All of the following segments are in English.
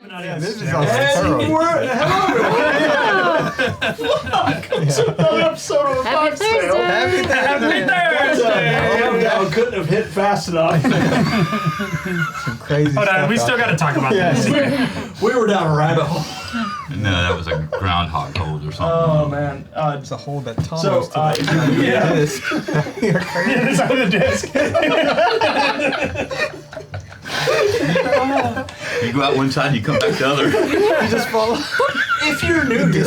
This is all thorough. Hello, welcome to another episode of the Happy Fox Tale. Thursday! Happy Thursday! I couldn't have hit fast enough. Some crazy Hold stuff. on, we still got to talk about this. We were down a rabbit hole. No, that was a groundhog hold or something. Oh man. It's a hole that Tom So, was to yeah. You're crazy. It's on the disc. You go out one side, you come back the other. You just fall. If you're new here,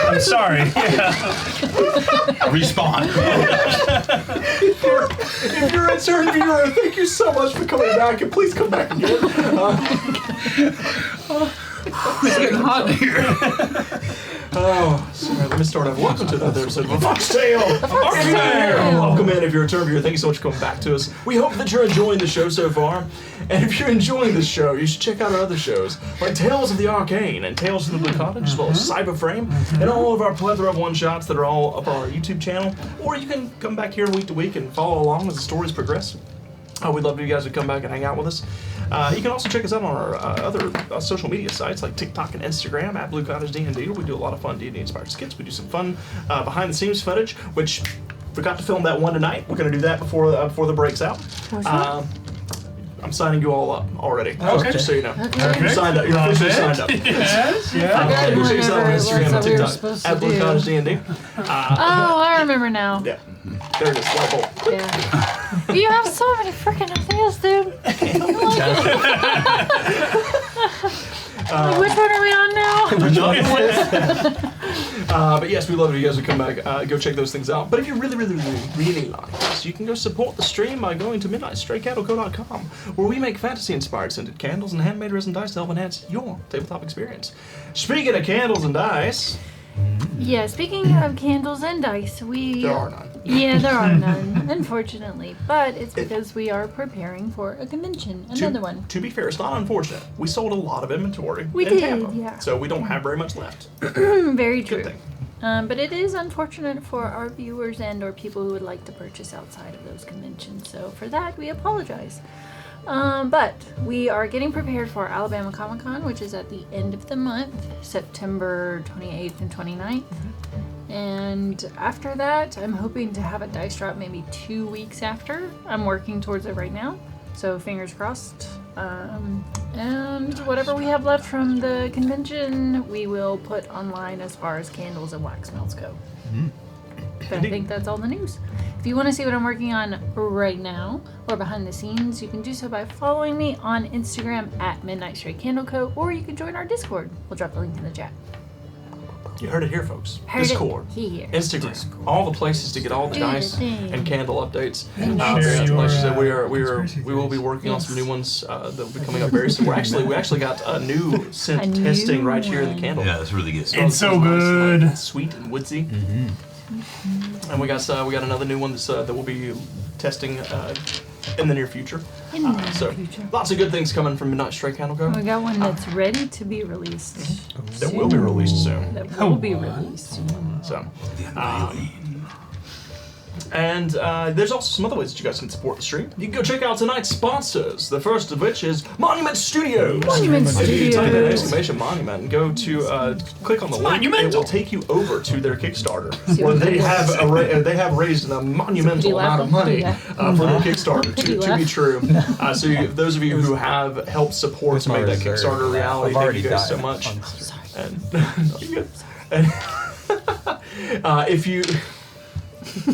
I'm sorry. Respawn. if you're a return viewer, thank you so much for coming back, and please come back again. It's getting hot in here. Oh, sorry, let me start off. Welcome to another episode of A Fox Tale! Welcome in if you're a return viewer. Thank you so much for coming back to us. We hope that you're enjoying the show so far. And if you're enjoying this show, you should check out our other shows, like Tales of the Arcane and Tales from the Blue Cottage, as well as Cyberframe, and all of our plethora of one-shots that are all up on our YouTube channel. Or you can come back here week to week and follow along as the stories progress. We'd love for you guys to come back and hang out with us. You can also check us out on our other social media sites like TikTok and Instagram at Blue Cottage D&D, where we do a lot of fun D&D inspired skits. We do some fun behind-the-scenes footage, which forgot to film that one tonight. We're going to do that before the break's out. I'm signing you all up already. Okay. Just so you know. Okay. You're signed up. You're officially signed up. Yes, yeah. I Go check us out on Instagram and TikTok supposed at to Blue do. Cottage D&D. Oh, I remember now. Yeah. There it is. Light bulb. Yeah. You have so many freaking ideas, dude. Like, which one are we on now? But yes, we love it if you guys would come back, go check those things out. But if you really like us, you can go support the stream by going to midnightstraightcandleco.com, where we make fantasy-inspired scented candles and handmade resin dice to help enhance your tabletop experience. Speaking of candles and dice, Yeah, speaking of candles and dice, there are none. Yeah, there are none, unfortunately. But it's because we are preparing for a convention. Another one. To be fair, it's not unfortunate. We sold a lot of inventory We in did, Tampa, yeah. so we don't have very much left. Very true. Good thing. But it is unfortunate for our viewers and or people who would like to purchase outside of those conventions. So for that, we apologize. But we are getting prepared for Alabama Comic Con, which is at the end of the month, September 28th and 29th. And after that, I'm hoping to have a dice drop maybe 2 weeks after. I'm working towards it right now, so fingers crossed. And whatever we have left from the convention, we will put online as far as candles and wax melts go. But I think that's all the news. If you want to see what I'm working on right now or behind the scenes, you can do so by following me on Instagram at Midnight Straight Candle Co. Or you can join our Discord. We'll drop the link in the chat. You heard it here, folks. Heard it Discord, here. Instagram, all the places to get all the Do the dice thing. and candle updates. Share Like your, I said, we conspiracy will be working on some new ones that will be coming up very soon. We actually got a new scent A new testing right here in the one. candle. Yeah, that's really good. It's so Smells nice, good. like, sweet and woodsy. And we got another new one that we'll be testing in the near future. In the So future. lots of good things coming from Midnight Straight Candle Co. We got one that's ready to be released. That will be released soon. That will be released soon. So, and there's also some other ways that you guys can support the stream. You can go check out tonight's sponsors. The first of which is Monument Studios. Monument If you type in Studios. exclamation monument and go to click on the link, it monumental. will take you over to their Kickstarter, See where what they that have they have raised a monumental amount of money for their Kickstarter. To be true, so those of you who have helped support to make that Kickstarter a reality, thank you guys so much. And no, you're good. And if you.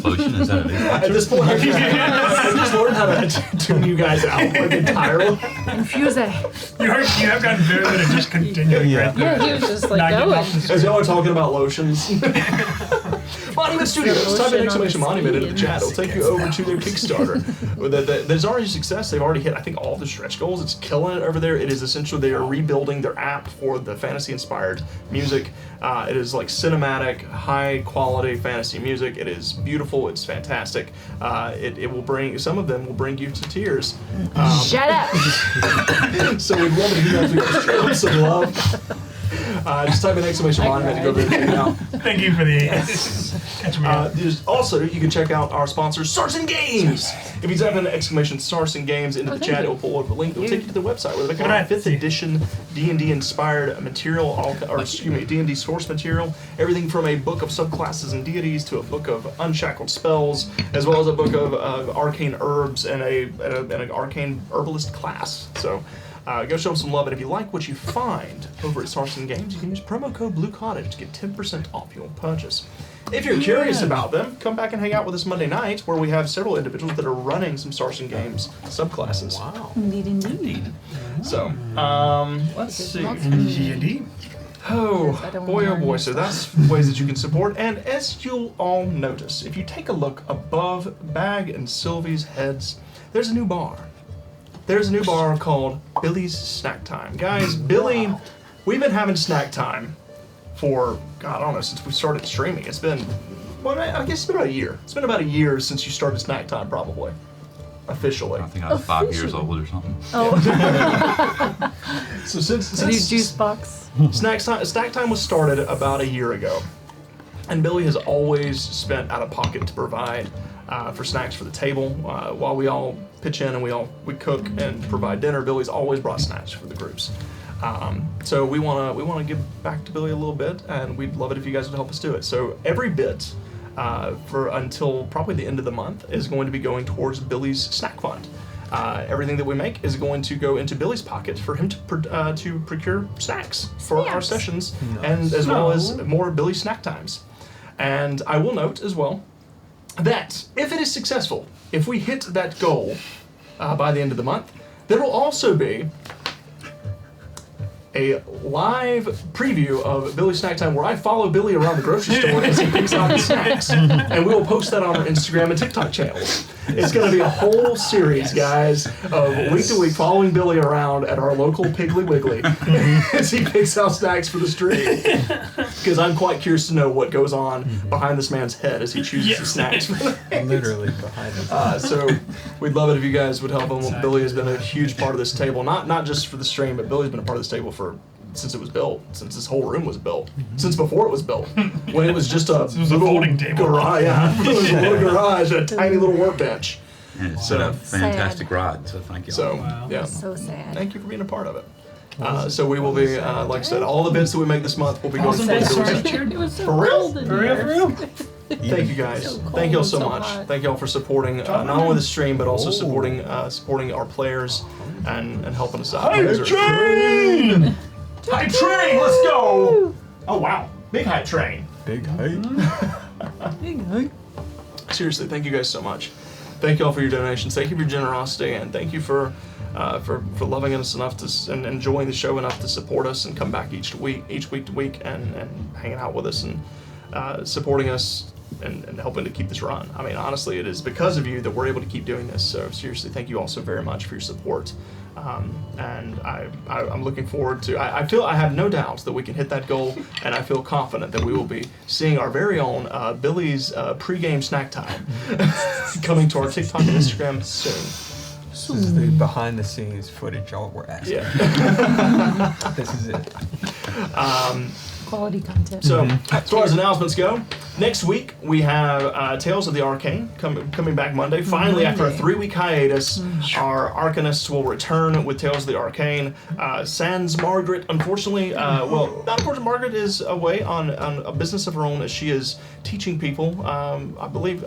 Lotion, is that At this point, I just learned how to tune you guys out like entirely. Infuse it. You have gotten very good at just continuing. Yeah. Right? Yeah, he was just like Not getting going. off the As y'all are talking about lotions. Monument Studios. Type in Lotion on exclamation the monument into the skin. chat. It'll take you over to their Kickstarter. There's already success. They've already hit, I think, all the stretch goals. It's killing it over there. It is essentially they are rebuilding their app for the fantasy-inspired music. It is like cinematic, high-quality fantasy music. It is beautiful. It's fantastic. It will bring some of them will bring you to tears. Shut up. So we'd love it if you guys would show them some love. Just type in exclamation monument to go there and check it out. Thank you for the catch me up. Also, you can check out our sponsor, Sarson Games. If you type in exclamation Sarson Games into the thank chat, you. it'll pull up a link. It'll take you to the website where they can Right. 5th edition D&D inspired material, D&D source material. Everything from a book of subclasses and deities to a book of unshackled spells, as well as a book of arcane herbs and an arcane herbalist class. So. Go show them some love, and if you like what you find over at Sarson Games, you can use promo code Blue Cottage to get 10% off your purchase. If you're curious about them, come back and hang out with us Monday night, where we have several individuals that are running some Sarson Games subclasses. Wow. Indeed. So, let's see. D&D. Oh I don't boy, oh wanna boy. learn So that's ways that you can support. And as you'll all notice, if you take a look above Bag and Sylvie's heads, there's a new bar. There's a new bar called Billy's Snack Time. Guys, Billy, we've been having snack time for, God, I don't know, since we started streaming. It's been, well, I guess it's been about a year. It's been about a year since you started snack time, probably. Officially. I think I was 5 years old or something. Oh, So since the new juice box. snack time was started about a year ago. And Billy has always spent out of pocket to provide for snacks for the table. While we all pitch in and we cook and provide dinner, Billy's always brought snacks for the groups. So we wanna give back to Billy a little bit, and we'd love it if you guys would help us do it. So every bit for until probably the end of the month is going to be going towards Billy's snack fund. Everything that we make is going to go into Billy's pocket for him to procure snacks for our sessions, and as well as more Billy snack times. And I will note as well that if it is successful, if we hit that goal by the end of the month, there will also be a live preview of Billy's Snack Time where I follow Billy around the grocery store as he picks out the snacks. And we will post that on our Instagram and TikTok channels. It's going to be a whole series, guys, of week to week following Billy around at our local Piggly Wiggly as he picks out snacks for the stream. Because I'm quite curious to know what goes on behind this man's head as he chooses the snacks for the night. Literally behind him. So we'd love it if you guys would help him. Billy has been a huge part of this table, not just for the stream, but Billy's been a part of this table since it was built, since this whole room was built, since before it was built, when it was just a little folding table. garage. Yeah, it was a little garage, a tiny little workbench. And it's So been a fantastic ride, so thank you. So Wow. yeah, So sad. thank you for being a part of it. So we will be, like I said, all the bits that we make this month will be going Awesome. towards Thanks, Billy's. Richard. It was so For real? cold in For real, here. for real. Thank you guys. So cold Thank y'all and so so much. hot. Thank y'all for supporting not only the stream but also supporting our players and helping us out. You guys are- Train! Hype train, let's go! Oh wow, big hype train. Big height. Big hug. Seriously, thank you guys so much. Thank you all for your donations. Thank you for your generosity, and thank you for loving us enough and enjoying the show enough to support us and come back each week to week and hanging out with us and supporting us and helping to keep this run. I mean, honestly, it is because of you that we're able to keep doing this. So seriously, thank you all so very much for your support. And I'm looking forward to. I feel I have no doubts that we can hit that goal, and I feel confident that we will be seeing our very own Billy's pregame snack time coming to our TikTok and Instagram soon. This is the behind the scenes footage all we're asking. Yeah. This is it. Quality content. So, as far as announcements go, next week we have Tales of the Arcane coming back Monday. Finally, after a 3-week hiatus, our Arcanists will return with Tales of the Arcane. Sans Margaret, unfortunately, not unfortunately, Margaret is away on a business of her own as she is teaching people. I believe,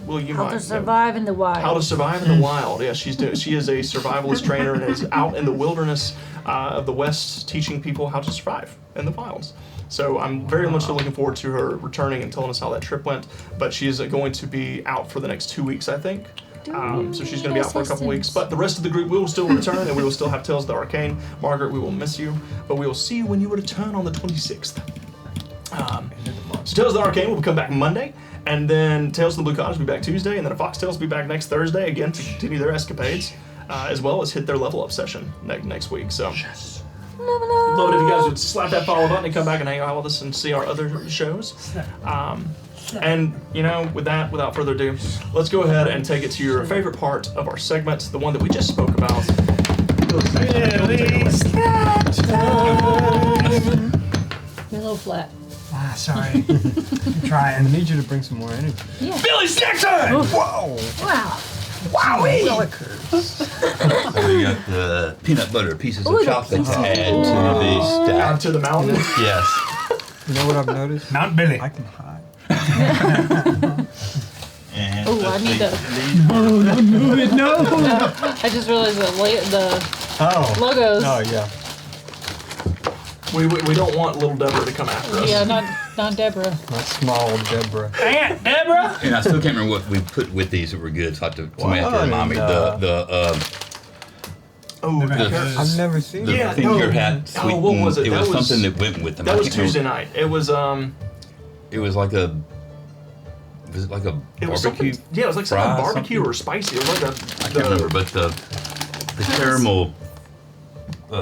Will, you How might to know. survive in the wild. How to survive in the wild. Yeah, she is a survivalist trainer and is out in the wilderness of the West teaching people how to survive in the wilds. So I'm very much looking forward to her returning and telling us how that trip went. But she is going to be out for the next 2 weeks, I think. So she's going to be out for a couple weeks. But the rest of the group will still return, and we will still have Tales of the Arcane. Margaret, we will miss you, but we will see you when you return on the 26th. So Tales of the Arcane will come back Monday, and then Tales of the Blue Cottage will be back Tuesday, and then Fox Tales will be back next Thursday again to continue their escapades, as well as hit their level up session next week. So. Love it if you guys would slap that follow button and come back and hang out with us and see our other shows. And, without further ado, let's go ahead and take it to your favorite part of our segment, the one that we just spoke about. little flat. Ah, sorry. I'm I trying. need you to bring some more energy. Yeah. Billy, snack time! Whoa! Wow. Wowie! So we got the peanut butter pieces Ooh, of the chocolate to pieces. add to the Out stack. to the mountain. Yes. You know what I've noticed? Mount Billy. I can hide. And Oh, I let's need see, to. No! I just realized the Oh. logos. Oh, yeah. We don't want little Deborah to come after us. Yeah, not Deborah. Not small Deborah. Aunt Deborah! And I still can't remember what we put with these that were good. So I have to, somebody have to What? remind me. Oh, Never had because I've never seen The Yeah, it. finger no. hat Oh, sweetened. what was it? It That was was- something that went with them. that I was can't remember. Tuesday night. It was It was like a. Was it like a it was barbecue? something. Yeah, it was like fry, something barbecue something? or spicy. It was like I can't remember, but the caramel. I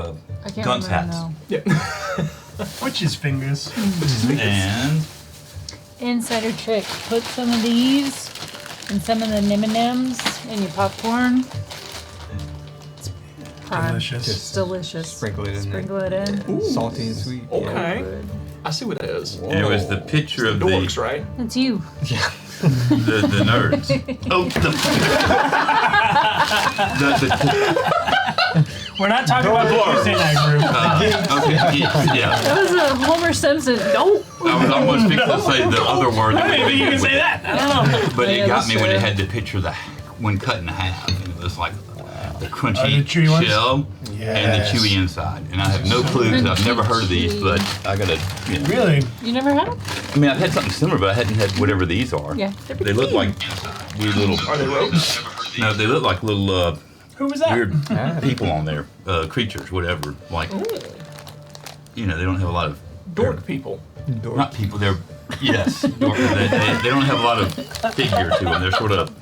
can't Dunce remember hats. now. Yeah. Witch's fingers. And Insider trick: put some of these and some of the M&Ms in your popcorn. It's prime. Delicious. It's delicious. Sprinkle it in there. Sprinkle it in. Ooh. Salty and sweet. Okay. Good. I see what it is. and it was the picture of Dorks, the, right? That's you. Yeah. the nerds. Oh, We're not talking about the Tuesday night group. okay, yeah. That was a Homer Simpson. Nope. I was almost fixing to say the other word. That Maybe you can say that. I don't know. But Yeah, it got that's me when it true. had the picture of the when cut in half, and it was like the crunchy Oh, the chewy ones? shell and the Yes. chewy inside. And I have no clue because I've never heard of these, but I gotta. You know. Really? You never had them? I mean, I've had something similar, but I hadn't had whatever these are. Yeah. They're They look like weird little. Are they ropes? No, they look like little Who was that? weird people on there, creatures, whatever. Like, you know, they don't have a lot of. Dork people. Not people. They're yes. They don't have a lot of figure to them. They're sort of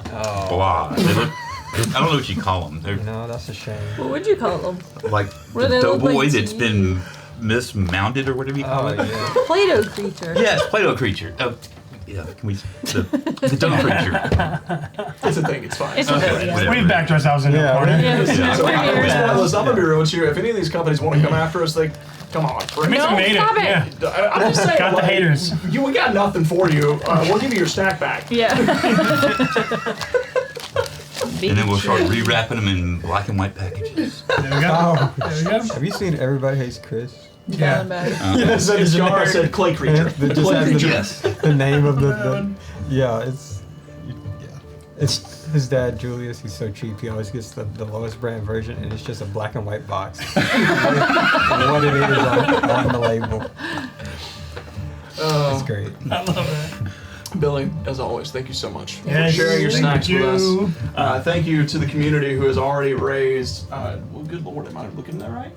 blah. They look. I don't know what you call them. They're No, that's a shame. What would you call them? like What do the they look doughboy like to that's you? been mismounted or whatever you call Oh, it. yeah. Play-Doh creature. Yes, Play-Doh creature. Yeah, can we the dough creature? It's a thing. It's fine. It's a Okay, thing, yeah. whatever. We've backed ourselves into Yeah, a corner. right. Yeah. So, Yeah. I'm gonna be real with you. If any of these companies want to come after us, they come on. Bring Makes it. them hate stop it. Yeah. I'm just saying. Got the like, haters. We got nothing for you. We'll give you your snack back. Yeah. And then we'll start rewrapping them in black and white packages. There we go. Oh, There we go. have you seen Everybody Hates Chris? Yeah. Yes, The it's generic- Gar said clay creature. That just Clay has creature. Yes. the name of the yeah, it's his dad Julius. He's so cheap. He always gets the lowest brand version, and it's just a black and white box. What it is on the label. It's great. I love that. Billy, as always, thank you so much Yes, for sharing your thank snacks with you. us. Thank you to the community who has already raised, well, good Lord, am I looking at that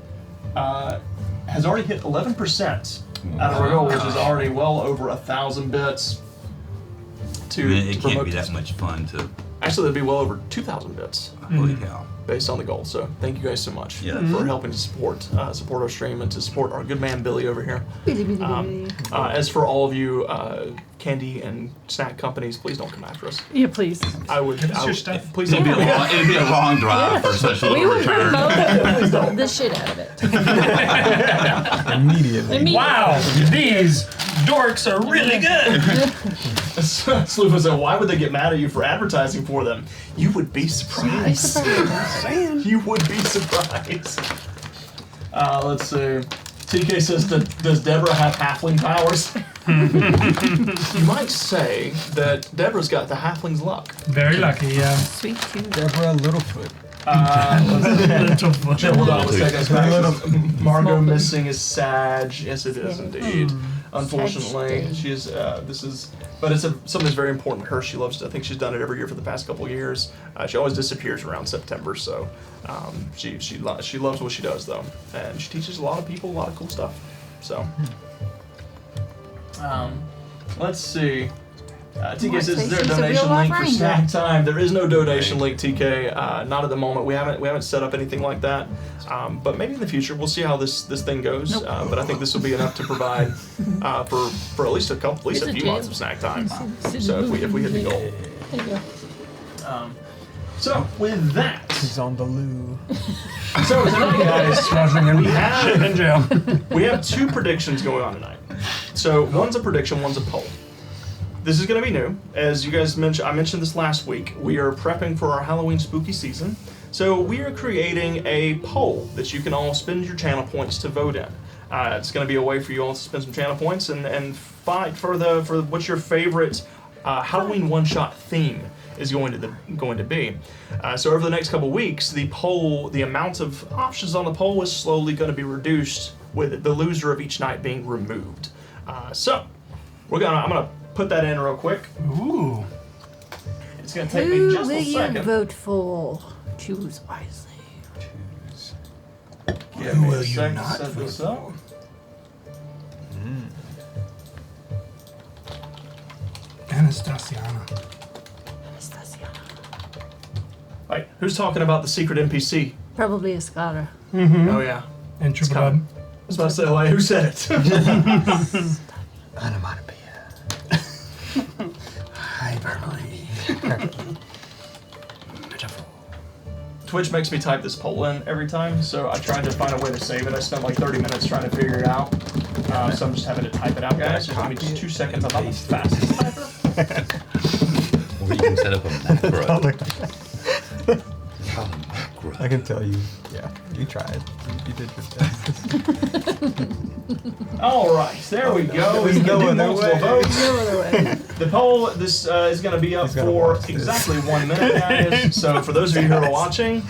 right? Has already hit 11% out of our goal, which is already well over 1,000 bits to, I mean, to it can't promote be this. that much fun to. Actually, that'd be well over 2,000 bits Holy cow. based on the goal. So thank you guys so much Yeah. for helping to support our stream and to support our good man Billy over here. As for all of you candy and snack companies, please don't come after us. Yeah, please. I would. Give us I your would- stuff. Please It'd don't. be a long drive for such a We little would return. promote the shit out of it. Immediately. Wow, these dorks are really good. Sloofa said, "Why would they get mad at you for advertising for them? You would be surprised. You would be surprised." Let's see. TK says, "Does Deborah have halfling powers?" You might say that Deborah's got the halfling's luck. Very lucky, yeah. Sweet too. Deborah Littlefoot. Little foot. Hold on, let's take us back. Margot Small thing. missing is Sag. Yes, it is indeed. Unfortunately, Sag she is. This is, but it's something that's very important to her. She loves. I think she's done it every year for the past couple of years. She always disappears around September, so she loves what she does though, and she teaches a lot of people a lot of cool stuff. So, let's see. TK says, "Is there a She's a donation real link life for ranger." snack time?" There is no donation link, TK. Not at the moment. We haven't set up anything like that. But maybe in the future, we'll see how this thing goes. But I think this will be enough to provide for at least a few months of snack time. So if we hit the goal. There you go. So, with that, He's on the loo. so tonight, guys, in jail. we have 2 predictions going on tonight. So, one's a prediction, one's a poll. This is going to be new. As you guys mentioned, I mentioned this last week, we are prepping for our Halloween spooky season. So, we are creating a poll that you can all spend your channel points to vote in. It's going to be a way for you all to spend some channel points and fight for what's your favorite Halloween one-shot theme is going to be. So over the next couple weeks, the amount of options on the poll is slowly going to be reduced, with the loser of each night being removed. So I'm gonna put that in real quick. Ooh. It's gonna take me Who just will a second. you vote for? Choose wisely. Give Who me a will you second to not set this vote up. Anastasiana. Anastasiana. Wait, who's talking about the secret NPC? Probably Escada. Oh yeah. And Triple coming. Dub. I was about to say, wait, who said it? Onomatopoeia. Hyperbole. Metaphor. Twitch makes me type this poll in every time, so I tried to find a way to save it. I spent like 30 minutes trying to figure it out. So I'm just having to type it out, guys. Just give me just 2 seconds. I'm not the fastest typer. Or you can set up a macro. I can tell you. Yeah, you tried. You did your best. All right, there we go. We There's can no do other multiple way. votes. No other way. The poll this is going to be up He's gonna for watch this. exactly 1 minute, guys. So for those of you who are watching,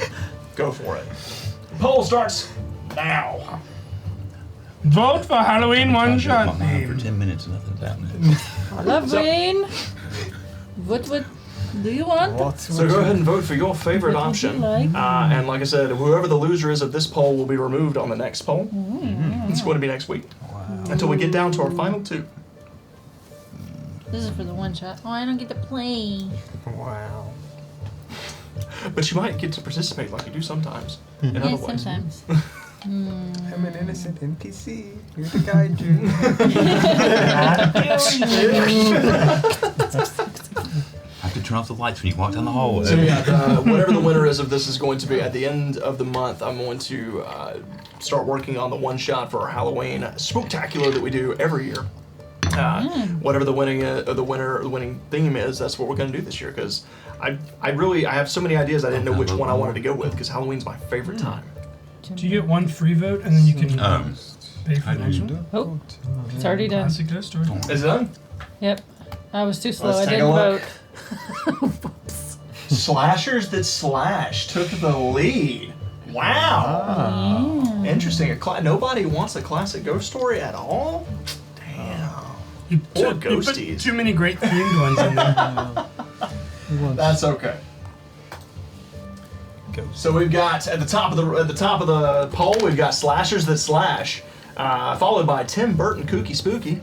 go for it. The poll starts now. Vote for Halloween one shot For theme. 10 minutes, nothing's happening. Halloween. What do you want? So go ahead and vote for your favorite What would option. you like? And like I said, whoever the loser is of this poll will be removed on the next poll. It's going to be next week. Until we get down to our final 2. This is for the one shot. Oh, I don't get to play. Wow. But you might get to participate like you do sometimes. In other Yeah, ways. sometimes. I'm an innocent NPC. Here to guide you. I have to turn off the lights when you walk down the hallway. So yeah, whatever the winner is of this is going to be at the end of the month. I'm going to start working on the one shot for our Halloween spooktacular that we do every year. Whatever the winning theme is, that's what we're going to do this year. Because I have so many ideas. I didn't know which one I wanted to go with because Halloween's my favorite time. Do you get 1 free vote and then you can pay for I the next do. one? Oh, it's already done. Classic ghost story. Is it done? Yep. I was too slow. Let's I take a didn't look. vote. Slashers that slash took the lead. Wow. Interesting. Nobody wants a classic ghost story at all? Damn. You Poor put ghosties. too many great themed ones in there. That's okay. So we've got at the top of the poll, we've got slashers that slash, followed by Tim Burton Kooky Spooky,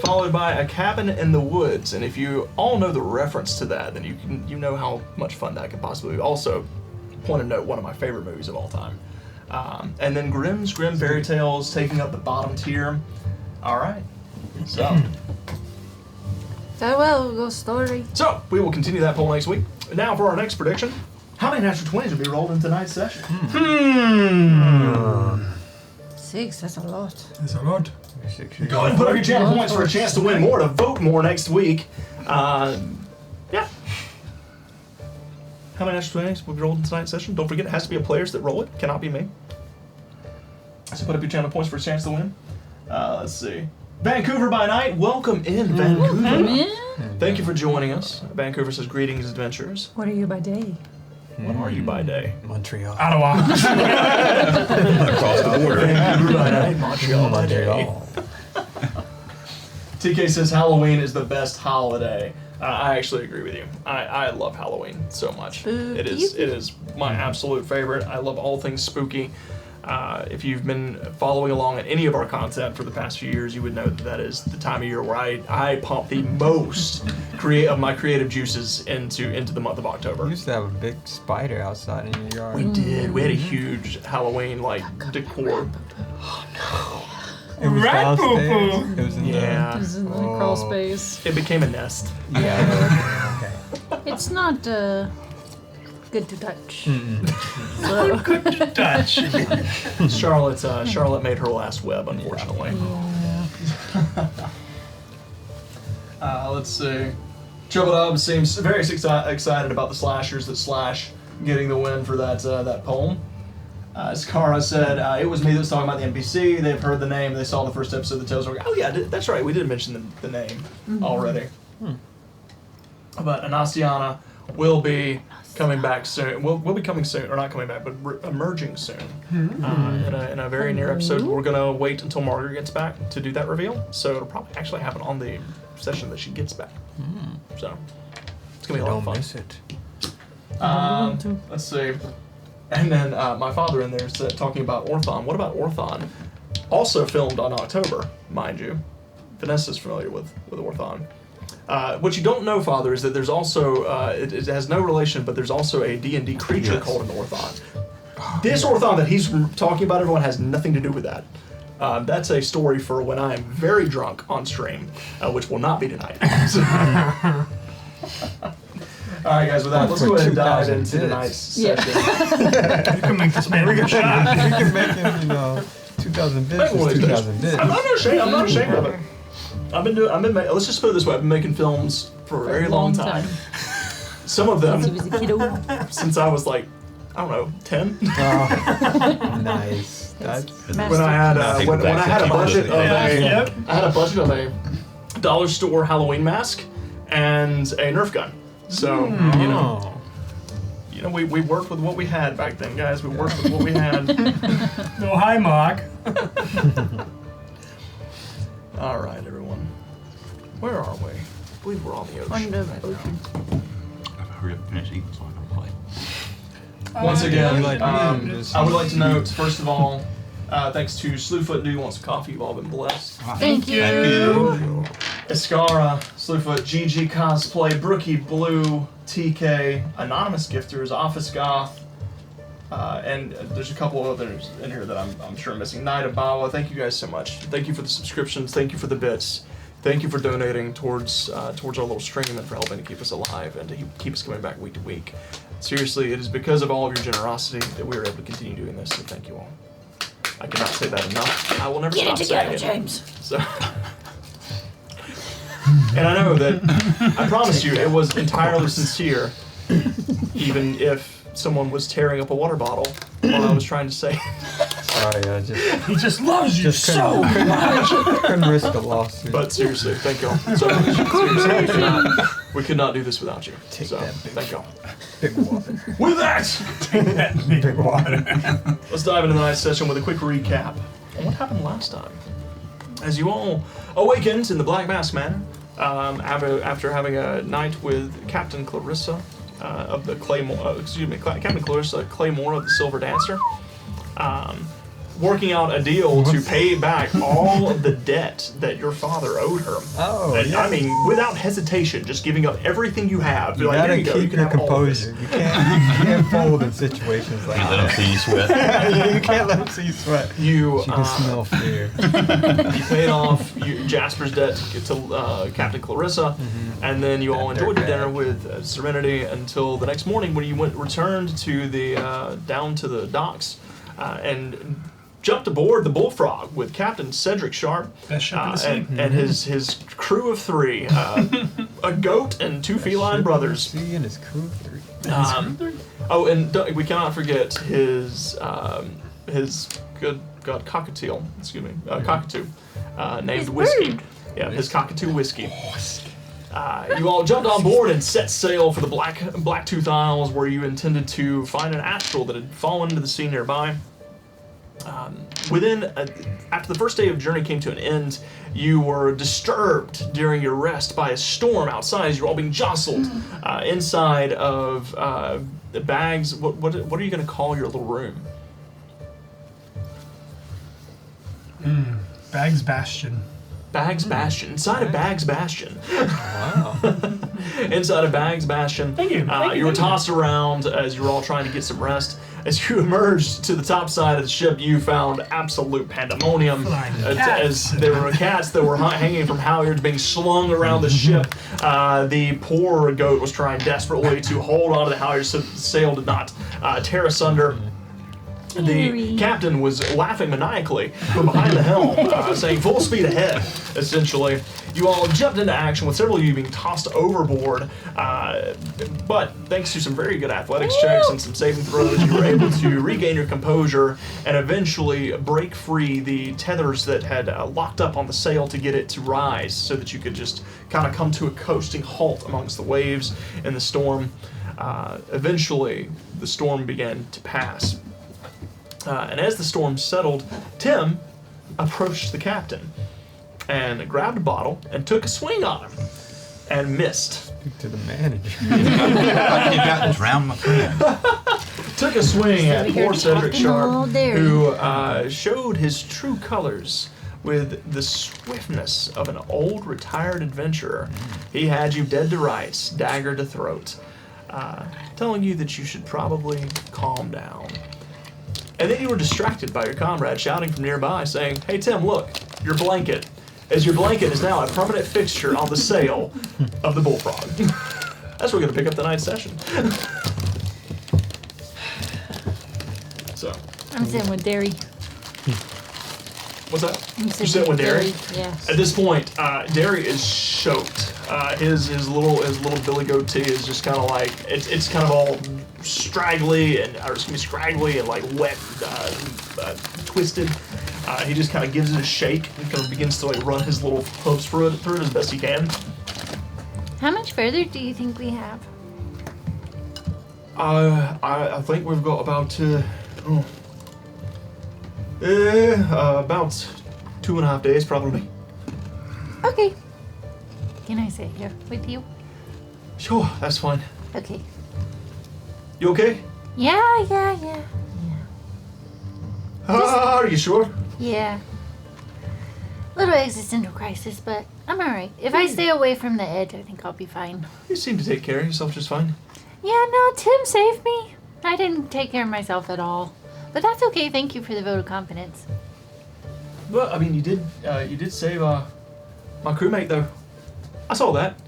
followed by A Cabin in the Woods. And if you all know the reference to that, then you know how much fun that could possibly be. Also, point of note, one of my favorite movies of all time. And then Grimm's Grim Fairy Tales taking up the bottom tier. All right. So Farewell, ghost story. So we will continue that poll next week. Now for our next prediction. How many natural 20s will be rolled in tonight's session? 6, that's a lot. That's a lot. Go ahead and put up your channel points for a chance to win more, to vote more next week. Yeah. How many natural 20s will be rolled in tonight's session? Don't forget, it has to be a players that roll it. Cannot be me. So put up your channel points for a chance to win. Let's see. Vancouver by night, welcome in Vancouver. Thank you for joining us. Vancouver says greetings, adventurers. What are you by day? What are you by day? Montreal. Ottawa. Across the border. Vancouver by night, Montreal by day. TK says Halloween is the best holiday. I actually agree with you. I love Halloween so much. Spooky. It is my absolute favorite. I love all things spooky. If you've been following along at any of our content for the past few years, you would know that is the time of year where I pump the most of my creative juices into the month of October. You used to have a big spider outside in your yard. We did. We had a huge Halloween decor. It was Rat downstairs. poo-poo. It was in Yeah. This is in the crawl space. It became a nest. the... Yeah. It's not good to touch. Touch. Charlotte made her last web, unfortunately. Let's see. Chubba seems very excited about the slashers that slash getting the win for that poem. As Kara said, it was me that was talking about the NPC. They've heard the name. They saw the first episode of the Tales. Oh yeah, that's right. We did mention the name already. But Anastiana will be coming back soon. We'll be coming soon, or not coming back, but emerging soon in a very near episode. We're gonna wait until Margaret gets back to do that reveal. So it'll probably actually happen on the session that she gets back. So it's gonna be a lot of fun. Miss it. Let's see. And then my father in there said, talking about Orthon. What about Orthon? Also filmed on October, mind you. Vanessa's familiar with Orthon. What you don't know, Father, is that there's also, it has no relation, but there's also a D&D creature called an Orthon. This Orthon that he's talking about, everyone, has nothing to do with that. That's a story for when I am very drunk on stream, which will not be tonight. All right, guys, with that, let's go ahead and dive into tonight's session. You can make this man a shot. You can make him, 2,000 bits is 2,000 bits. I'm not ashamed of it. Let's just put it this way, I've been making films for a very long time. Some of them, He was a kiddo. since I was like, I don't know, 10? Nice. That's When I had a budget of Yep. I had a budget of a dollar store Halloween mask and a Nerf gun. So you know, we worked with what we had back then, guys. We worked with what we had. Oh, hi, Mark. All right, everyone. Where are we? I believe we're on the ocean. On the right now. ocean. Hurry up and finish eating so I can play. Once again, like I would like to note, first of all, thanks to Slewfoot. Do you want some coffee? You've all been blessed. Thank you. Thank you. Iskara, Slewfoot, GG Cosplay, Brookie Blue, TK, Anonymous Gifters, Office Goth, and there's a couple others in here that I'm sure I'm missing. Night of Bawa, thank you guys so much. Thank you for the subscriptions. Thank you for the bits. Thank you for donating towards our little stream and for helping to keep us alive and to keep us coming back week to week. Seriously, it is because of all of your generosity that we are able to continue doing this, so thank you all. I cannot say that enough. I will never Get stop it saying together, it. James. So, and I know that, I promise you, it was entirely sincere, even if someone was tearing up a water bottle while I was trying to say. sorry, I He just loves you just so much. couldn't risk a lawsuit. But seriously, thank y'all. So seriously, we could not do this without you. Take so, that big- thank y'all. Big water. With that, Big water. let's dive into tonight's session with a quick recap on what happened last time. As you all awakened in the Black Mask Manor, after having a night with Captain Clarissa of the Claymore, Captain Clarissa Claymore of the Silver Dancer, working out a deal to pay back all of the debt that your father owed her. Oh, And, yeah. I mean, without hesitation, just giving up everything you have. Be You like, gotta here you go, you keep can your have all of this. composure. You can't fold in situations like Can't let them that. see you sweat. Yeah, you can't let them see you sweat. You, You can smell fear. you paid off Jasper's debt to Captain Clarissa, and then you all That enjoyed your dinner dirtbag. with Serenity until the next morning when you returned to the down to the docks and jumped aboard the Bullfrog with Captain Cedric Sharp Best ship in the sea. and his crew of 3, a goat and 2 feline brothers. See, and his crew 3. Oh, and we cannot forget his good God cockatiel. Excuse me, cockatoo, named His Whiskey. bird. Yeah, his cockatoo Whiskey. You all jumped on board and set sail for the Blacktooth Isles, where you intended to find an astral that had fallen into the sea nearby. After the first day of journey came to an end, you were disturbed during your rest by a storm outside as you were all being jostled inside of the bags. What are you going to call your little room? Bags Bastion. Bags Bastion. Inside of Bags Bastion. Wow. Inside of Bags Bastion. Thank you. You were tossed around as you were all trying to get some rest. As you emerged to the top side of the ship, you found absolute pandemonium. As there were cats that were hanging from halyards being slung around the ship. The poor goat was trying desperately to hold onto the halyards so that the sail did not tear asunder. The captain was laughing maniacally from behind the helm, saying full speed ahead, essentially. You all jumped into action with several of you being tossed overboard, but thanks to some very good athletics checks and some saving throws, you were able to regain your composure and eventually break free the tethers that had locked up on the sail to get it to rise so that you could just kind of come to a coasting halt amongst the waves and the storm. Eventually, the storm began to pass. And as the storm settled, Tim approached the captain and grabbed a bottle and took a swing on him and missed. Speak to the manager. You got drowned, my friend. Took a swing at poor Cedric Sharp, Dairy. who showed his true colors with the swiftness of an old retired adventurer. He had you dead to rights, dagger to throat, telling you that you should probably calm down. And then you were distracted by your comrade shouting from nearby, saying, "Hey Tim, look, your blanket." As your blanket is now a permanent fixture on the sail of the Bullfrog. That's where we're going to pick up tonight's session. So, I'm sitting with Dairy. what's that? I'm You sit with Derry? Yes. At this point, Derry is soaked. His little Billy goatee is just kind of like it's kind of all scraggly and like wet, twisted. He just kind of gives it a shake and kind of begins to like run his little hooves through it as best he can. How much further do you think we have? I think we've got about about 2.5 days probably. Okay. Can I sit here with you? Sure, that's fine. Okay. You okay? Yeah. Are you sure? Yeah. Little existential crisis, but I'm alright. If I stay away from the edge, I think I'll be fine. You seem to take care of yourself just fine. Yeah, no, Tim saved me. I didn't take care of myself at all. But that's okay, thank you for the vote of confidence. Well, I mean, you did save my crewmate though. I saw that.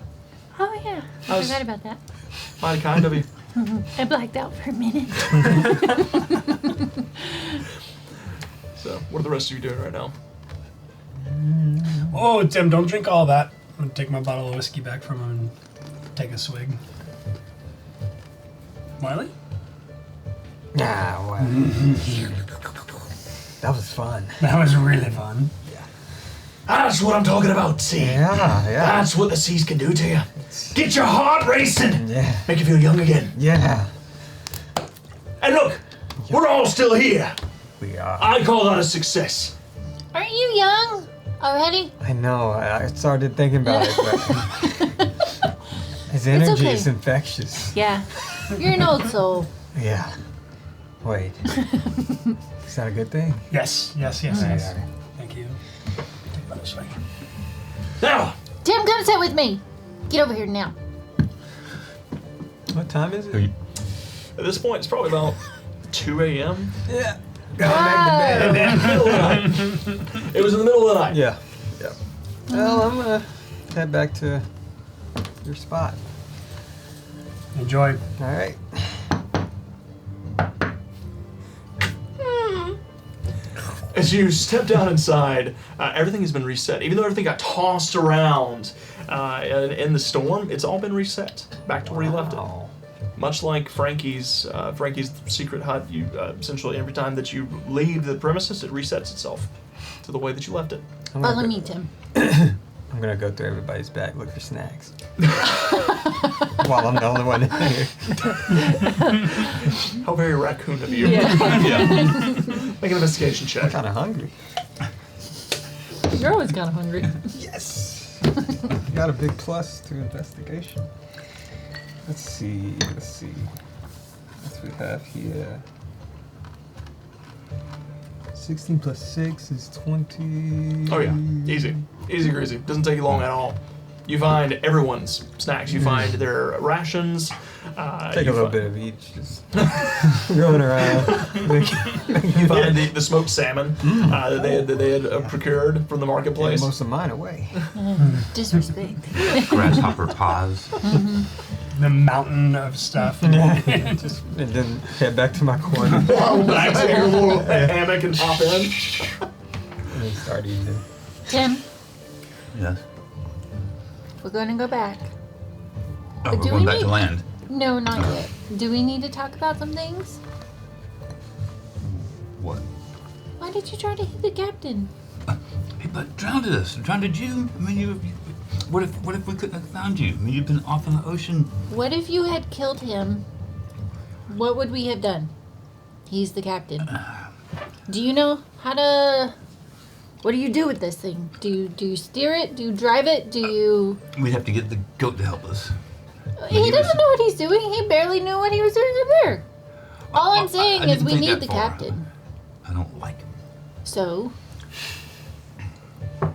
Oh yeah, I forgot about that. Mighty kind of you. I blacked out for a minute. So, what are the rest of you doing right now? Oh, Tim, don't drink all that. I'm gonna take my bottle of whiskey back from him and take a swig. Wiley? Nah, well. That was fun. That was really fun. That's what I'm talking about, see? Yeah. That's what the seas can do to you. Get your heart racing. Yeah. Make you feel young again. Yeah. And look, we're all still here. We are. I call that a success. Aren't you young already? I know. I started thinking about it, but his energy okay. is infectious. Yeah. You're an old soul. Yeah. Wait. Is that a good thing? Yes. Alright. Thank you. Take that this way. Now, Tim, come sit with me. Get over here now. What time is it? at this point, it's probably about 2 a.m. Yeah. Going back to bed. Middle of the night. It was in the middle of the night. Yeah. Well, I'm gonna head back to your spot. Enjoy. All right. As you step down inside, everything has been reset. Even though everything got tossed around in the storm, it's all been reset back to where you left it. Wow. Much like Frankie's secret hut, you essentially every time that you leave the premises, it resets itself to the way that you left it. Follow me, Tim. I'm gonna go through everybody's bag, look for snacks. While I'm the only one in here. How very raccoon of you. Yeah. Make an investigation I'm check. kind of hungry. You're always kind of hungry. Yes. Got a big plus to investigation. Let's see. What we have here. 16 plus 6 is 20. Oh yeah, easy, easy greasy. Doesn't take you long at all. You find everyone's snacks. You find their rations. Take a little bit of each, just going around. You find the smoked salmon that they had procured from the marketplace. Most of mine away. Disrespect. Grasshopper paws. The mountain of stuff. And then head back to my corner Back to your little hammock and hop in. and then start eating. Tim, Yes. we're going to go back. Oh, But we're do going we back to need- land. No, not yet. Do we need to talk about some things? What? Why did you try to hit the captain? Hey, but drowned us. Drowned you? I mean, what if we couldn't have found you? I mean, you've been off in the ocean. What if you had killed him? What would we have done? He's the captain. Do you know how to... What do you do with this thing? Do you steer it? Do you drive it? Do you... We'd have to get the goat to help us. He doesn't know what he's doing. He barely knew what he was doing up there. All I'm saying I is didn't we think need that the far. captain. I don't like him. So,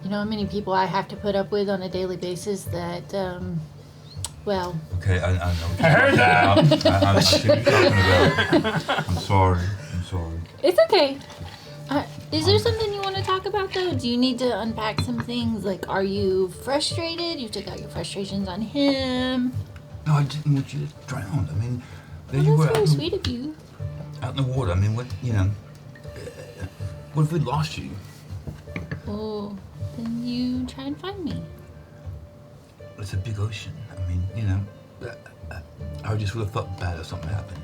you know how many people I have to put up with on a daily basis that, well, Okay, I know what I heard that. I see what you're talking about. I'm sorry. it's okay. Is there something you want to talk about though? Do you need to unpack some things? Like, are you frustrated? You took out your frustrations on him. No, I didn't want you to drown. I mean, there Well, you were that's out very in, sweet of you. out in the water. I mean, what if we lost you? Oh, then you try and find me. It's a big ocean. I mean, I just would have felt bad if something happened.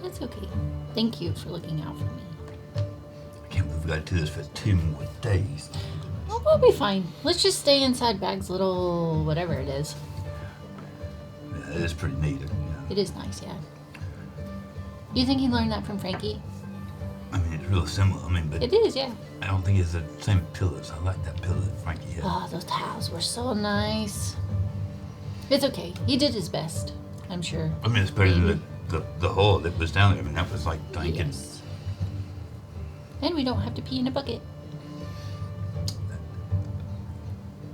That's okay. Thank you for looking out for me. I can't believe we got to do this for 2 more days. Well, we'll be fine. Let's just stay inside Bag's little whatever it is. Yeah, it is pretty neat. It is nice, yeah. You think he learned that from Frankie? I mean, it's real similar. I mean, but It is, yeah. I don't think it's the same pillows. I like that pillow that Frankie had. Oh, those towels were so nice. It's okay. He did his best, I'm sure. I mean, it's better than the hole that was down there. I mean, that was like thinking. Yes. And we don't have to pee in a bucket.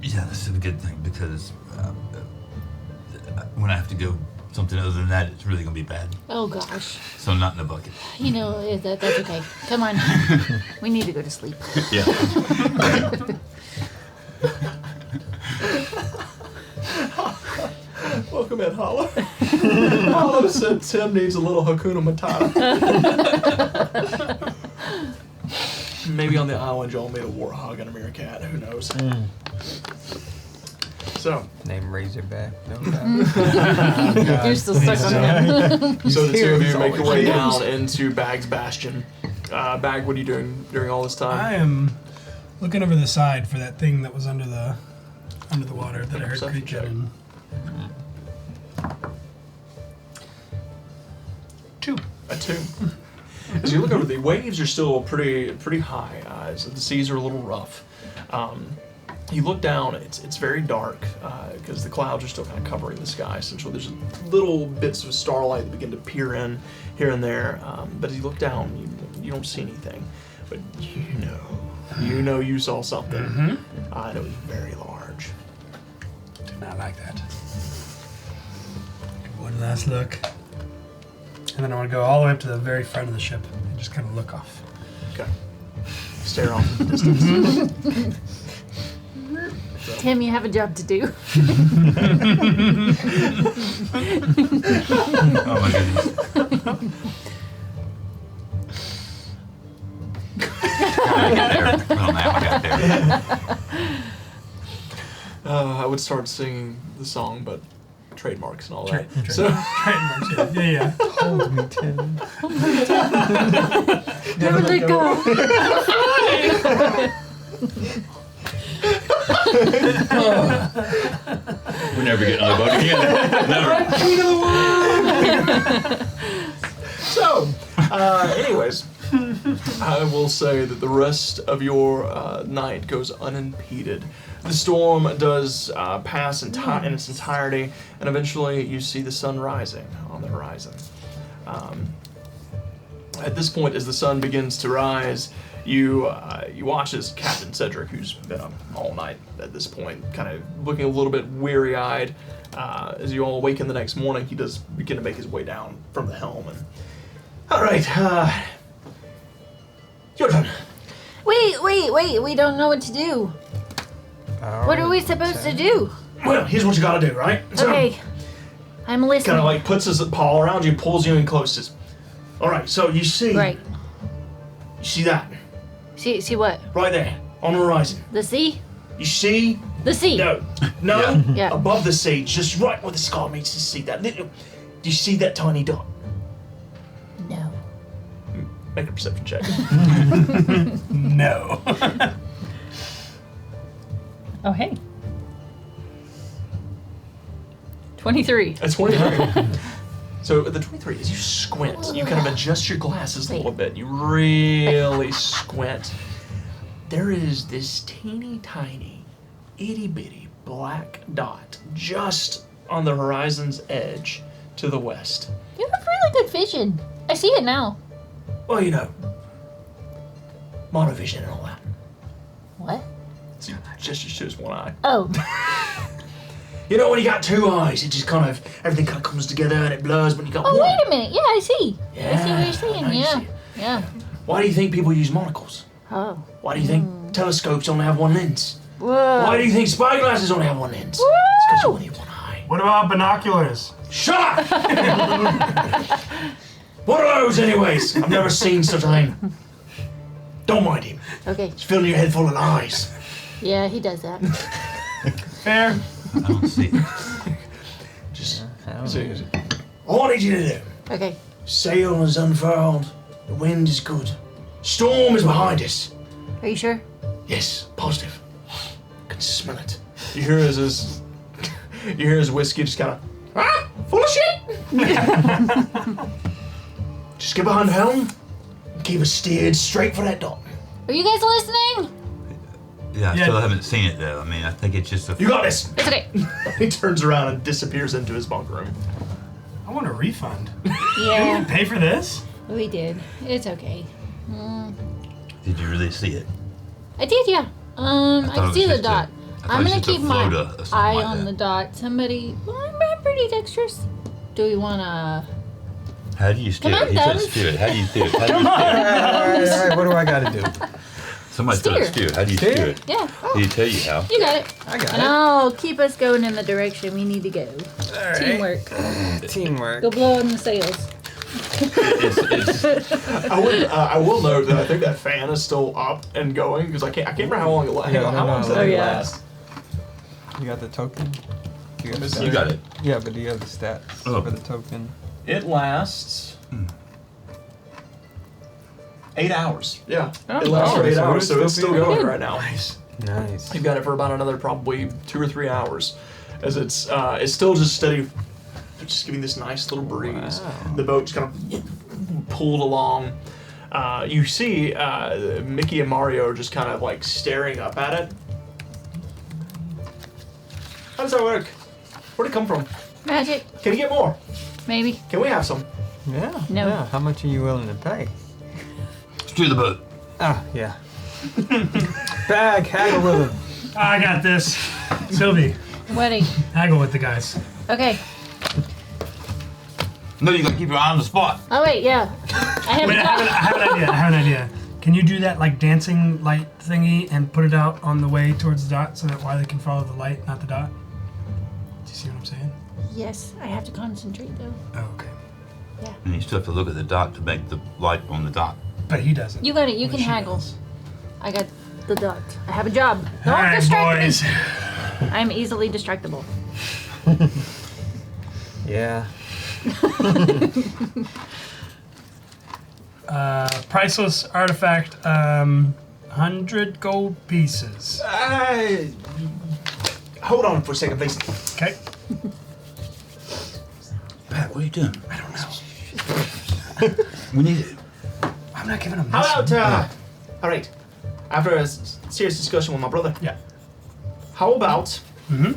Yeah, this is a good thing because when I have to go something other than that, it's really gonna be bad. Oh gosh. So not in a bucket. You know, that's okay. Come on. We need to go to sleep. Yeah. Welcome in, Hollow. Hollow said Tim needs a little Hakuna Matata. Maybe on the island y'all made a warhog and a meerkat. Who knows? So, Name Razorback. No You're still stuck on him. so the two of you He's make your always way here. down into Bag's Bastion. Bag, what are you doing during all this time? I am looking over the side for that thing that was under the water that I heard Perception creaking. check. And 2. A 2. As you look over, the waves are still pretty high. So the seas are a little rough. You look down, it's very dark because the clouds are still kind of covering the sky. Essentially, there's little bits of starlight that begin to peer in here and there. But as you look down, you don't see anything. But you know you saw something. And it was very large. did not like that. Give one last look. And then I want to go all the way up to the very front of the ship and just kind of look off. Okay. Stare off in the distance. Tim, you have a job to do. Oh my goodness. Well, now I got there. I would start singing the song, but trademarks and all that. So, So, yeah. Hold me, Tim. Never let go. We're never getting on the boat again. Never. so anyways, I will say that the rest of your night goes unimpeded. The storm does pass in its entirety, and eventually you see the sun rising on the horizon. At this point, as the sun begins to rise, You watch as Captain Cedric, who's been up all night at this point, kind of looking a little bit weary-eyed. As you all awaken the next morning, he does begin to make his way down from the helm. And all right, your turn. Wait. We don't know what to do. What are we supposed to do? Well, here's what you gotta do, right? So, Okay. I'm listening. kind of like puts his paw around you, pulls you in close. All right, so you see, Right. you see that See what? right there on the horizon. The sea? You see? The sea. No, Yeah. above the sea, just right where the sky meets the sea. That little. Do you see that tiny dot? No. Make a perception check. No. Oh, hey. 23. That's 23. So the 23, as you squint, you kind of adjust your glasses a little bit. You really squint. There is this teeny tiny, itty bitty black dot just on the horizon's edge to the west. You have really good vision. I see it now. Well, you know, monovision and all that. What? So you gestures to his one eye. Oh. You know, when you got two eyes, it just kind of, everything kind of comes together and it blurs when you got Oh, one. wait a minute. Yeah, I see. I see what Yeah, you're saying. I know you Yeah. see it. Yeah. Why do you think people use monocles? Oh. Why do you think telescopes only have one lens? Whoa. Why do you think spyglasses only have one lens? Woo! It's because you only have one eye. What about binoculars? Shut up! What are those, anyways? I've never seen such a thing. Don't mind him. Okay. He's filling your head full of lies. Yeah, he does that. Fair. I don't see it. Just, I don't so, know. all I need you to do. Okay. Sail is unfurled. The wind is good. Storm is behind us. Are you sure? Yes, positive. I can smell it. You hear his whiskey just kind of, full of shit. Just get behind the helm and keep us steered straight for that dot. Are you guys listening? Yeah, I Yeah. still haven't seen it though. I mean, I think it's just a. You got this. It's okay. He turns around and disappears into his bunk room. I want a refund. Yeah, Pay for this? we did. It's okay. Did you really see it? I did, yeah. I thought can it see was the just a- dot. I thought I'm it was gonna just a keep my floater or something eye like on that. the dot. Somebody, well, I'm pretty dexterous. Do we wanna? How do you steer Come it? on, He said Dubs. steer it. How do you steer it? How do you steer it? All right, what do I got to do? Somebody's got to Steer. steer it. How do you Steer? steer it? Yeah, Did he tell you how? you got it. I got And it. I'll keep us going in the direction we need to go. All right. Teamwork. Teamwork. Go blow on the sails. It's, I will note that I think that fan is still up and going because I can't remember how long it lasts. Yeah, How long does that Oh, thing yeah. last? You got the token? You got, the Miss- stats? you got it. Yeah, but do you have the stats Oh. for the token? It lasts 8 hours. Yeah, Oh. it lasts for Oh, 8 so hours, it's so it's still still going good. right now. Nice. You've got it for about another probably 2 or 3 hours, as it's still just steady, just giving this nice little breeze. Wow. The boat's kind of pulled along. You see Mickey and Mario are just kind of like staring up at it. How does that work? Where'd it come from? Magic, Can you get more? maybe. Can we have some? Yeah. No. Yeah. How much are you willing to pay? steer the boat. Ah, yeah. Bag, haggle with him. I got this. Sylvie, Wedding. haggle with the guys. Okay. No, you gotta keep your eye on the spot. Oh wait, yeah. I have Wait, a I have an idea. Can you do that like dancing light thingy and put it out on the way towards the dot so that Wiley can follow the light, not the dot? Do you see what I'm saying? Yes, I have to concentrate though. Oh, okay. And you still have to look at the dot to make the light on the dot. But he doesn't. You got it. You Well, can she haggle. does. I got the dot. I have a job. Don't All right, distract boys. me. I'm easily distractible. Yeah. Priceless artifact, 100 gold pieces. Hold on for a second, please. Okay. Pat, what are you doing? I don't know. We need it. I'm not giving him this. How about, all right, after a serious discussion with my brother, Yeah. how about Mm-hmm.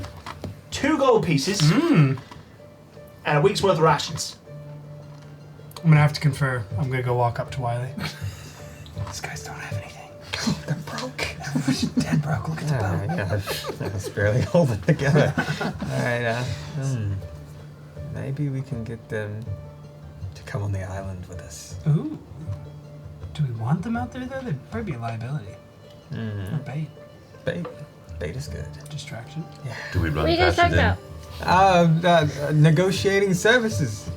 2 gold pieces Mm. and a week's worth of rations? I'm gonna have to confer. I'm gonna go walk up to Wiley. These guys don't have anything. They're broke. Dead broke. Look at the boat. Yeah, I was barely holding together. Alright, maybe we can get them to come on the island with us. Ooh. Do we want them out there though? They'd probably be a liability. Or bait. Bait is good. Distraction. Yeah. Do we run What are you guys faster talking than about? Negotiating services.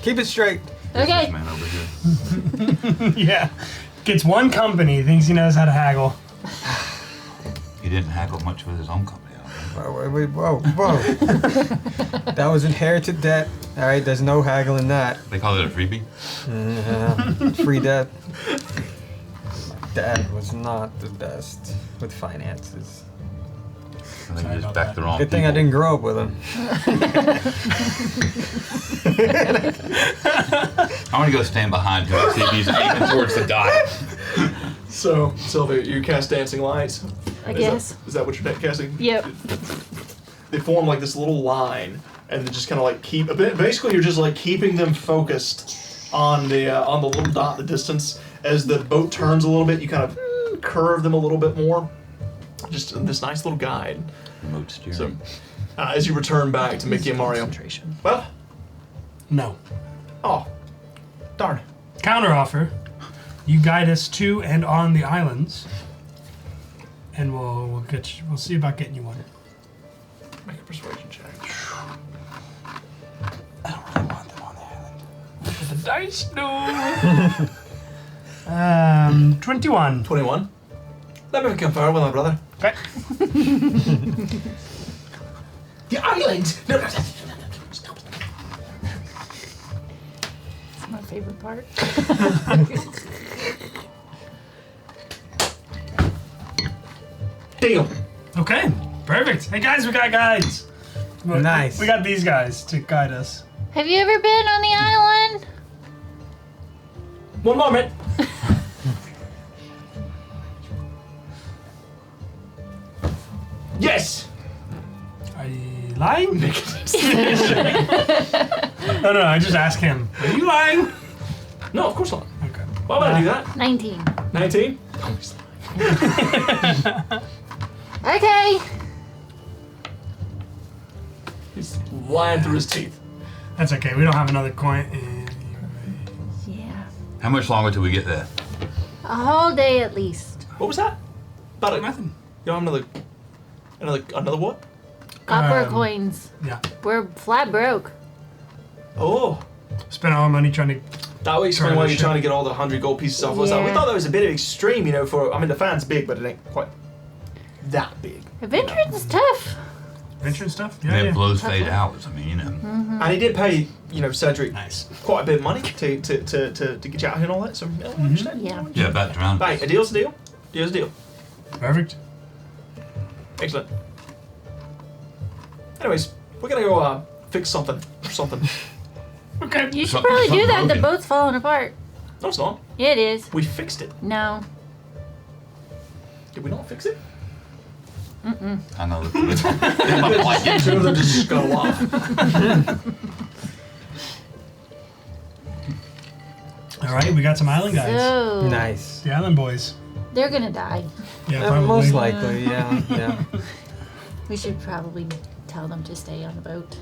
Keep it straight. Okay. this man over here? Yeah. Gets one company, thinks he knows how to haggle. He didn't haggle much with his own company. I don't think. Whoa. That was inherited debt. Alright, there's no haggling that. They call it a freebie? Free debt. My dad was not the best with finances. I think Sorry you just about backed that. the wrong Good thing I people. didn't grow up with him. I want to go stand behind him and see if he's aiming towards the dot. So, Sylvia, you cast dancing lights. I guess. Is that what you're casting? Yep. They form like this little line, and they just kind of like keep. Basically, you're just like keeping them focused on the little dot, the distance. As the boat turns a little bit, you kind of curve them a little bit more. Just this nice little guide. Remote steering. So, as you return back to Mickey and Mario. Well, No. oh, darn. Counteroffer. You guide us to and on the islands, and we'll see about getting you one. Make a persuasion check. I don't really want them on the island. The dice, no. 21. 21. Let me confer with my brother. Okay. The island. No. Stop. That's my favorite part. Deal. Okay. Perfect. Hey guys, we got guides. Nice. We got these guys to guide us. Have you ever been on the island? One moment. Yes. Are you lying? No, I just asked him. Are you lying? No, of course not. Okay. Why would I do that? 19. 19? Okay. He's lying through his teeth. That's okay. We don't have another coin. Yeah. How much longer till we get there? A whole day at least. What was that? About Nothing. You don't have another what? Copper Um, coins. Yeah. We're flat broke. Oh. Spent all our money trying to. That would explain Turn why the you're ship. trying to get all the 100 gold pieces off us. We Yeah. thought that was a bit extreme, the fan's big, but it ain't quite that big. Adventuring's tough. Adventure and stuff? Yeah, Yeah. blows fade hours. I mean, you know. And he did pay, Cedric Nice. quite a bit of money to get you out here and all that, so I understand. Yeah. Yeah, about drowned. Right, a deal's a deal. Deal's a deal. Perfect. Excellent. Anyways, we're gonna go fix something. Okay. You should Something- probably do something that. The broken. boat's falling apart. No, it's not. It is. We fixed it. No. Did we not fix it? I know. Like it. Two of them just go off. All right, we got some island guys. So Nice. The island boys. they're gonna die. Yeah, probably. Most likely, yeah. We should probably tell them to stay on the boat.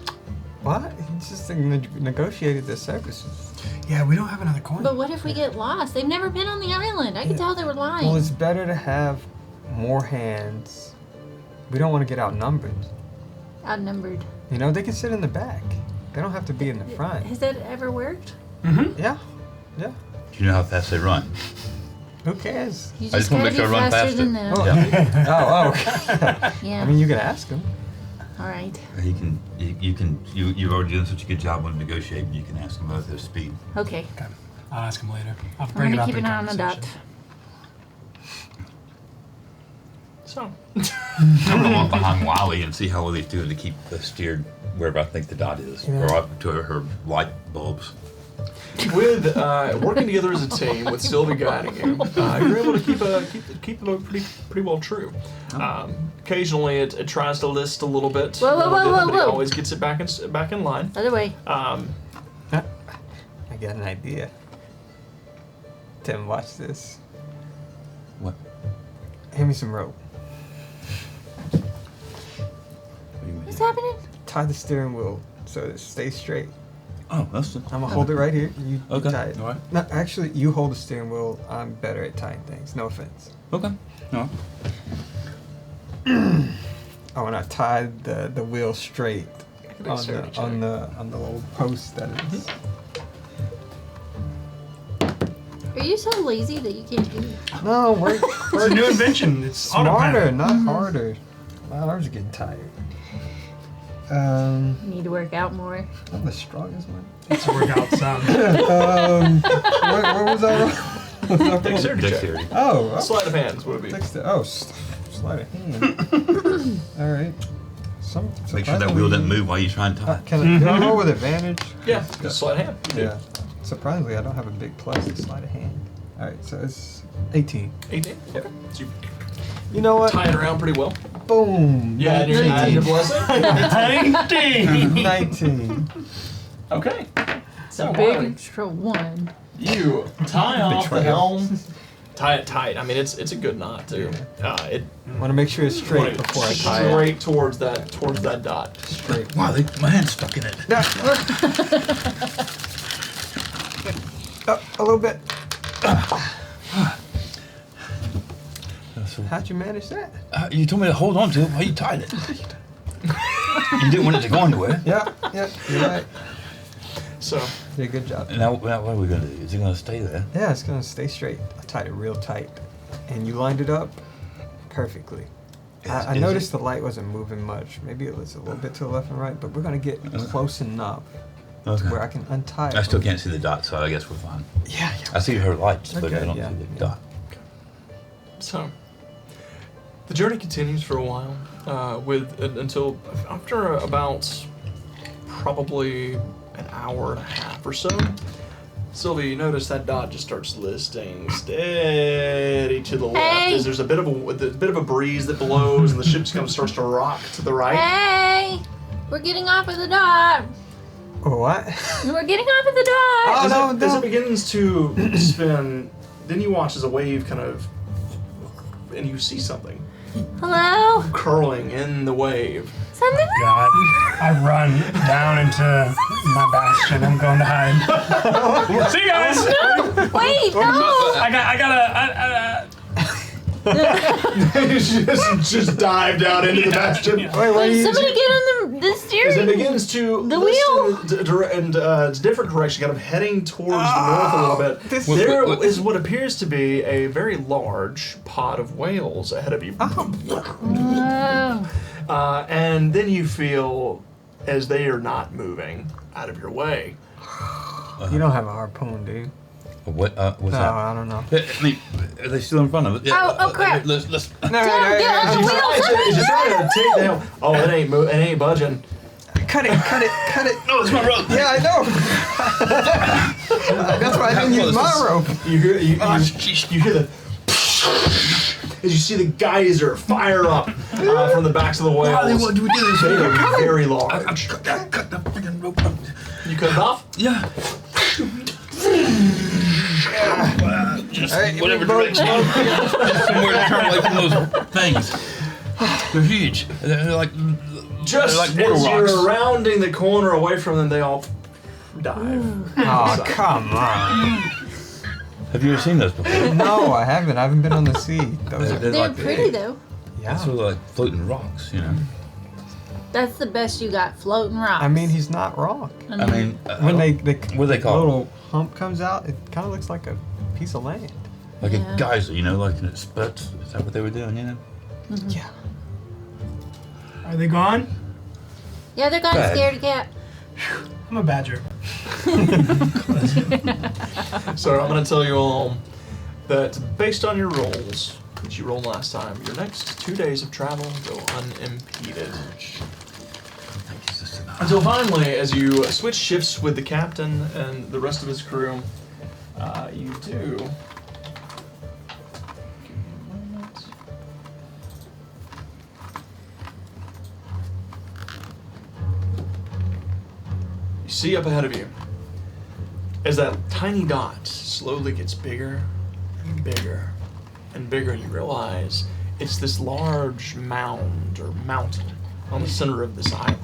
What? He just negotiated the services. Yeah, we don't have another coin. But what if we get lost? They've never been on the island. I can tell they were lying. Well, it's better to have more hands. We don't want to get outnumbered. Outnumbered. They can sit in the back. They don't have to be in the front. Has that ever worked? Yeah. Do you know how fast they run? Who cares? You I just wanna gotta make sure be I run faster faster. than them. Oh, Yeah. okay. Yeah. I mean, you can ask them. All right. You've already done such a good job on negotiating. You can ask them about their speed. Okay. Okay. I'll ask him later. I'll I'm bring it gonna up keep in an eye on the dot. conversation. So, I'm gonna walk behind Wally and see how well he's doing to keep steered wherever I think the dot is, Yeah. or up to her light bulbs. with working together as a team, with Sylvie guiding you, you're able to keep the boat pretty well true. Occasionally, it tries to list a little bit. Whoa, whoa, whoa, but whoa, it whoa. always gets it back in line. Other way. I got an idea. Tim, watch this. What? me some rope. What's happening? Tie the steering wheel so it stays straight. Oh, that's the. I'm gonna hold it right here. You Okay. tie it. All right. No, actually, you hold the steering wheel. I'm better at tying things. No offense. Okay. No. I want to tie the wheel straight Make a dexterity check. on the little post that is. Are you so lazy that you can't do it? No, work. It's a new invention. It's Smarter, autopilot. not harder. My arms are getting tired. You need to work out more. I'm the strongest one. It's a workout sound. What was that? Dexterity check. Dexterity. Oh, Sleight of hand would it be. Sleight of hand. All right. Make sure that wheel doesn't move while you're trying to tie. Can I roll with advantage? Yeah, just sleight of hand. You do. Yeah. Surprisingly, I don't have a big plus in sleight of hand. All right, so it's 18. 18. Okay. So You know you what? tie it around pretty well. Boom. Yeah, and you're adding your blessing. 19. Okay. It's a big extra one. You tie off the Betrayal. helm. Tie it tight. I mean, it's a good knot too. It Want to make sure it's straight before I tie it. straight towards that dot. Straight. Wow, my hand's stuck in it. A little bit. So, How'd you manage that? you told me to hold on to it while you tied it. You didn't want it to go anywhere. Yeah, you're right. So Did a good job. Now what are we gonna do? Is it gonna stay there? Yeah, it's gonna stay straight. I tied it real tight, and you lined it up perfectly. I Is noticed the light wasn't moving much. Maybe it was a little bit to the left and right, but we're gonna get close enough Okay. where I can untie it. I still can't see the dot, so I guess we're fine. Yeah. I see her lights, but I Okay, don't yeah, see the yeah. dot. So, the journey continues for a while, until after about probably an hour and a half or so. Sylvia, you notice that dot just starts listing steady to the left. Hey. As there's a bit of a breeze that blows, and the ship starts to rock to the right. Hey! We're getting off of the dot! What? We're getting off of the dot! Oh, As no. it begins to spin, then you watch as a wave kind of, and you see something Hello? curling in the wave. Something? God, I run down into my bastion. I'm going to hide. See you guys. Wait, no! just dive down into the bastion. Wait, what are you? Somebody get on the As it steering. begins to The listen and it's a different direction, kind of heading towards the north a little bit. This- There What- is what appears to be a very large pod of whales ahead of you. Oh. And then you feel as they are not moving out of your way. You don't have a harpoon, do you? What's No, that? I don't know. I mean, are they still in front of it? Oh, crap. Let's No, Get on the As wheel! you try to take the helm, oh, it ain't budging. Cut it. No, it's my rope. Yeah, I know. That's why I didn't use my rope. You hear you jeez. hear the as you see the geyser fire up from the backs of the whales. Why do we do this? They are very I large. cut the freaking rope. You cut it off? Yeah. Just All right, whatever boat. direction. Just somewhere to turn away from those things. They're huge. They're like Just they're like water as rocks. you're rounding the corner away from them, they all dive. Oh, come on. Have you ever seen those before? No, I haven't. I haven't been on the sea. Those are, They're like pretty though. yeah. Sort of like floating rocks, you know. That's the best you got, floating rocks. I mean, he's not wrong. I mean, When they what do they call it? little hump comes out, it kind of looks like a piece of land. Like Yeah. a geyser, you know, like in it sputs. Is that what they were doing, you know? Yeah. Are they gone? Yeah, they're gone. Bad. Scared cat. I'm a badger. So I'm going to tell you all that based on your rolls that you rolled last time, your next 2 days of travel go unimpeded. Until finally, as you switch shifts with the captain and the rest of his crew, you do. Give me a moment. You see up ahead of you, as that tiny dot slowly gets bigger and bigger and bigger, and you realize it's this large mound or mountain on the center of this island.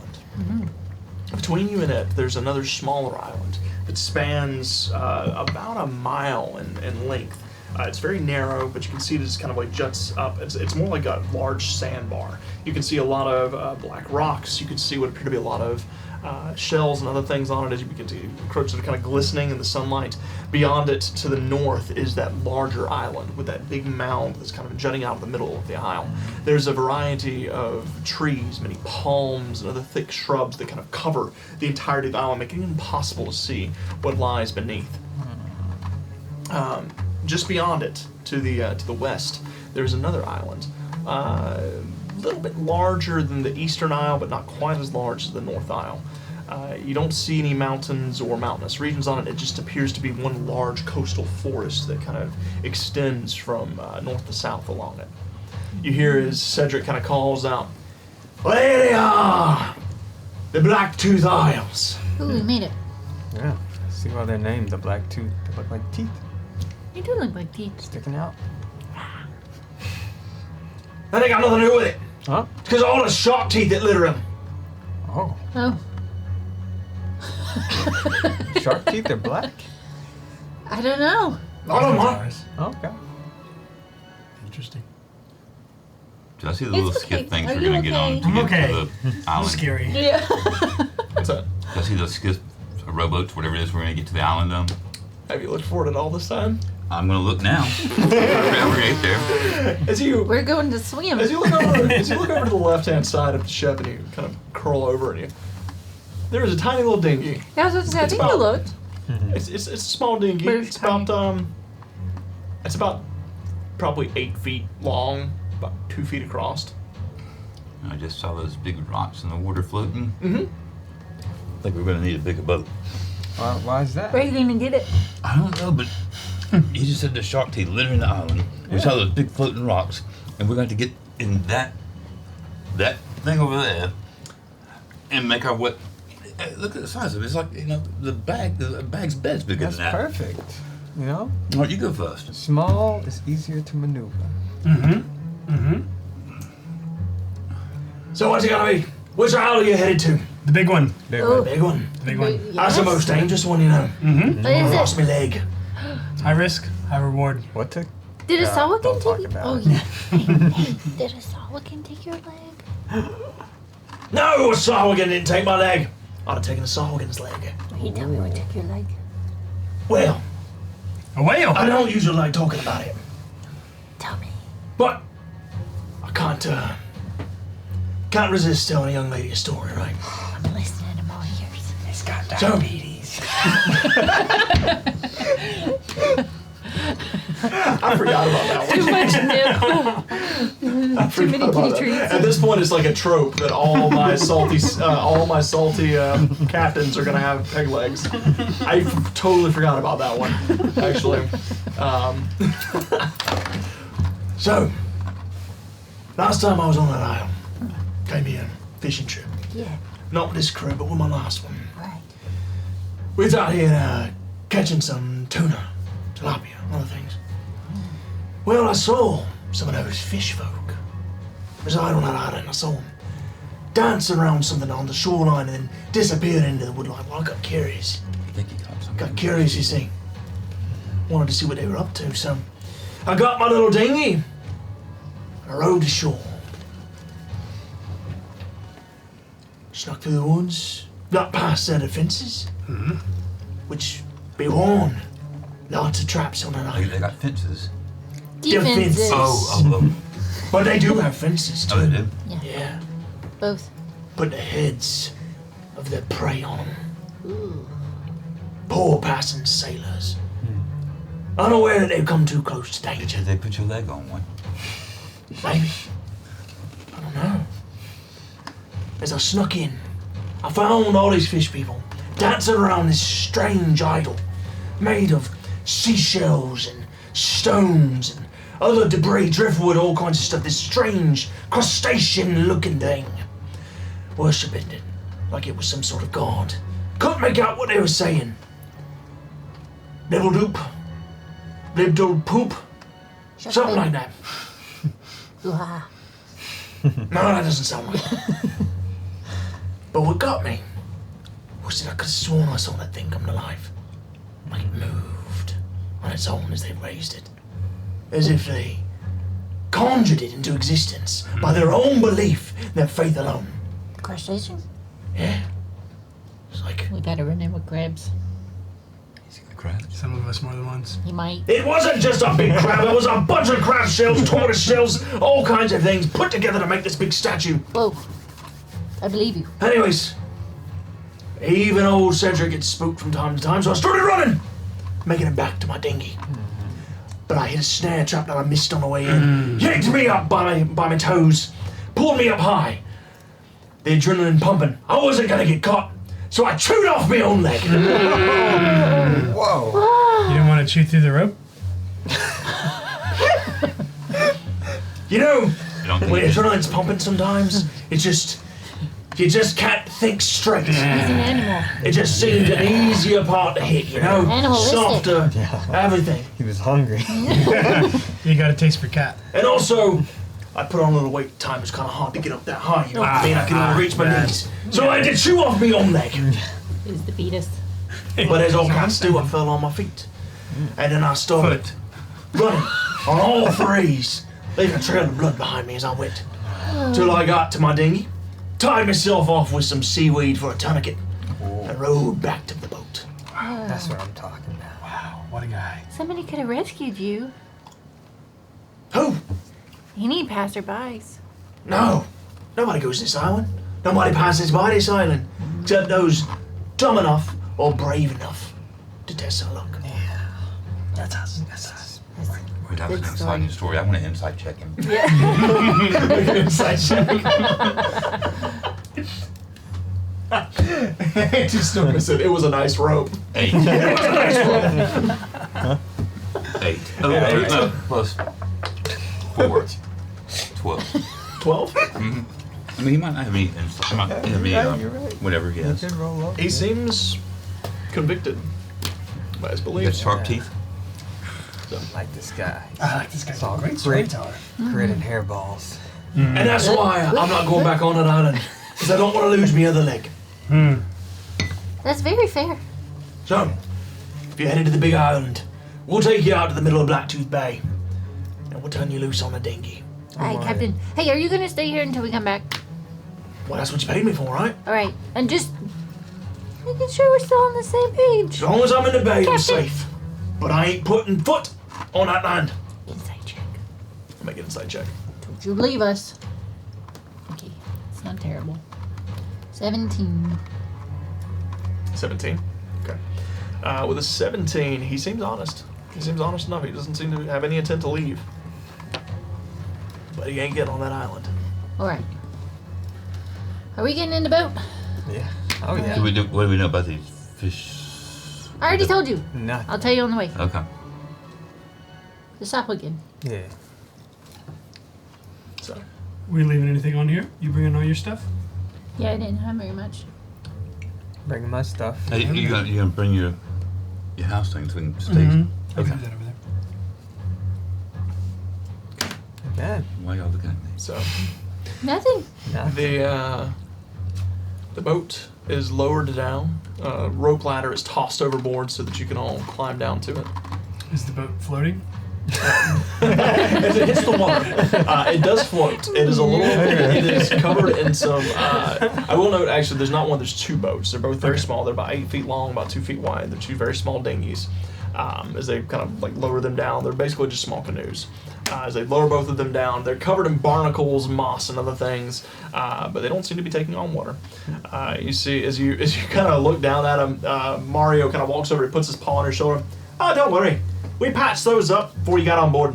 Between you and it, there's another smaller island that spans about a mile in length. It's very narrow, but you can see it just kind of like juts up. It's more like a large sandbar. You can see a lot of black rocks. You can see what appear to be a lot of shells and other things on it as you begin to approach it, kind of glistening in the sunlight. Beyond it, to the north, is that larger island with that big mound that's kind of jutting out of the middle of the isle. There's a variety of trees, many palms and other thick shrubs that kind of cover the entirety of the island, making it impossible to see what lies beneath. Just beyond it, to the west, there's another island. A little bit larger than the eastern isle, but not quite as large as the north isle. You don't see any mountains or mountainous regions on it. It just appears to be one large coastal forest that kind of extends from north to south along it. You hear as Cedric kind of calls out, "Well, there they are! The Blacktooth Isles!" Ooh, we made it. Yeah. See why they're named the Black Tooth. They look like teeth You do look like teeth. sticking out. That ain't got nothing to do with it. Huh? It's because of all the shark teeth that litter them. Oh. Oh, Shark teeth are black? I don't know. I don't know. Ours. Okay. Interesting. Did I see the little okay. skiff things Are we're you gonna get on okay? to I'm get okay. to the island? Scary. Yeah. What's that? Did I see those skiff rowboats, whatever it is, we're gonna get to the island on? Have you looked for it all this time? I'm gonna look now. We're gonna get there. As you We're going to swim. As you look over to the left-hand side of the ship and you kind of curl over and there is a tiny little dinghy. Yeah, I was about to say, I It's think you about- looked. It's a small dinghy. Where's It's tiny? about probably 8 feet long, about 2 feet across. I just saw those big rocks in the water floating. Mm-hmm. I think we're gonna need a bigger boat. Why is that? Where are you going to get it? I don't know, but he just said the shark teeth littering the island. We saw those big floating rocks, and we're going to get in that thing over there and make our way. Look at the size of it. It's like, the bag's bed's bigger That's than that. perfect. You know? All right, you go first. Small is easier to maneuver. So what's it gonna be? Which isle are you headed to? The big one. Big Oh. one. Big one. The big one. That's the most dangerous one, you know. What I is lost it? my leg. High risk, high reward. What took? Did a Yeah, Sawakin don't talk take about Oh, it. yeah. Hey, did a Sawakin take your leg? No, a Sawagan didn't take my leg. I'd have taken a Sawagan's leg. He tell me what took your leg. Well, A whale. I don't usually like talking about it, Tell me. but I can't resist telling a young lady a story, right? I'm listening. I'm all ears. He's got So, diabetes. I forgot about that one. Too much nip. Too many kitty treats. At this point, it's like a trope that all my salty captains are gonna have peg legs. I totally forgot about that one, actually. So, last time I was on that isle, came here fishing trip. Yeah, Not with this crew, but with my last one. right. We was out here catching some tuna, tilapia, other things. Well, I saw some of those fish folk. I was out on that island, I saw them dancing around something on the shoreline and then disappearing into the woodline. Well, I got curious. I think he caught something. Got curious, you see. Wanted to see what they were up to, so I got my little dinghy and I rowed to shore. Snuck through the woods, got past their defences, which, be warned, lots of traps on that Oh, island. they got fences. Defenses. Oh. But they do have fences too. Oh, they did? Yeah. Both. Put the heads of their prey on them. Poor passing sailors. Unaware that they've come too close to danger. Did they put your leg on one? Maybe. I don't know. As I snuck in, I found all these fish people dancing around this strange idol made of seashells and stones and other debris, driftwood, all kinds of stuff. This strange crustacean-looking thing. Worshipping it like it was some sort of god. Couldn't make out what they were saying. Libble-doop. Libdle-poop. Something like that. Ah. No, that doesn't sound right. But what got me was that I could have sworn I saw that thing come to life. Like it moved on its own as they raised it. As if they conjured it into existence by their own belief, their faith alone. Crustacean? Yeah. It's like, We gotta run in with crabs. He's got crabs. Some of us more than once. He might. it wasn't just a big crab, it was a bunch of crab shells, tortoise shells, all kinds of things put together to make this big statue. Whoa. I believe you. Anyways, even old Cedric gets spooked from time to time, so I started running, making it back to my dinghy. But I hit a snare trap that I missed on the way in, yanked me up by my toes, pulled me up high. The adrenaline pumping. I wasn't gonna get caught, so I chewed off my own leg. Whoa. You didn't want to chew through the rope? You know, I don't think when it is. adrenaline's pumping sometimes, you just can't think straight. He's an animal. It just seemed an easier part to hit, you know? Animalistic. Softer, Yeah. everything. He was hungry. You got a taste for cat. And also, I put on a little weight at the time. It was kind of hard to get up that high, you know what I mean? I could only reach my knees. So I had to chew off my own leg. Is the fetus. But as all cats do, I fell on my feet. And then I started running on all threes, leaving a trail of blood behind me as I went. Till I got to my dinghy, tied myself off with some seaweed for a tourniquet, and rowed back to the boat. That's what I'm talking about. Wow, what a guy. Somebody could have rescued you. Who? You need passerbys. No. Nobody goes to this island. Nobody passes by this island. Except those dumb enough or brave enough to test their luck. That's us. That's us. Wait, that was an Good exciting story. I want to inside check him. Inside check. Just said it was a nice rope. 8. It was a nice rope. 8. Oh, no, plus 4. 12. 12? I mean, he might not have any insight. He might have any, You're right. whatever he has. Good roll up. He seems convicted by his He got beliefs. sharp teeth. I like this guy. I like this guy. It's all Great great. storyteller. Grit and hairballs. And that's why I'm not going back on that island. Because I don't want to lose my other leg. That's very fair. So, if you're headed to the big island, we'll take you out to the middle of Blacktooth Bay. And we'll turn you loose on a dinghy. Alright, Captain. Hey, are you gonna stay here until we come back? Well, that's what you paid me for, right? Alright, and just making sure we're still on the same page. As long as I'm in the bay, I'm Captain. safe. But I ain't putting foot on that land. Inside check. I'll make an inside check. Don't you leave us. Okay, it's not terrible. 17. 17. Okay. With a 17, he seems honest. He seems honest enough. He doesn't seem to have any intent to leave. But he ain't getting on that island. Alright. Are we getting in the boat? Yeah. Oh What yeah. do we know about these fish? I already told you. Nothing. I'll tell you on the way. Okay. The stop again. Yeah. So, We leaving anything on here? You bringing all your stuff? Yeah, I didn't have very much. Bringing my stuff. Hey, you gonna bring your house things so we can stay? I Okay. can do that over there. Again. Why y'all looking at me? so Nothing. Nothing. the boat is lowered down. Rope ladder is tossed overboard so that you can all climb down to it. Is the boat floating? As it hits the water, it does float. It is a little. It is covered in some. I will note actually, there's not one. There's two boats. They're both very small. They're about 8 feet long, about 2 feet wide. They're two very small dinghies. As they kind of like lower them down, they're basically just small canoes. As they lower both of them down, they're covered in barnacles, moss, and other things, but they don't seem to be taking on water. You see, as you kind of look down at them, Mario kind of walks over. He puts his paw on her shoulder. Oh, don't worry. We patched those up before you got on board.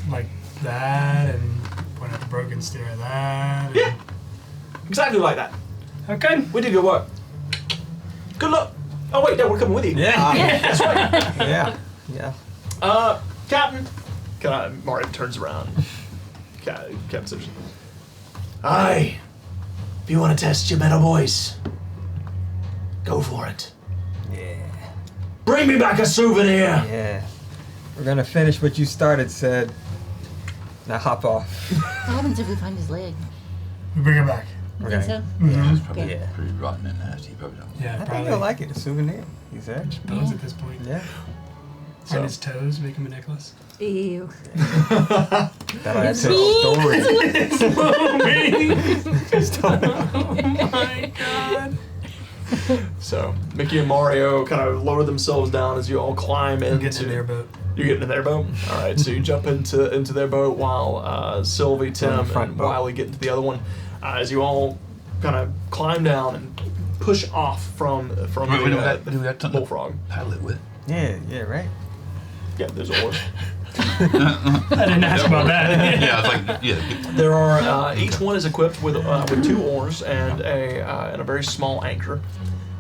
Like that, and point at the broken stair of that. and- Yeah. Exactly like that. Okay. We did good work. Good luck. Oh wait, no, we're coming with you. Yeah. That's right. Yeah. Yeah. Captain. Mario turns around. Captain says, "Aye. If you want to test your metal voice, go for it. Yeah. Bring me back a souvenir." Yeah. We're gonna finish what you started, said. Now hop off. What happens if we find his leg? We bring it back. You Okay. think so? Mm-hmm. It's probably Okay. pretty rotten and nasty. Probably don't. Yeah, I think probably. he'll like it. A souvenir. He said. Bones at this point. Yeah. Find his toes, make him a necklace. Ew. That'll add to the story. Oh my god. So Mickey and Mario kind of lower themselves down as you all climb I'm into getting in their boat. You get in their boat? Alright, so you jump into their boat while Sylvie, Tim, front and boat. Wiley get into the other one. As you all kind of climb down and push off from Wait, the we got something bullfrog. to paddle it with. Yeah, right. Yeah, there's oars. I didn't ask about that. Yeah, it's like yeah. There are each one is equipped with 2 oars and a very small anchor.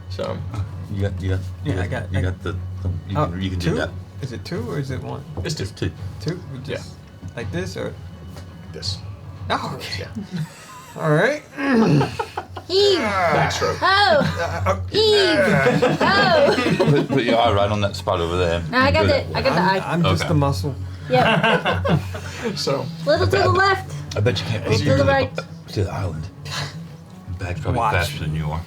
So You got Yeah, I got- you got the you can two? do that. Is it 2 or is it 1? it's Just just 2. 2? We just, like this or? this. Oh, okay. Yeah. All right. Heave! Backstroke. Oh! Heave! Oh! Put your eye right on that spot over there. No, I got the eye. I'm just Okay. a muscle. Yep. So Little to the left. I bet you can't As beat you- me To the right. to the island. Bag's probably Watch. faster than you are.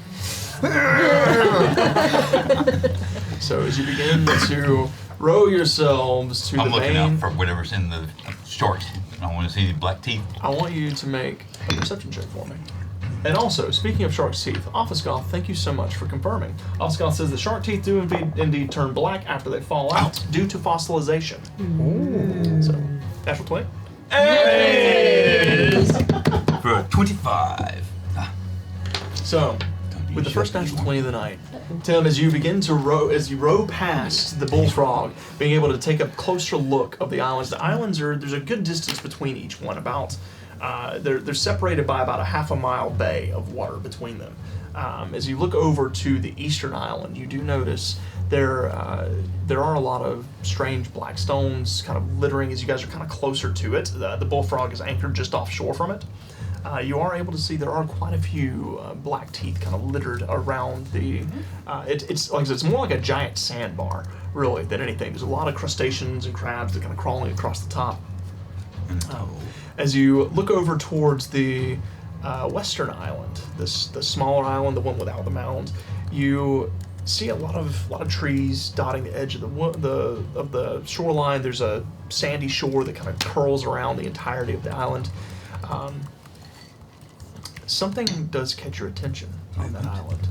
So as you begin to row yourselves to I'm the looking main, out for whatever's in the shark. I want to see the black teeth. I want you to make a perception check for me. And also, speaking of shark's teeth, Officegoth, thank you so much for confirming. Officegoth says the shark teeth do indeed turn black after they fall out due to fossilization. So, natural 20. Hey! For a 25. So, with the first natural 20 of the night, Tim, as you begin to row, as you row past the bullfrog, being able to take a closer look of the islands. The islands there's a good distance between each one. They're separated by about a half a mile bay of water between them. As you look over to the eastern island, you do notice there are a lot of strange black stones kind of littering as you guys are kind of closer to it. The bullfrog is anchored just offshore from it. You are able to see there are quite a few black teeth kind of littered around the. It's like I said, it's more like a giant sandbar, really, than anything. There's a lot of crustaceans and crabs that kind of crawling across the top. As you look over towards the western island, the smaller island, the one without the mound, you see a lot of trees dotting the edge of the shoreline. There's a sandy shore that kind of curls around the entirety of the island. Something does catch your attention on that island.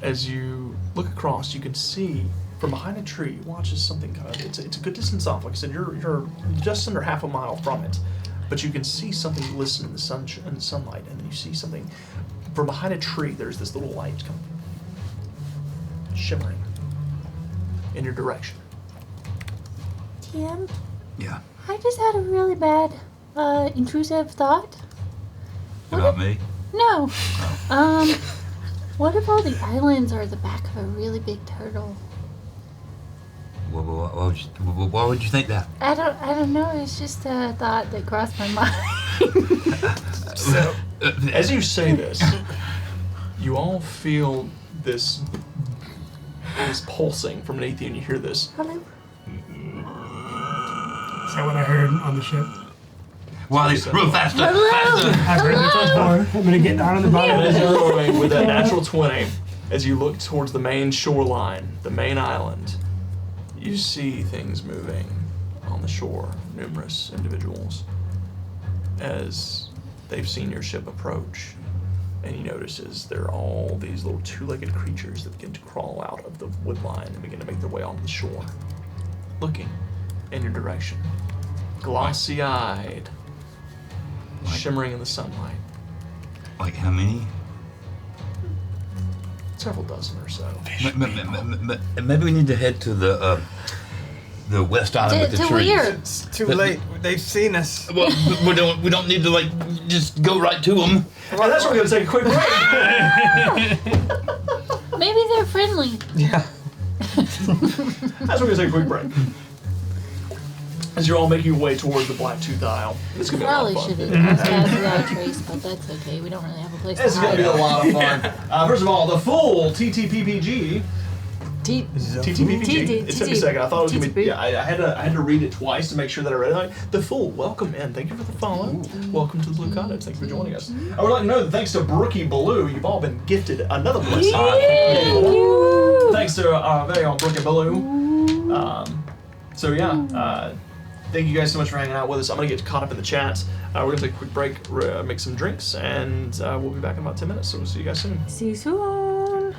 As you look across, you can see from behind a tree. Watch as something kind of. It's a good distance off. Like I said, you're just under half a mile from it, but you can see something glisten in the sunlight, and then you see something from behind a tree. There's this little light coming, shimmering in your direction. Tim, Yeah. I just had a really bad, intrusive thought. About me? No. What if all the islands are the back of a really big turtle? Why would you think that? I don't know. It's just a thought that crossed my mind. So, as you say this, you all feel this pulsing from beneath you, and you hear this. Hello. Is that what I heard on the ship? Wally, real faster, Hello? faster. I've heard this before. I'm gonna get down on the And bottom. as you're rowing with that natural 20, as you look towards the main shoreline, the main island, you see things moving on the shore, numerous individuals, as they've seen your ship approach. And you notice as there are all these little two-legged creatures that begin to crawl out of the wood line and begin to make their way onto the shore, looking in your direction, glossy-eyed, shimmering in the sunlight. Like how many? Several dozen or so. Maybe we need to head to the west island with the To trees. where? It's too late. They've seen us. Well, we don't need to like just go right to them. And that's where we're going to take a quick break. Maybe they're friendly. Yeah. That's where we're going to take a quick break. As you're all making your way towards the Blacktooth Isle. This is going to be a lot Probably of should fun. have passed without a trace, but that's okay. We don't really have a place This is to going to be a hide. lot of fun. First of all, the full TTPPG TTPPG. It took me a second. I thought it was going to be. Yeah, I had to read it twice to make sure that I read it. Like, the full welcome in. Thank you for the follow. Welcome to the Blue Cottage. Thank you for joining us. I would like to know that thanks to Brookie Blue, you've all been gifted another blessing. Thanks to our very own Brookie Blue. Thank you guys so much for hanging out with us. I'm going to get caught up in the chat. We're going to take a quick break, make some drinks, and we'll be back in about 10 minutes. So we'll see you guys soon. See you soon.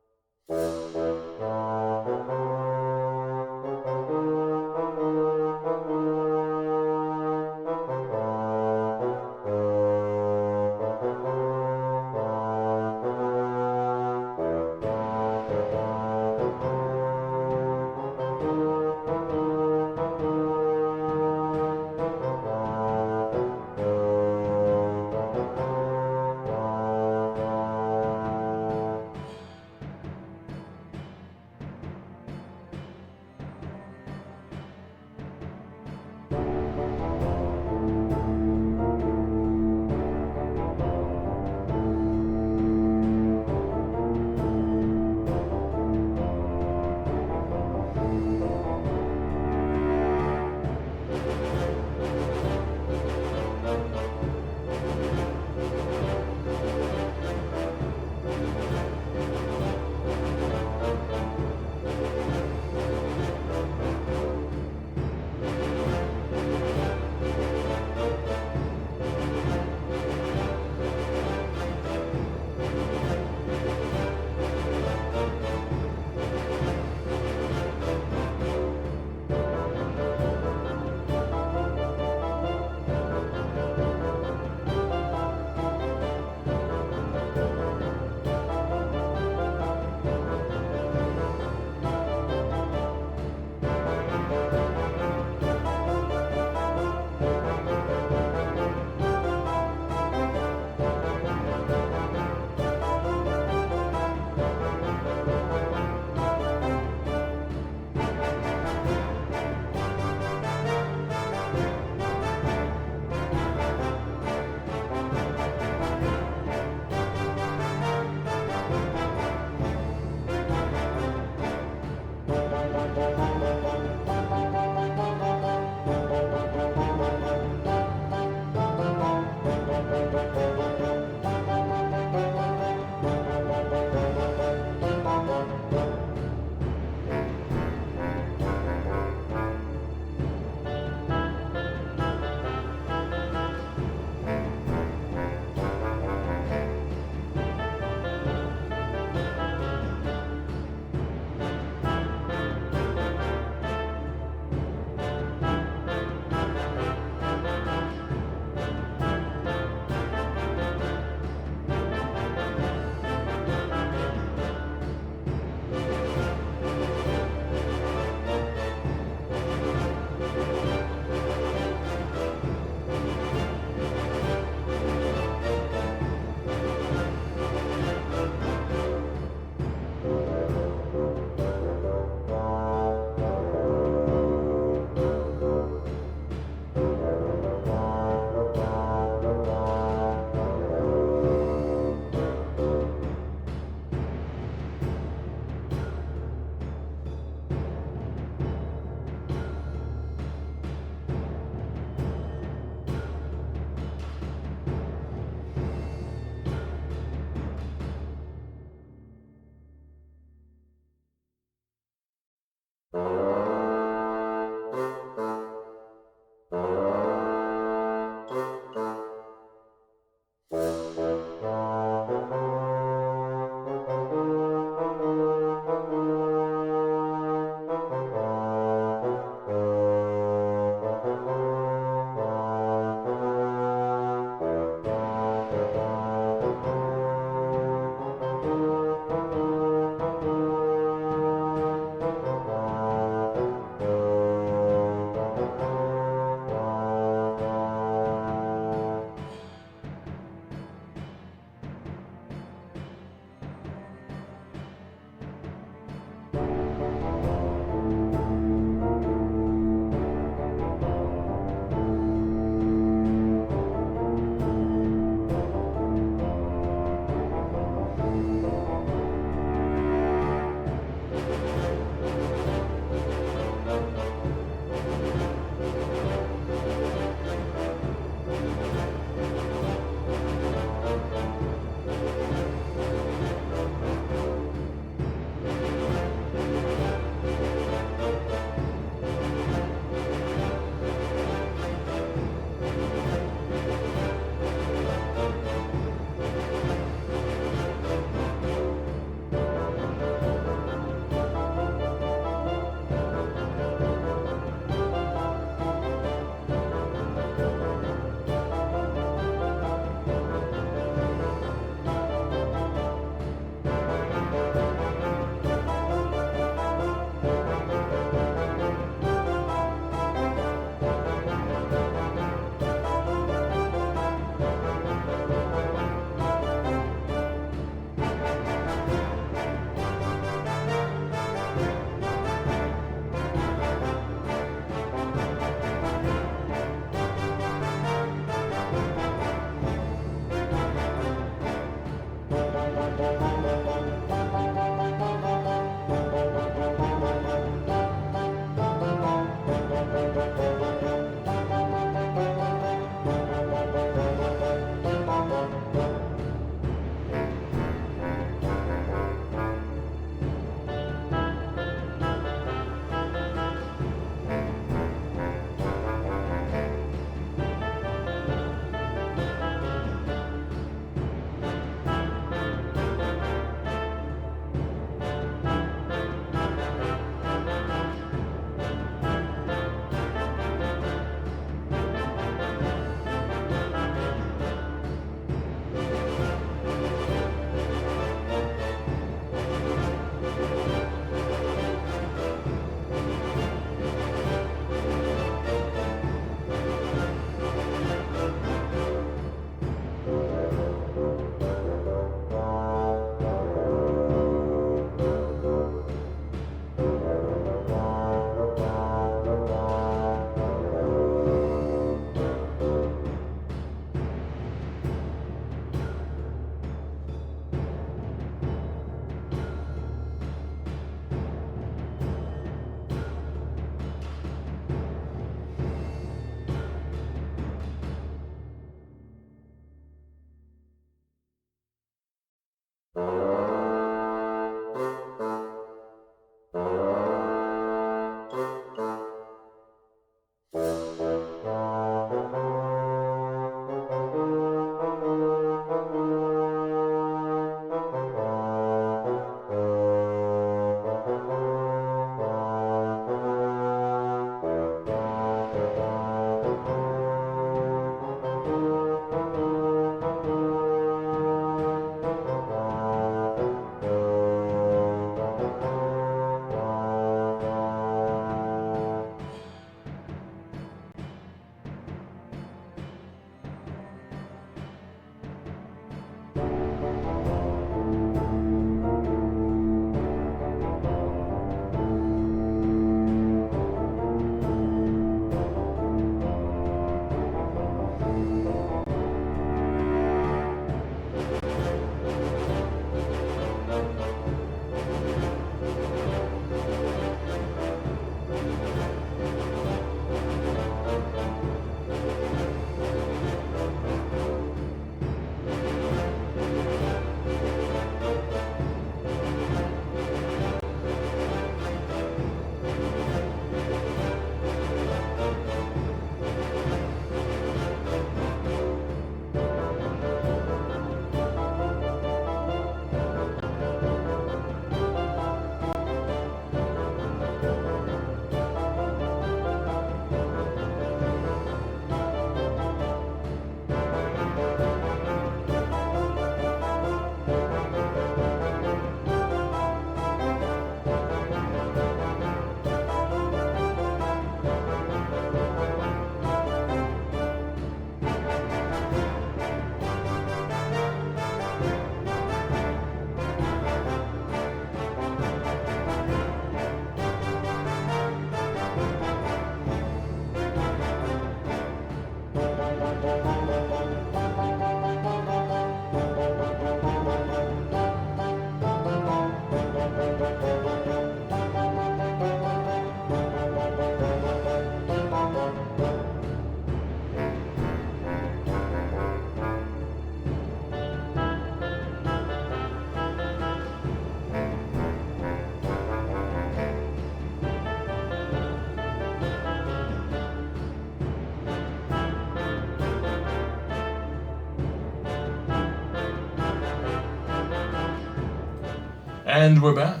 And we're back.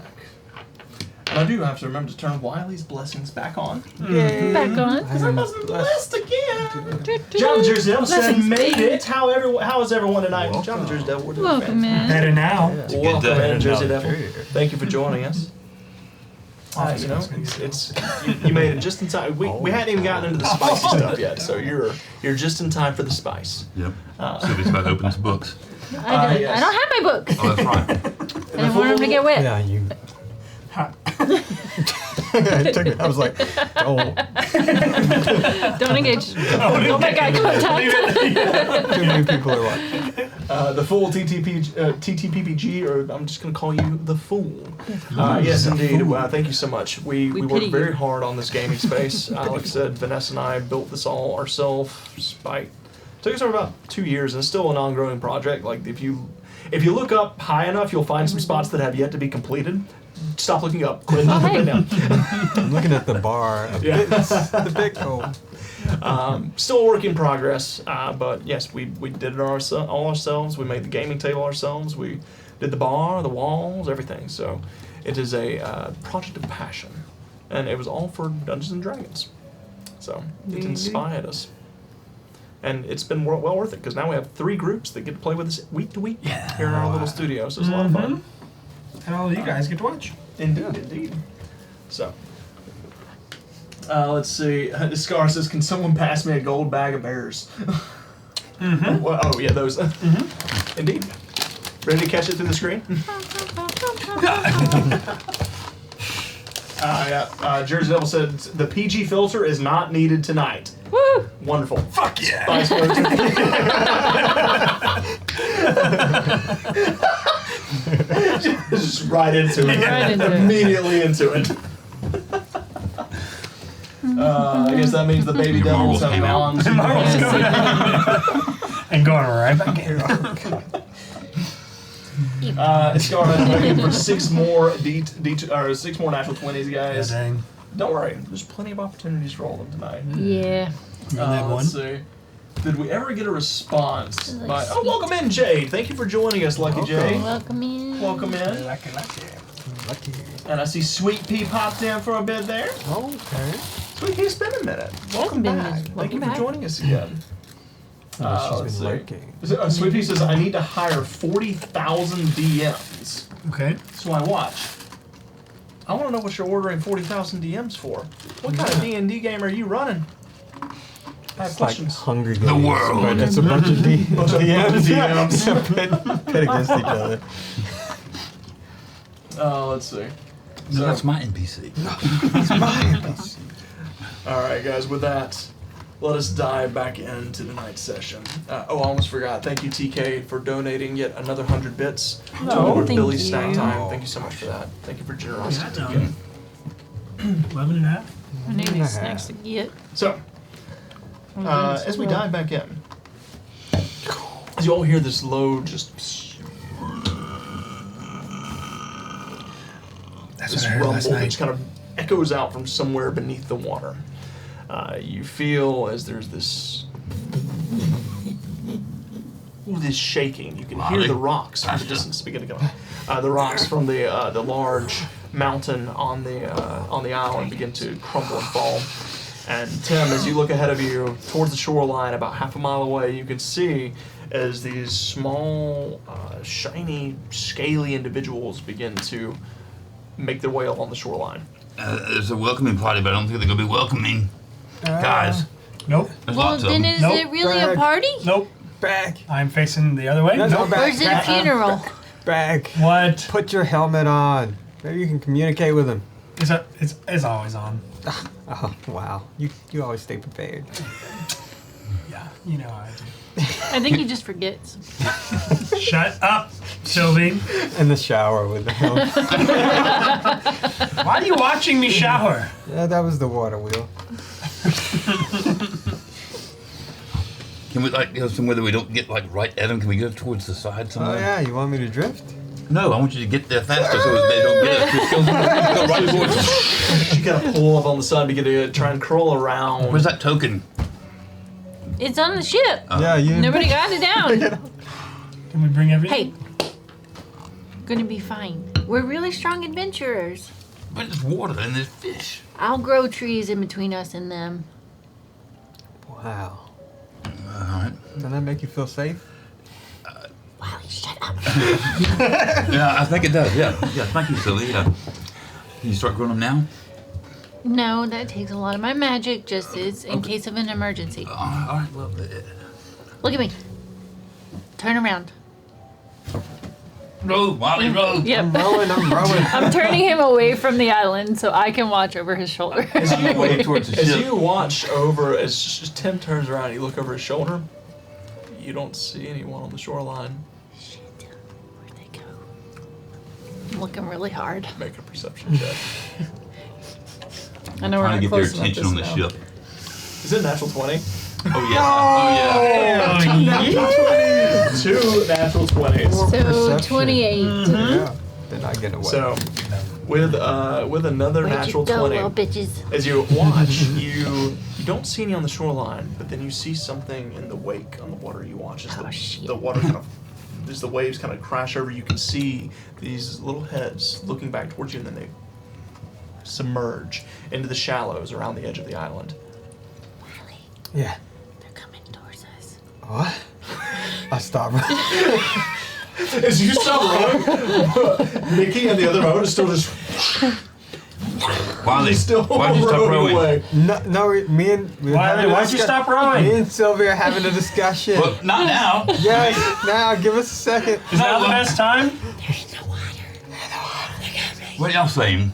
And I do have to remember to turn Wiley's blessings back on. Yay. Back on. Because I wasn't blessed again. Do-do. John the Jersey Devil said, Blessings, made baby. it. How is everyone tonight? John the Jersey Devil, we're doing Welcome in. Better now. Welcome day. in, Jersey No, Devil. Thank you for joining us. You know, it's you made it just in time. We hadn't even gotten into the spicy stuff yet, so you're just in time for the spice. Yep. Sylvie's about to open some books. I yes. don't have my book. Oh, that's right. I didn't want them to get wet. Yeah, you. I was like, oh, Don't engage. Don't make eye contact. too many people are watching. The full TTPPG, or I'm just going to call you the Fool. Yes, indeed. Thank you so much. We pity worked very you. hard on this gaming space. Alex said Vanessa and I built this all ourselves. Took us over about 2 years, and it's still an ongoing project. Like if you look up high enough, you'll find some spots that have yet to be completed. Stop looking up. Quit looking down. I'm looking at the bar. Yeah. The big hole. Still a work in progress, but yes, we did it all ourselves. We made the gaming table ourselves. We did the bar, the walls, everything. So it is a project of passion, and it was all for Dungeons and Dragons. So it inspired us, and it's been well worth it because now we have 3 groups that get to play with us week to week here in our little studio. So it's a lot of fun. And all you guys get to watch. Indeed. So. Let's see. Scar says, "Can someone pass me a gold bag of bears?" Well, oh yeah, those. Indeed. Ready to catch it through the screen? Jersey Devil said the PG filter is not needed tonight. Woo! Wonderful. Fuck yeah. Spice words. Just right into it. Right into it. Immediately into it. I guess that means the baby Your devils marbles have came out. mounds. And going right back here. Scarlet looking for 6 more or 6 more natural 20s, guys. Dang. Don't worry, there's plenty of opportunities for all of them tonight. Yeah. Let's see. Did we ever get a response? Oh, welcome in, Jade. Thank you for joining us, Lucky Jade. Welcome in. Welcome in. Lucky. Lucky. And I see Sweet Pea popped in for a bit there. Okay. Sweet Pea, it's been a minute. Welcome been a back. minute. Thank you Welcome for joining us again. She's Let's been see. lurking. Sweet Pea says, I need to hire 40,000 DMs. Okay. So I watch. I want to know what you're ordering 40,000 DMs for. What kind of D&D game are you running? I have It's like questions. Hunger Games. The world. But it's a bunch of Bunch of DMs. Pit against each other. Let's see. No, that's my NPC. All right, guys, with that, let us dive back into tonight's session. I almost forgot. Thank you, TK, for donating yet another 100 bits to thank Billy's you. Snack Time. Thank you so much for that. Thank you for generosity, TK. 11 and a half. I need these snacks to get. So, as we dive back in, as you all hear this low, just That's this what I heard rumble last that night. just kind of echoes out from somewhere beneath the water. You feel as there's this shaking. You can hear Riley? the rocks from the distance begin to go. The rocks from the large mountain on the island begin to crumble and fall. And Tim, as you look ahead of you towards the shoreline, about half a mile away, you can see as these small, shiny, scaly individuals begin to make their way along the shoreline. There's a welcoming party, but I don't think they're going to be welcoming. Guys, Nope. there's Well, lots of then them. is Nope. it really a Back. party? Nope. Back. I'm facing the other way. No, Nope. back. Or is it a funeral? Back. What? Put your helmet on. Maybe you can communicate with him. It's always on. Oh, wow. You always stay prepared. Yeah. You know how I do. I think he just forgets. Shut up, Sylvie. In the shower with him. Why are you watching me shower? Yeah, that was the water wheel. Can we like go somewhere that we don't get like right at them? Can we go towards the side Oh somewhere? yeah, you want me to drift? No, I want you to get there faster so that they don't get us. Just go right towards them. You kind of pull up on the side, begin to try and curl around. Where's that token? It's on the ship. Yeah, you. Nobody got it down. Can we bring everything? Hey, gonna be fine. We're really strong adventurers. But there's water and there's fish. I'll grow trees in between us and them. Wow. Alright. Doesn't that make you feel safe? Wally, shut up. Yeah, I think it does. Yeah. Yeah, thank you, Sylvie. Can you start growing them now? No, that takes a lot of my magic, just is in case of an emergency. Alright, well. Look at me. Turn around. Row, Wally, row. Yep. I'm rowing. I'm turning him away from the island so I can watch over his shoulder. Way towards the As ship. you watch over, as Tim turns around, you look over his shoulder. You don't see anyone on the shoreline. Shit. Where'd they go? I'm looking really hard. Make a perception check. I know we're Trying not to get their close enough attention to on the smell. ship. Is it natural 20? Oh yeah. Oh, yeah. 2 natural 20s. So Perception. 28. Yeah. Then I get away. So, with another Where'd natural you go, 20, little bitches? as you watch, you don't see any on the shoreline, but then you see something in the wake on the water. You watch as Oh, shit. the water kind of, as the waves kind of crash over. You can see these little heads looking back towards you, and then they submerge into the shallows around the edge of the island. Wally, Yeah. they're coming towards us. What? I stop. As you stop rowing, Mickey and the other boat is still just Wally, still why'd you stop rowing rowing? away. No, me and Why- why'd you stop rowing? Me and Sylvia are having a discussion. Well, not now. Yes. Now give us a second. Is that the best time? There's no water. What y'all saying?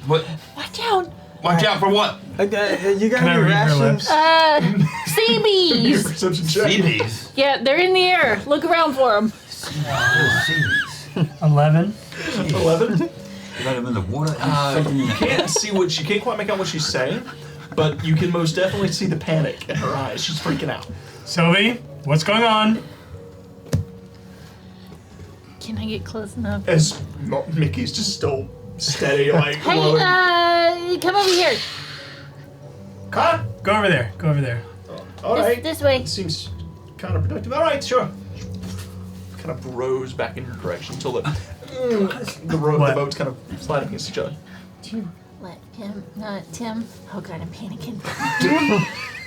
What? Watch out. Watch out for what? You got Can I any read her rations? lips? Sea bees. Perception check. Sea bees. Yeah, they're in the air. Look around for them. Sea bees. 11. 11. You got them in the water and something in You the can't see what she can't quite make out what she's saying, but you can most definitely see the panic in her eyes. She's freaking out. Sylvie, what's going on? Can I get close enough? As Mickey's just still steady, like Hey, rowing. come over here. Huh? Go over there. Go over there. All right. This way. It seems counterproductive. All right, sure. Kind of rows back in your direction until the What? boats kind of slide against each other. Tim, let him, Tim. Oh God, I'm panicking.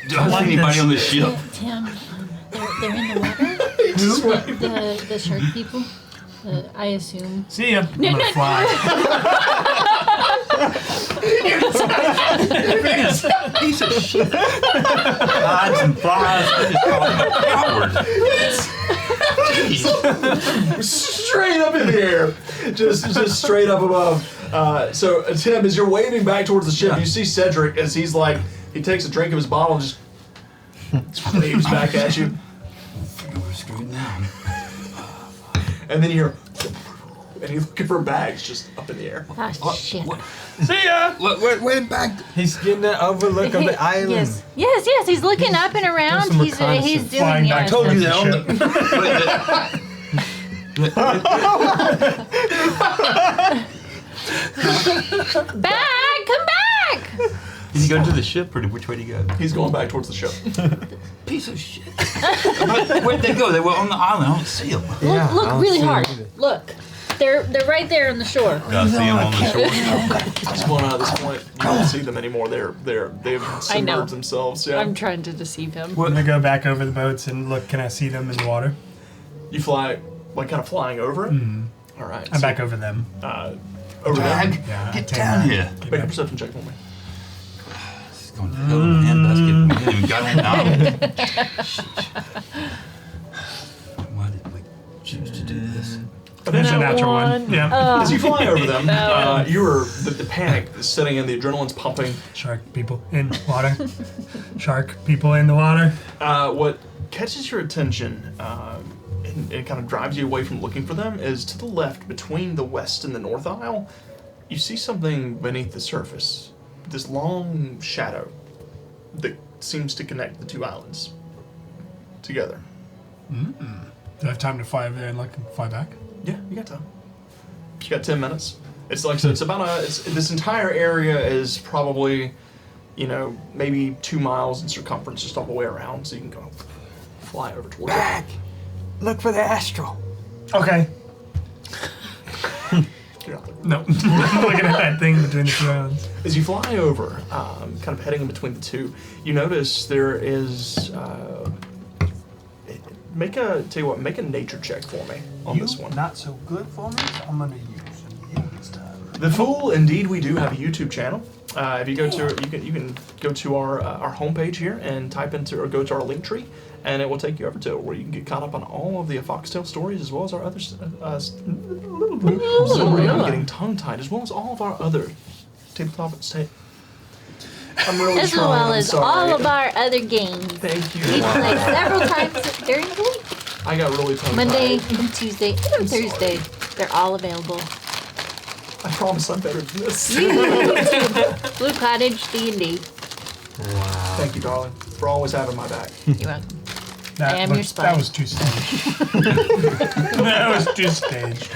Do I see anybody on this ship? Tim, they're in the water. Just wait. The shark people. I assume. See ya. I'm gonna fly. Piece of shit. Hides and flies. I just call him a coward. Jeez. Straight up in the air, just straight up above. So Tim, as you're waving back towards the ship, Yeah. you see Cedric as he takes a drink of his bottle and just waves back at you, We're screwed now. and then you hear, and he's looking for bags just up in the air. Ah, shit. What? See ya. Wait back. He's getting an overlook of the island. Yes. He's looking up and around. some He's reconnaissance. doing. Flying Yeah. back I told you that towards on the Back! Come back! Did you go to the ship or which way did you go? He's going back towards the ship. Piece of shit. But where'd they go? They were on the island. I don't see them. Yeah, I Look don't really see hard. him either. Look. They're right there on the shore. I see them on the shore. Just one out at this point, you don't see them anymore. They've I know. submerged themselves. Yeah. I'm trying to deceive him. I'm gonna go back over the boats and look. Can I see them in the water? You fly, like kind of flying over it. All right. I'm back over them. Over there. Drag. Yeah, I Get take down my- here. get Make a back. perception check for me. This is going to hell in a handbasket. We haven't even got it now. Why did we choose to do this? There's a natural one. Yeah. As you fly over them, you're the panic is setting in, the adrenaline's pumping. Shark people in water. Shark people in the water. What catches your attention and it kind of drives you away from looking for them is to the left, between the west and the north aisle, you see something beneath the surface. This long shadow that seems to connect the two islands together. Do I have time to fly over there and fly back? Yeah, you got time. You got 10 minutes. It's like, so it's about this entire area is probably, maybe 2 miles in circumference just all the way around, so you can go fly over towards Back! Look for the astral. Okay. it. You're not looking. No. I'm looking at that thing between the two islands. As you fly over, kind of heading in between the two, you notice there is, make a nature check for me on this one. Not so good for me, so I'm gonna use you this time. The Fool, indeed, we do have a YouTube channel. If you go to, you can go to our homepage here and type into or go to our link tree, and it will take you over to it where you can get caught up on all of the Foxtail stories as well as our other sorry, I'm getting tongue-tied, as well as all of our other tabletop. I'm really As trying. well I'm as sorry. all of our other games. Thank you. We play several times during the week. I got really tongue-tied. Monday and Tuesday and Thursday. They're all available. I promise I'm better than this. Blue Cottage D&D. Wow. Thank you, darling, for always having my back. You're welcome. I am your spy. That was too staged. That was too staged.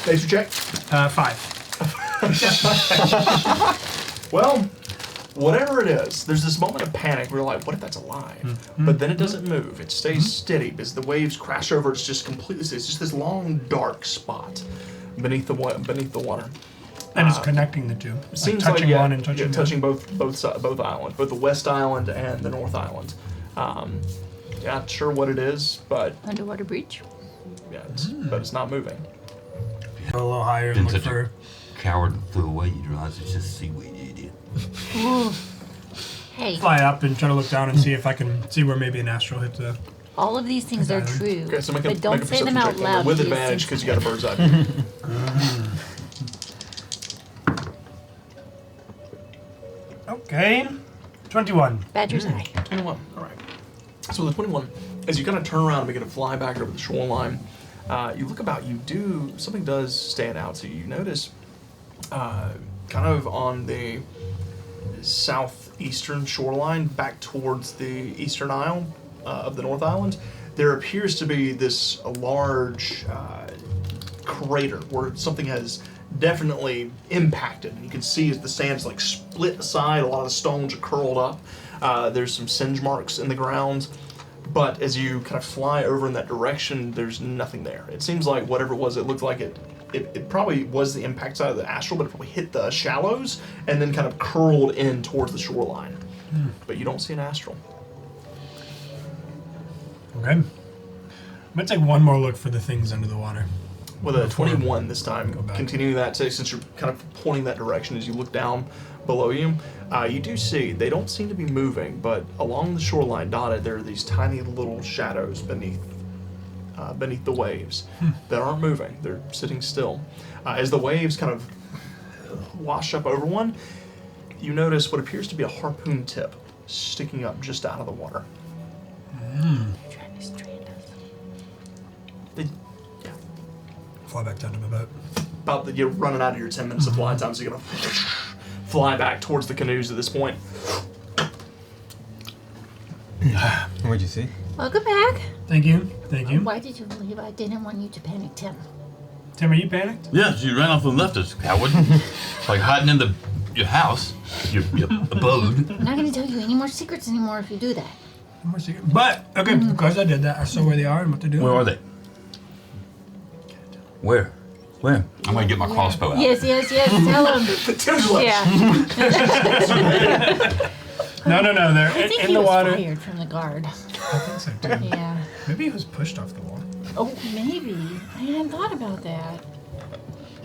Nature check. 5. Well, whatever it is, there's this moment of panic where you're like, what if that's alive? But then it doesn't move. It stays steady because the waves crash over. It's just completely, it's just this long, dark spot beneath the water. And it's connecting the two. It seems touching like, one and touching both islands, both the west island and the north island. Not sure what it is, but Underwater breach. yeah, but it's not moving. A little higher Been and look such for. a coward and flew away, you realize it's just seaweed, you idiot. Ooh. Hey, Fly up and try to look down and see if I can see where maybe an astral hit the. all of these things are true. Okay, so make but don't a say them perception out check loud. with to your advantage because senses. you got a bird's eye view. Okay. 21. Badger's eye. 21. All right. So with the 21, as you kind of turn around and begin to fly back over the shoreline, you look about. Something does stand out to you. You notice, kind of on the southeastern shoreline, back towards the eastern isle of the North Island, there appears to be this large crater where something has definitely impacted. And you can see as the sand's like split aside, a lot of the stones are curled up. There's some singe marks in the ground. But as you kind of fly over in that direction, there's nothing there. It seems like whatever it was, it looked like it probably was the impact side of the astral, but it probably hit the shallows and then kind of curled in towards the shoreline. But you don't see an astral. Okay. I'm gonna take one more look for the things under the water. With a 21 this time, Go back. continuing that, since you're kind of pointing that direction as you look down below you, you do see, they don't seem to be moving, but along the shoreline dotted, there are these tiny little shadows beneath the waves that aren't moving. They're sitting still. As the waves kind of wash up over one, you notice what appears to be a harpoon tip sticking up just out of the water. They're trying to strand us. Yeah. Fly back down to my boat. About that you're running out of your 10 minutes of flying time, so you're gonna fly back towards the canoes at this point. What'd you see? Welcome back. Thank you. Thank you. Why did you leave? I didn't want you to panic, Tim. Tim, are you panicked? Yes, you ran off and left us, coward. Like hiding in your house, your abode. I'm not going to tell you any more secrets anymore if you do that. No more secret. But, okay, because I did that, I saw where they are and what they're doing. Where are they? Where? I'm gonna get my crossbow out. Yes, tell them. Tim's left. Yeah. No, they're I think in he the was water. fired from the guard. I think so too. Yeah. Maybe he was pushed off the wall. Oh, maybe. I hadn't thought about that.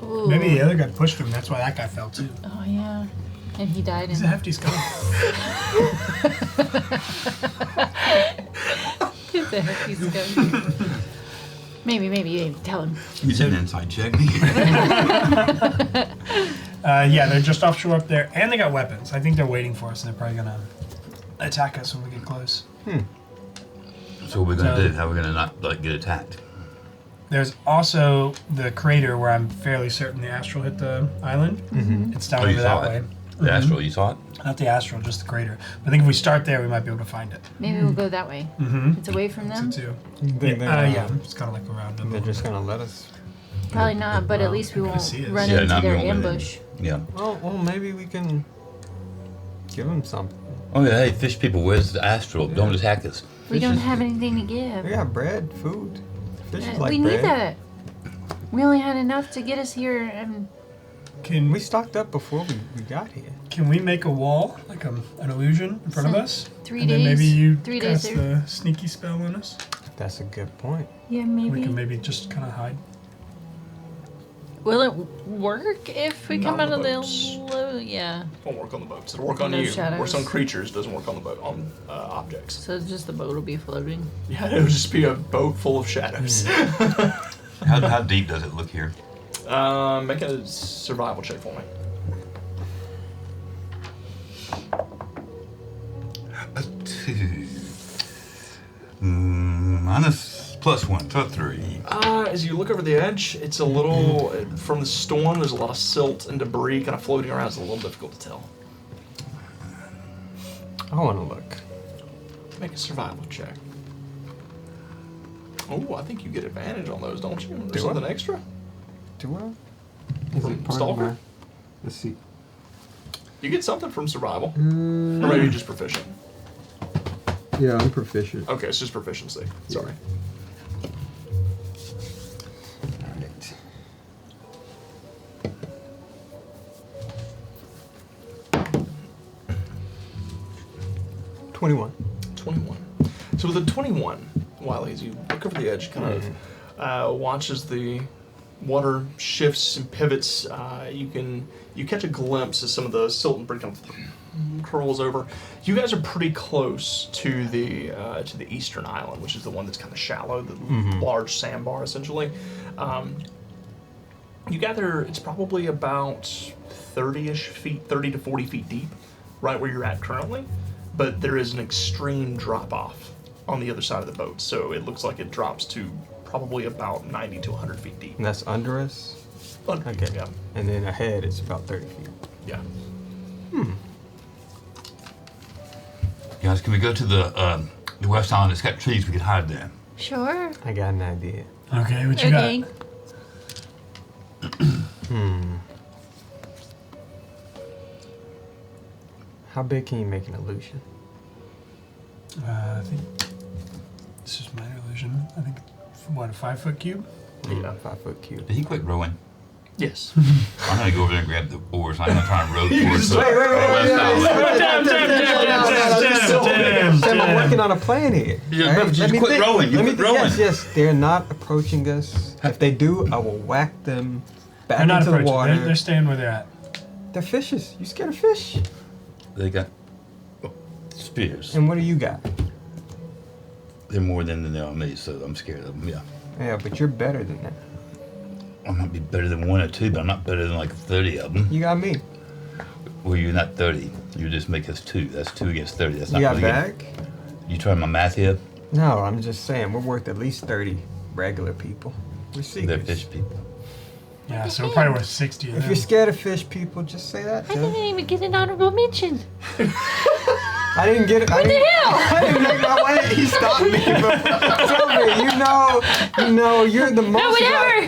Ooh. Maybe the other guy pushed him, that's why that guy fell too. Oh, yeah. And he died He's in... a hefty skull. It's a hefty skunk. Maybe. Tell him. You did an inside check. Yeah, they're just offshore up there, and they got weapons. I think they're waiting for us, and they're probably gonna attack us when we get close. So what we're gonna do? How are we gonna not get attacked? There's also the crater where I'm fairly certain the astral hit the island. It's down Oh, you over saw that way. it. The astral, you saw it? Not the astral, just the crater. But I think if we start there, we might be able to find it. Maybe we'll go that way. It's away from them. So too. They, Yeah, it's kind of like around them. They're just gonna let us. Probably not, but at least we gonna won't see us. run Yeah, into not their going with it. ambush. Yeah. Well, maybe we can give them something. Oh yeah, hey, fish people, where's the astral? Don't attack us. We don't have anything to give. We got bread, food. Fish is like we bread. need that. We only had enough to get us here, and We stocked up before we got here. Can we make a wall, like an illusion in front of us? 3 And days. then maybe you 3 days cast there. the sneaky spell on us? That's a good point. Yeah, We maybe. can maybe just kind of hide. Will it work if we come Not out on of the the boats. low? Yeah. Won't work on the boats. It'll work on No you. shadows. Works on creatures. Doesn't work on the boat on objects. So just the boat will be floating. Yeah, it'll just be a boat full of shadows. How deep does it look here? Make a survival check for me. A 2. Minus +1, so 3. As you look over the edge, it's a little from the storm. There's a lot of silt and debris kind of floating around. It's a little difficult to tell. I want to look. Make a survival check. Oh, I think you get advantage on those, don't you? There's Do I? something extra. Do I? Is From it part Stalker? of my? Let's see. You get something from survival, or maybe you're just proficient. Yeah, I'm proficient. Okay, it's just proficiency. Sorry. Alright. $21. 21. So with a 21, Wiley, as you look over the edge, kind of watch as the water shifts and pivots. You catch a glimpse as some of the silt and debris kind of curls over. You guys are pretty close to the eastern island, which is the one that's kind of shallow, the large sandbar essentially. You gather it's probably about 30-ish feet, 30 to 40 feet deep, right where you're at currently. But there is an extreme drop-off on the other side of the boat, so it looks like it drops to probably about 90 to 100 feet deep. And that's under us? Okay. Yeah. And then ahead it's about 30 feet. Yeah. Guys, can we go to the west island? It's got trees. We could hide there. Sure. I got an idea. Okay, what you Okay. got? How big can you make an illusion? I think this is my illusion. I think, what, a 5-foot cube? Yeah. 5 foot cube. Did he quit rowing? Yes. I'm gonna go over there and grab the oars. I'm gonna try and row towards the Wait, west island. I'm working on a plan here. Yeah, All but you let me quit think. rowing, you Let me quit think. rowing. Yes, they're not approaching us. If they do, I will whack them back They're not into the approaching. water. They're staying where they're at. They're fishes. You scared of fish? They got spears. And what do you got? They're more than they are me, so I'm scared of them. Yeah. Yeah, but you're better than that. I might be better than 1 or 2, but I'm not better than like 30 of them. You got me. Well, you're not 30. You just make us 2. That's 2 against 30. That's You not got really back? good. You trying my math here? No, I'm just saying we're worth at least 30 regular people. We're They're seekers. fish people. Yeah, so we're probably worth 60 of If them. you're scared of fish people, just say that. I Joe. didn't even get an honorable mention. I didn't get it. What the hell? I didn't make my way. He stopped me. Tell me, you know, you're the most. No, whatever.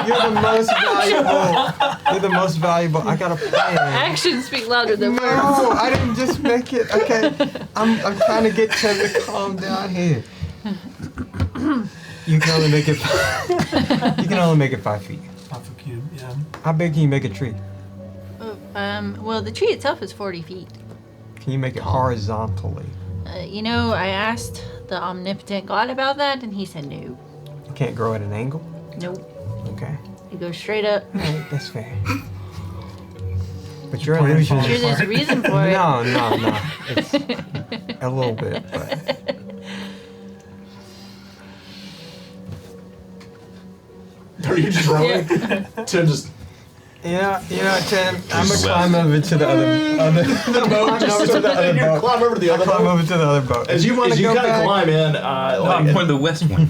You're the most valuable. You're the most valuable. I got a plan. Actions speak louder than words. No, I didn't just make it. Okay, I'm trying to get Tim to calm down here. You can only make it. You can only make it 5 feet. 5-foot cube, yeah. How big can you make a tree? Well, the tree itself is 40 feet. Can you make it horizontally? I asked the omnipotent God about that, and he said no. You can't grow at an angle. Nope. Okay. It goes straight up. Alright, that's fair. But your Plan illusion falls Sure, is... there's a reason for it. No. It's a little bit, but... are you just rowing? Tim just You know, Tim, I'm Just gonna climb over to the other the boat. Just over to the other you boat. climb over to the other Climb boat. over to the other boat. As you wanna kind go of back, climb in, No, I'm going to the west one.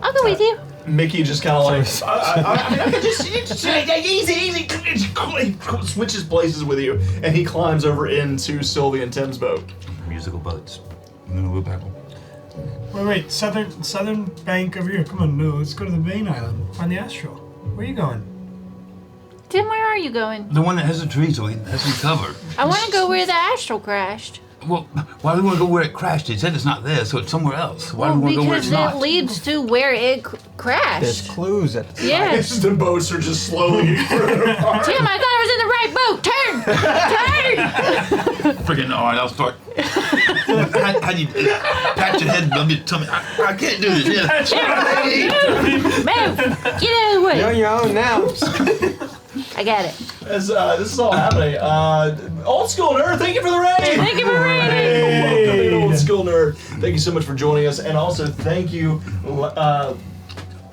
I'll go with you. Mickey just kind of like Sorry. easy. He switches places with you, and he climbs over into Sylvie and Tim's boat. Musical boats. You want to go back? Wait, southern bank over here. Come on, no, let's go to the main island. Find the astral. Where are you going? Tim, where are you going? The one that has the tree so it has some cover. I want to go where the astral crashed. Well, why do we want to go where it crashed? It said it's not there, so it's somewhere else. Why do we want to go where it's Because it not? leads to where it There's crashed. clues at the Yes. The boats are just slowly. Tim, I thought I was in the right boat. Turn! Freaking alright, I'll start. how do you pat your head above your tummy? I can't do this. Yeah. Turn! Move! Get out of the You're on way. your own now. I got it. As this is all happening, Old School Nerd, thank you for the raid! Thank you for raiding. Welcome in, Old School Nerd. Thank you so much for joining us, and also thank you,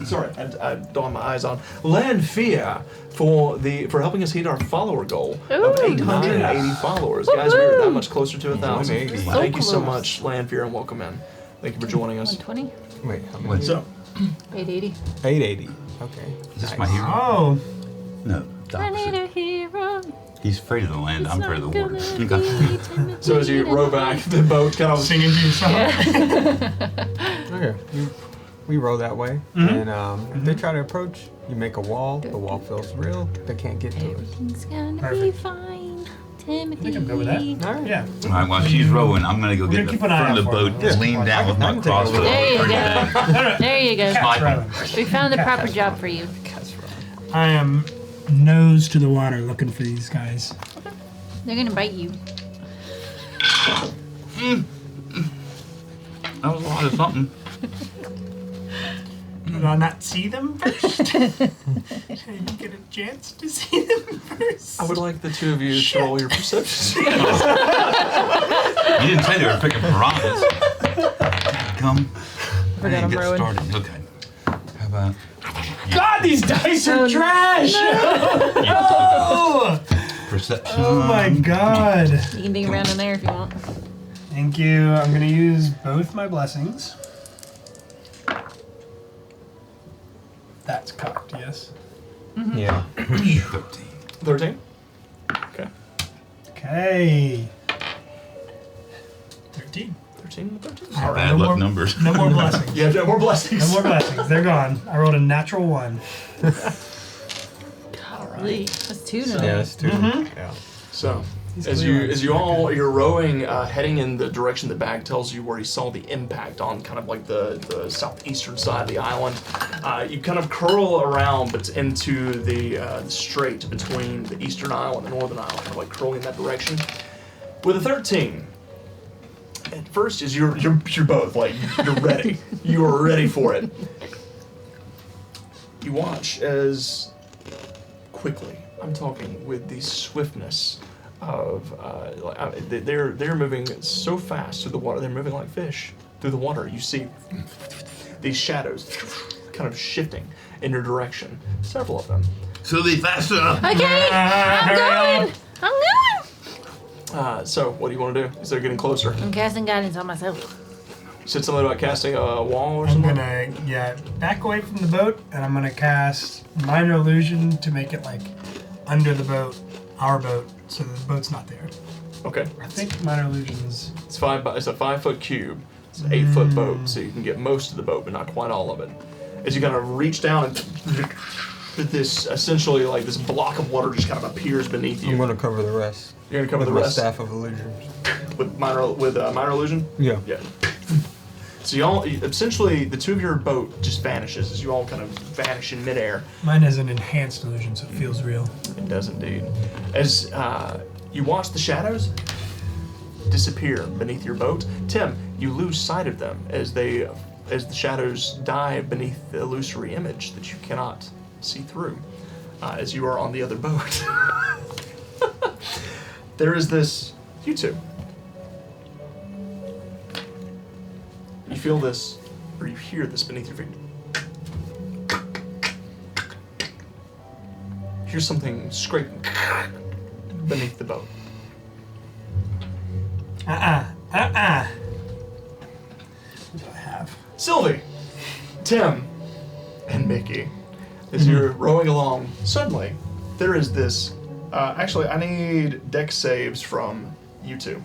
sorry, I don't have my eyes on, Lanfia for helping us hit our follower goal of Ooh, 880 followers. Guys, we are that much closer to 1,000. 180. Thank you so close. much, Lanfia, and welcome in. Thank you for joining us. 120? Wait, how many? What's So, 880. 880. Okay. Is this my hero? Oh, No. the I need opposite. a hero. He's afraid of the land. I'm afraid of the water. It's not Okay. gonna be Timothy so as you row back, the boat kind of singing to yourself. Okay. We roll that way, and if they try to approach, you make a wall. The wall feels real. They can't get to us. Everything's gonna be Perfect. fine. Timothy. I think I'm good with that. All right. Yeah. All right, while she's rowing, I'm going to go We're get gonna the keep an eye front of the out for boat, him. Yeah. lean down with I my can take crossbow. over. There you turn it down. go. There you go. Cat's rowing. We found the proper job for you. I am nose to the water looking for these guys. They're gonna bite you. That was a lot of something. Did I not see them first? Should I get a chance to see them first? I would like the two of you to roll your perception. You didn't say they were picking piranhas. Come. I didn't I'm get rowing. started. Okay. How about... God, these dice are trash! Perception. Oh my god. You can dig around in there if you want. Thank you. I'm gonna use both my blessings. That's cocked, yes. Yeah. 13. 13? Okay. Okay. 13. 13 and 13. All right, Bad no luck more, numbers. no more blessings. You have to have more blessings. No more blessings. They're gone. I rolled a natural 1. Golly, that's two tonight. Yeah, that's 2. Yeah. So, as you all you're rowing, heading in the direction the bag tells you where you saw the impact on kind of like the southeastern side of the island. You kind of curl around, but into the strait between the eastern island and northern island, kind of like curling in that direction. With a 13, at first is you're both like you're ready. You are ready for it. You watch as quickly, I'm talking with the swiftness of they're moving so fast through the water. They're moving like fish through the water. You see these shadows kind of shifting in your direction. Several of them. Sylvie, faster! Okay, I'm going. I'm going. So what do you want to do? Is they're getting closer? I'm casting guidance on myself. You said something about casting a wall or I'm something? gonna, back away from the boat, and I'm gonna cast Minor Illusion to make it like under the boat, our boat, so the boat's not there. Okay. I think Minor Illusion's. It's it's a 5-foot cube. It's an 8-foot boat, so you can get most of the boat, but not quite all of it. As you kind of reach down and this essentially like this block of water just kind of appears beneath you. I'm gonna cover the rest. You're gonna cover with the my rest staff of illusions. with minor illusion. Yeah. Yeah. So y'all essentially the two of your boat just vanishes as you all kind of vanish in midair. Mine has an enhanced illusion, so it feels real. It does indeed. As you watch the shadows disappear beneath your boat, Tim, you lose sight of them as the shadows dive beneath the illusory image that you cannot see through, as you are on the other boat. There is this, you two. You feel this, or you hear this beneath your feet. hear something scraping beneath the boat. What do I have? Sylvie, Tim, and Mickey, as you're rowing along, suddenly there is this. Actually, I need deck saves from you two.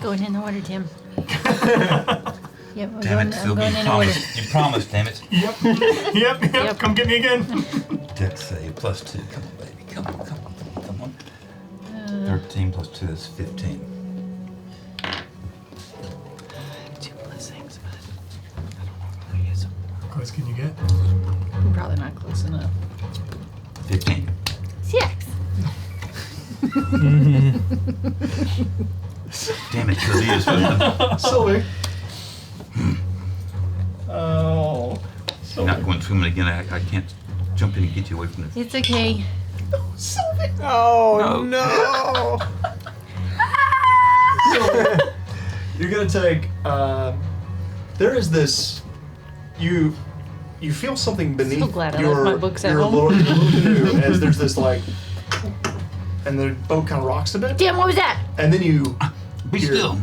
Going in the water, Tim. Yep, I'm Damn going, it, I'm Sylvie, going you in the water. promised. You promised, damn it. Yep. Come get me again. Dex save +2. Come on, baby. Come on. 13 + 2 is 15. 2 blessings, but I don't know if I'll use them. How close can you get? I'm probably not close enough. 15. 6. Damn it, Sylvie is fun. Sylvie. Oh. You're not going swimming again. I can't jump in and get you away from this. It's okay. Sylvie. Oh no! So, you're gonna take. There is this. You feel something beneath So glad I your, left my books at your home. Little canoe as there's this like, and the boat kind of rocks a bit, Damn, what was that? and then you Be hear still.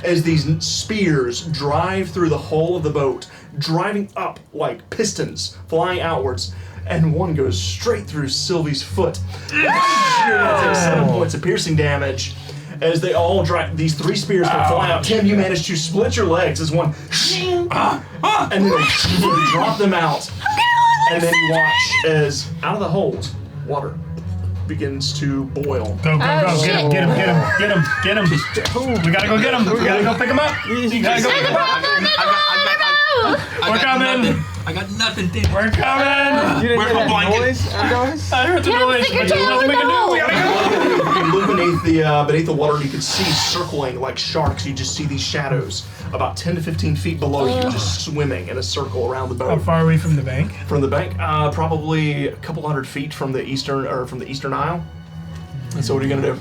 as these spears drive through the hull of the boat, driving up like pistons, flying outwards, and one goes straight through Sylvie's foot. You're gonna take 7 points of piercing damage as they all drive. These 3 spears come flying out. Tim, you manage to split your legs as one, and then they drop them out, and then you watch as out of the holes, water begins to boil. Go. Oh, Get him. shit. Get him. We gotta go get him. We gotta go pick him up. We gotta go pick him up. We're coming. I got nothing, damn it. We're coming. You didn't Where's hear my that blanket? noise? I heard the Tim, noise, stick your but there's tail nothing we in can the do. We hole. gotta go. You look beneath the water, and you can see circling like sharks. You just see these shadows about 10 to 15 feet below you, just swimming in a circle around the How boat. far are we from the bank? From the bank, probably a couple hundred feet from the eastern aisle. And so what are you gonna do?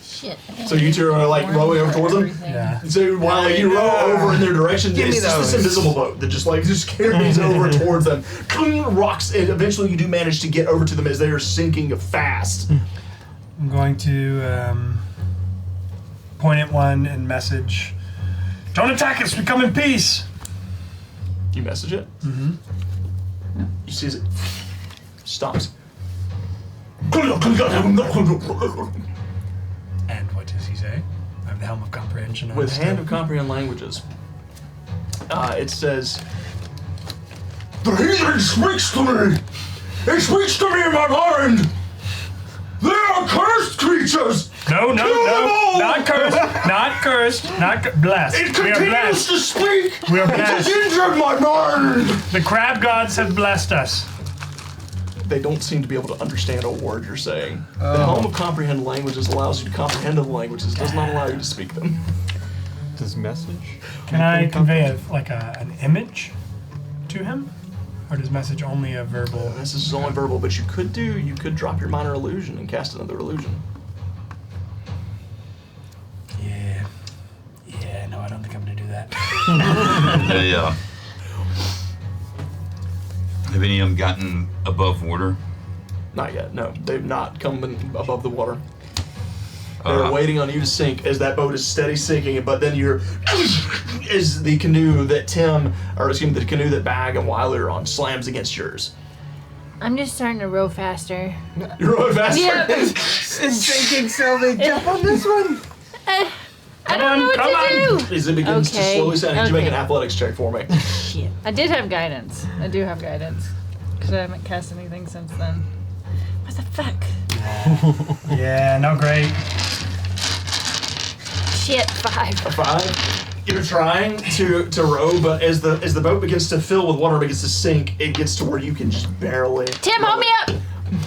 Shit. So you two are like rowing over towards them. Yeah. So while you row over in their direction, Give me it's just this those. invisible boat that just carries over towards them. Rocks, and eventually you do manage to get over to them as they are sinking fast. I'm going to point at one and message, "Don't attack us, we come in peace." You message it. Mm-hmm. You see as it stops. And what does he say? I have the Helm of Comprehension on With this Hand too. of Comprehend Languages, it says, "The heathen speaks to me! It speaks to me in my mind! They are cursed creatures! No, Kill them all! not cursed, blessed. It We are continues blessed. to speak! We are It has blessed. injured my mind!" The crab gods have blessed us. They don't seem to be able to understand a word you're saying. The Helm of Comprehend Languages allows you to comprehend the languages, does not allow you to speak them. This message? Can I convey an image to him? Or does message only a verbal? This is only verbal, but you could drop your minor illusion and cast another illusion. Yeah, no, I don't think I'm gonna do that. Yeah. Have any of them gotten above water? Not yet, no. They've not come above the water. They're waiting on you to sink as that boat is steady sinking, but then is the canoe that the canoe that Bag and Wiley are on slams against yours. I'm just starting to row faster. You're rowing faster. Yeah. It's sinking, Sylvie. Jump on this one. I don't know what to do. As it begins to Okay, slowly sound, you make okay. an athletics check for me. Shit. I did have guidance. I do have guidance. Because I haven't cast anything since then. What the fuck? Yeah, no, great. Shit, 5. 5. You're trying to row, but as the boat begins to fill with water, begins to sink, it gets to where you can just barely. Tim, hold me up!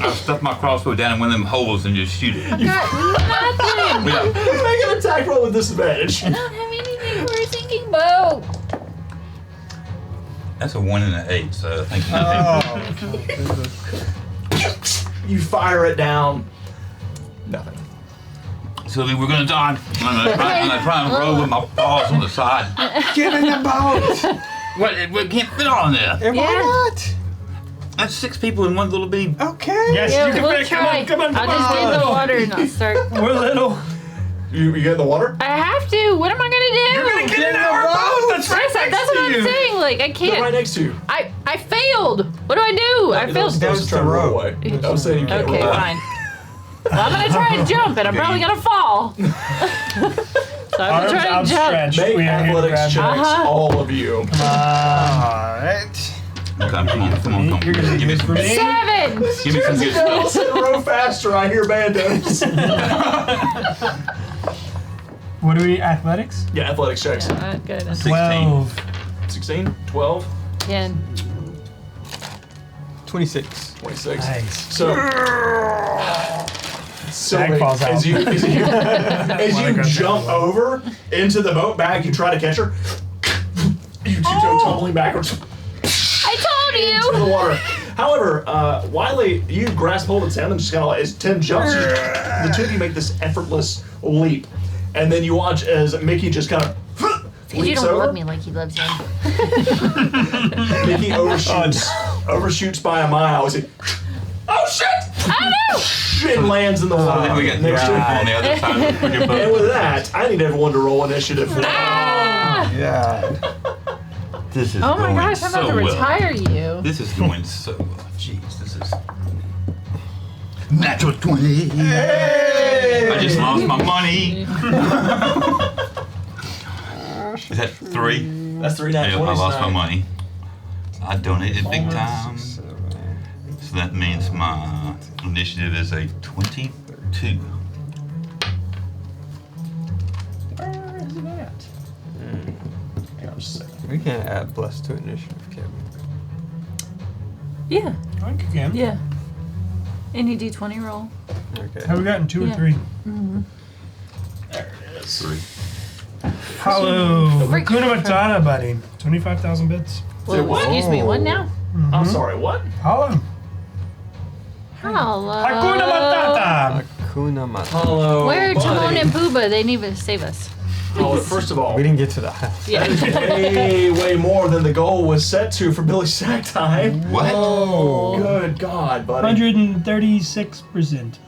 I'll stuff my crossbow down in one of them holes and just shoot it. I got nothing! Yeah. Make an attack roll with disadvantage. I don't have anything for a sinking boat! That's a 1 and an 8, so I think nothing. You fire it down. Nothing. Sylvie, we're gonna die. I'm gonna try and row with my paws on the side. Get in the boat. What? We can't fit all in there. And why Yeah. not? That's 6 people in one little bitty. Okay. Yes, Yeah, you can we'll fit. try. Come on, I'll just get in the water and I'll start. We're little. You get in the water? I have to. What am I gonna do? You're gonna get in our boat. That's right That's next what to I'm you. saying. Like I They're can't. right next to you. I failed. What do I do? I failed. That was That's trying to the roll rope. away. I was saying you can't Okay, roll. fine. Well, I'm gonna try and jump, and I'm probably gonna fall. So I'm Arms gonna try and jump. outstretched. Make We are here to athletics grab checks, Uh-huh. all of you. Alright. Come on. You're gonna Give me use some for me. 7. Give me some good Go stuff. sit row faster. I hear bandos. What do we need? Athletics? Yeah, athletics checks. Good. 12. 16, 12, 10. 26. 26. Nice. So Bag falls out. as you Wanna grab jump that over into the boat bag, you try to catch her. You two-toe tumbling backwards I told into you. the water. However, Wiley, you grasp hold of Tim and just kind of as Tim jumps, the two of you make this effortless leap, and then you watch as Mickey just kind of You leaps don't over. love me like he loves you. Mickey overshoots by a mile. As he, oh shit! I know. And lands in the water. Then we got next to him. on the other side of your And boat. with that, I need everyone to roll initiative for that. Ah! Yeah. This is Oh my going gosh, I'm about so to well. retire you. This is going so well. Jeez, this is natural 20. I just lost my money. Is that 3? That's 3 I nat 20s. lost my tonight. money. I donated big time. So that means my initiative is a 22. Where is it at? Hang on just a second. We can add plus to initiative, Kevin. Yeah. I think you can. Yeah. Any D20 roll. Okay. Have we gotten 2 or Yeah. 3? There it is. 3. Hello. Freak. Hakuna Matata, buddy. 25,000 bits. Well, what? excuse me. What now? I'm sorry, what? Hello. Hello. Hakuna Matata. Hakuna Matata. Hello. Where are buddy. Timon and Pumbaa? They need to save us. Oh, first of all, We didn't get to the house. Yeah. way more than the goal was set to for Billy Sack time. What? Oh. Good God, buddy. 136%.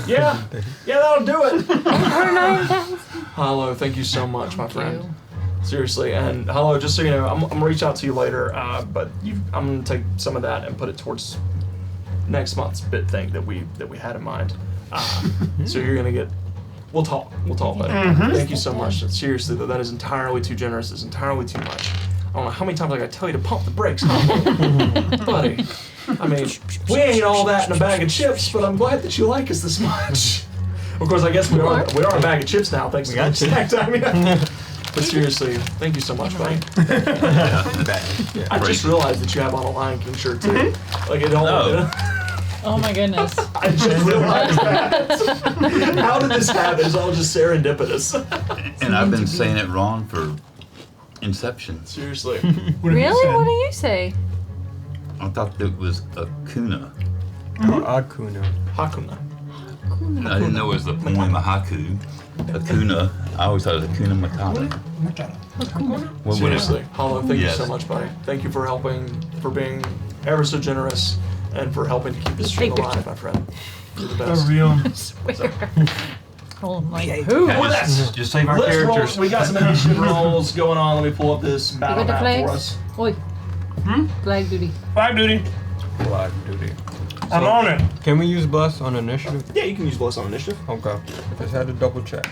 Yeah, that'll do it. Over 9,000. Hello, thank you so much, my friend. you. Seriously, and hello, just so you know, I'm gonna reach out to you later, but I'm gonna take some of that and put it towards next month's bit thing that we had in mind. So you're gonna get. We'll talk later. Thank you so much. Seriously, though, that is entirely too generous. It's entirely too much. I don't know how many times I gotta tell you to pump the brakes, huh? Buddy. I mean, we ain't all that in a bag of chips, but I'm glad that you like us this much. Of course, I guess we are a bag of chips now, thanks to got Billy Sack time. Yeah. But seriously, thank you so much, buddy. I just realized that you have on a Lion King shirt too. Like it all. No. Oh my goodness. I just realized that. How did this happen? It's all just serendipitous. And I've been saying it wrong for inception. Seriously. What have you Really? said? What do you say? I thought it was a kuna. Hakuna. Hakuna. I didn't know it was the poem of haiku. Akuna. I always thought it was Akuna Matata. What would it- Seriously. Hollow, thank Yes. you so much, buddy. Thank you for helping, for being ever so generous, and for helping to keep this stream alive, my friend. You're the A best. real. I swear. Oh my who? Yeah, Well, just save our Let's roll. characters. We got some initiative rolls going on. Let me pull up this You battle got the map for flags? us. Oi. Flag duty. Flag duty. Flag duty. I'm on it. Can we use bless on initiative? Yeah, you can use bless on initiative. Okay. Just had to double check.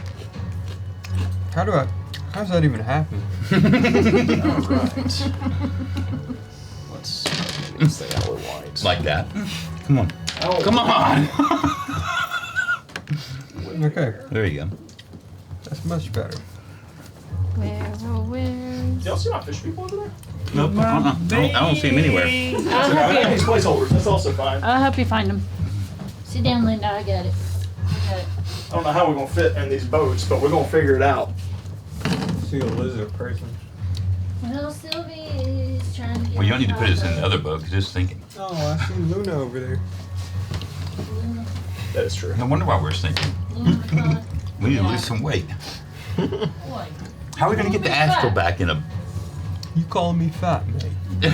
How does that even happen? Alright. Let's get this thing out with white. Like that. Come on. Oh, Come on. Okay, There you go. that's much better. Where's? Y'all see my fish people over there? Nope. I don't see him anywhere. I'll help I got these you. placeholders. That's also fine. I'll help you find them. Sit down, Linda. I got it. I got it. I don't know how we're gonna fit in these boats, but we're gonna figure it out. See a lizard person. Well, Sylvie is trying to get. Well, you don't need to put us in the other boat because it's sinking. Oh, I see Luna over there. That is true. No wonder why we're sinking. We need to lose some weight. How are we going to get the astral back in a You calling me fat, mate?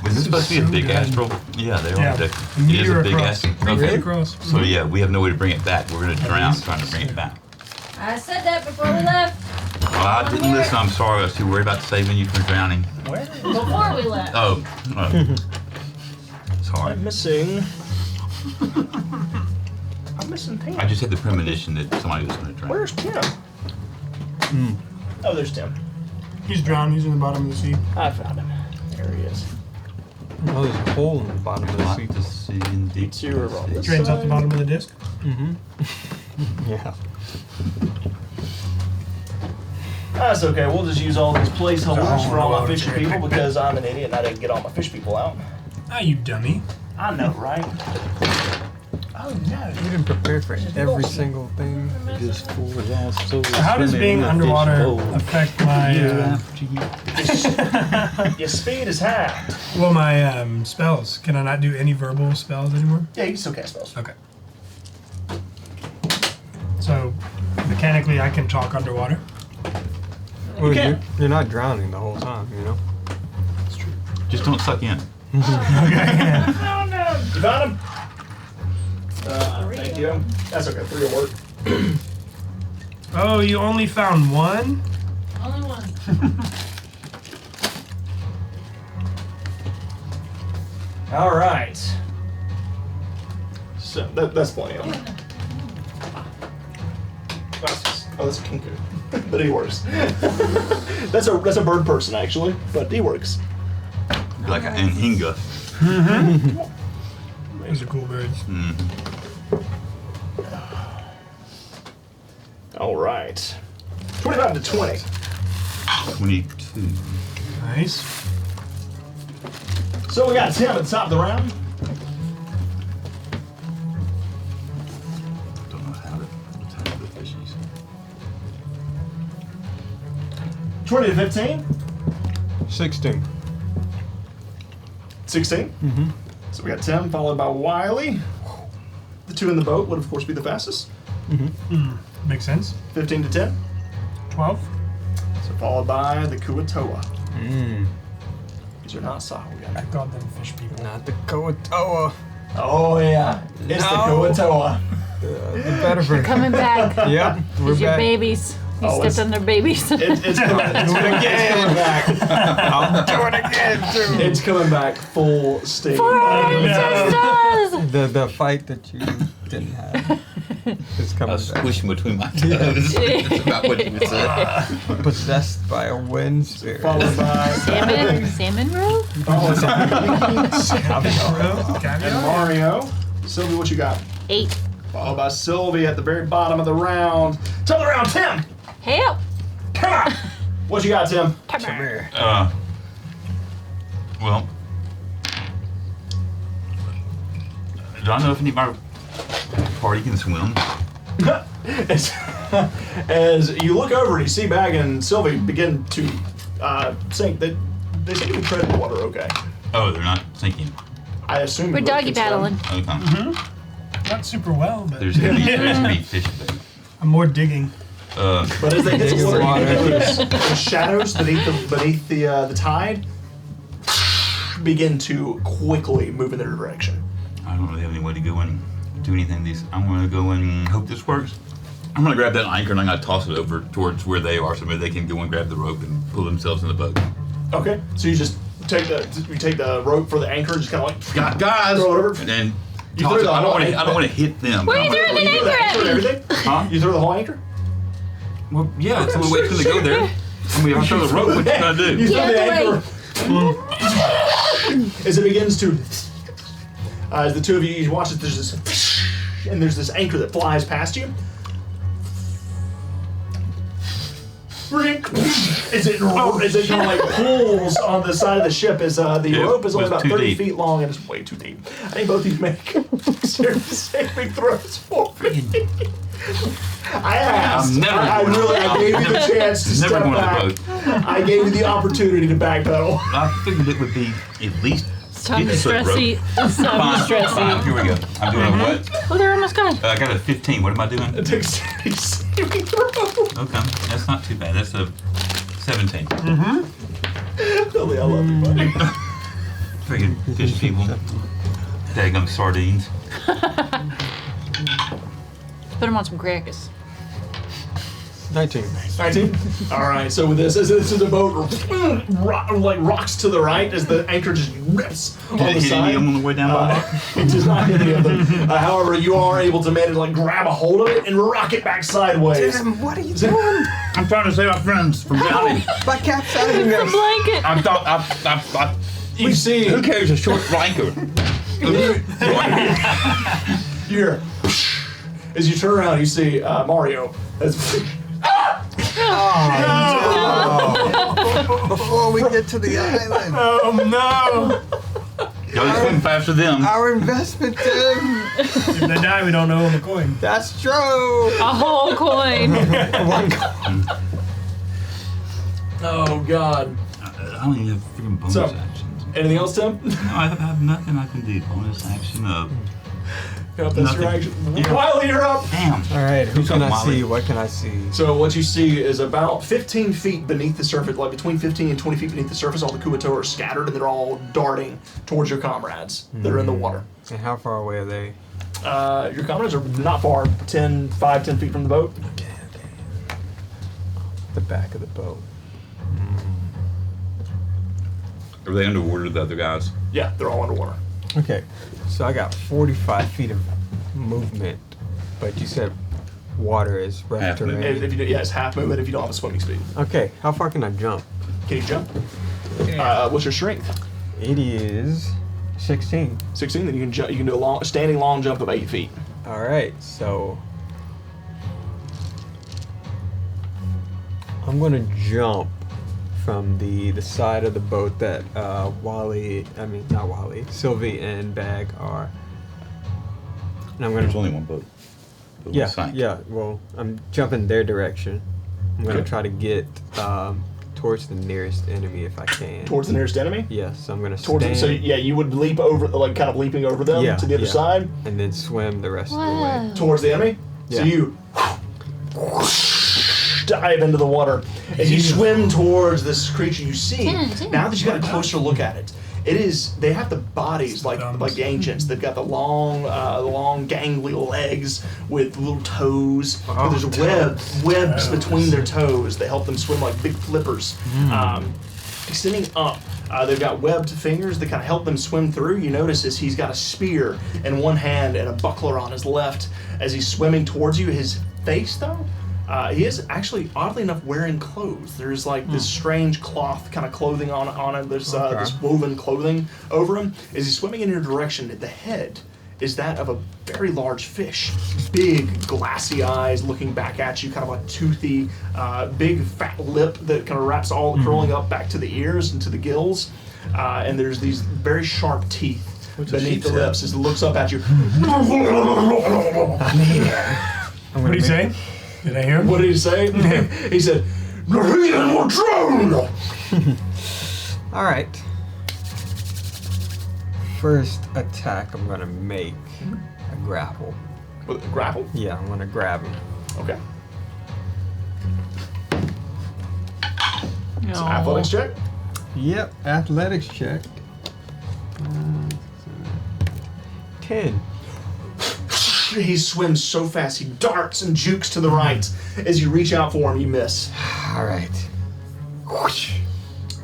Was this supposed to be a so big good. astral? Yeah, they Yeah. are. It is Meteor a big across. astral. 3 feet Okay. across. So yeah, we have no way to bring it back. We're gonna drown trying to bring it back. I said that before we left. Well, I didn't listen. I'm sorry. I was too worried about saving you from drowning. Where? Before we left. Oh. Sorry. I'm missing. I'm missing Tim. I just had the premonition that somebody was gonna drown. Where's Tim? Oh, there's Tim. He's drowned. He's in the bottom of the sea. I found him. There he is. Oh, there's a hole in the bottom of the Lot sea. to see in deep. So you're on this Drains out the side. bottom of the disc. Mm-hmm. Yeah. That's okay. We'll just use all these placeholders for all my Oh, fish cherry people pick because I'm an idiot and I didn't get all my fish people out. Ah, you dummy. I know, right? Oh no. You didn't prepare for every single thing. So how does being underwater affect my Your speed is halved. well my spells? Can I not do any verbal spells anymore? Yeah, you can still cast spells. Okay. So mechanically, I can talk underwater. Well, can. you're not drowning the whole time, you know? Just don't suck in. You found him? Thank you. That's okay. 3 will work. Oh, you only found one? Only one. All right. So that's plenty of them. That's a kinku, but he works. that's a bird person actually, but he works. Like an Anhinga. Those are cool birds. All right. 25 to 20. 22. Nice. So we got Tim at the top of the round. Don't know how to tell the fishies. 20 to 15. 16. 16. Mm-hmm. So we got Tim, followed by Wiley. The 2 in the boat would, of course, be the fastest. Makes sense. 15 to 10. 12. So followed by the Kuatoa. Mm. These are not Sahuagin. I called them fish people. Not the Koatoa. Oh, yeah. It's the No. Kuatoa. The better version. Coming back. Yep, we're It's your back. babies. You Oh, stepped it's- on their babies. It's coming back. I'll do it again, too. It's coming back full steam. For our ancestors! The fight that you didn't have is I coming was back. squishing between my toes. That's about what you said. Possessed by a wind spirit. Followed by Salmon roe? followed by Caviar? Mario. Sylvie, what you got? 8. Followed by Sylvie at the very bottom of the round. Top of the round, Tim. Help! Come on. What you got, Tim? Come here. Well, do I know if any of our party can swim? As you look over and you see Bag and Sylvie begin to sink, they seem to be treading water okay. Oh, they're not sinking. I assume We're you doggy can swim. paddling. Okay. Not super well, but There's gonna be fish there. I'm more digging. But as they hit the Digging water, water. the shadows beneath the tide begin to quickly move in their direction. I don't really have any way to go and do anything. I'm gonna go and hope this works. I'm gonna grab that anchor and I'm gonna toss it over towards where they are so maybe they can go and grab the rope and pull themselves in the boat. Okay, so you just take the rope for the anchor, and just kind of like Guys! throw it over. And then You toss threw it. the I whole don't want to hit them. Where are you I'm throwing gonna- the You throw the anchor and anchor at? everything. Huh? You throw the whole anchor. Well, yeah, so we wait till they go there. I mean, I'll throw the rope. What you gonna You do? throw Yeah, the the anchor as it begins to. As the two of you watch it, there's this, and there's this anchor that flies past you. As it kind of like pulls on the side of the ship as the It rope is only was about too 30 deep. feet long and it's way too deep. I need both of you to make saving throws for me. I asked. I'm never I going really, on I gave you the chance to Never step going back. on the boat. I gave you the opportunity to backpedal. I figured it would be at least It's time to 50-foot stress rope. eat. It's time to Fine, stress fine, eat. here we go. I'm doing a what? Oh, they're almost gone. I got a 15. What am I doing? Dexterity save. you can throw. Okay, that's not too bad. That's a 17. Billy, I love you, buddy. Friggin' fish people. Daggum sardines. Put him on some crackers. 19. 19? Alright, so with this, as the boat rocks to the right as the anchor just rips on Did the it hit side. any of them on the way down? It does not hit any of them. However, you are able to manage to grab a hold of it and rock it back sideways. Damn, what are you doing? I'm trying to save our friends from drowning. By capsizing The them. blanket. I thought, You see, who carries a short blanket? here, as you turn around, you see Mario. Before we get to the island. Oh no! Y'all swim faster than them. Our investment, Tim. If they die, we don't know them a coin. That's true. A whole coin. One coin. Oh, God. I don't even have freaking bonus So- actions. Anything else, Tim? No, I have nothing I can do. Bonus action of. Yep, that's your Nothing. action. Yeah. Wiley, you're up. Damn. All right, who Who's can up, I Molly? see? What can I see? So what you see is about 15 feet beneath the surface, like between 15 and 20 feet beneath the surface, all the Kumato are scattered and they're all darting towards your comrades that are in the water. And how far away are they? Your comrades are not far, 5, 10 feet from the boat. Okay. The back of the boat. Are they underwater, the other guys? Yeah, they're all underwater. Okay, so I got 45 feet of movement, but you said water is rough Half terrain. movement. If you do, yeah, it's half movement if you don't have a swimming speed. Okay, how far can I jump? Can you jump? What's your strength? It is 16. 16. Then you can jump. You can do a standing long jump of 8 feet. All right, so I'm gonna jump from the side of the boat that Sylvie and Bag are. And I'm There's gonna, only one boat. The yeah, one sank. yeah. Well, I'm jumping their direction. I'm gonna Okay. try to get towards the nearest enemy if I can. Towards the nearest enemy. Yes, so I'm gonna Towards stand so yeah, you would leap over, kind of leaping over them Yeah, to the other yeah. side and then swim the rest of the way. Whoa. towards the enemy. So Yeah. you dive into the water as you swim towards this creature. You see now that you got a closer look at it. They have the bodies like ancients. They've got the long gangly legs with little toes. Oh, There's webs between their toes. They help them swim like big flippers. Extending up, they've got webbed fingers that kind of help them swim through. You notice as he's got a spear in one hand and a buckler on his left as he's swimming towards you. His face, though, he is actually, oddly enough, wearing clothes. There's this strange cloth kind of clothing on him. There's this woven clothing over him. As he's swimming in your direction, the head is that of a very large fish. Big, glassy eyes looking back at you, kind of a toothy, big, fat lip that kind of wraps all curling up back to the ears and to the gills. And there's these very sharp teeth beneath the lips as it looks up at you. I'm What did he say? Did I hear him? What did he say? He said, "The heathen will drown!" All right. First attack, I'm gonna make a grapple. With a grapple? Yeah, I'm gonna grab him. Okay. It's an athletics check. Yep, athletics check. 10. He swims so fast, he darts and jukes to the right. As you reach out for him, you miss. All right. Whoosh.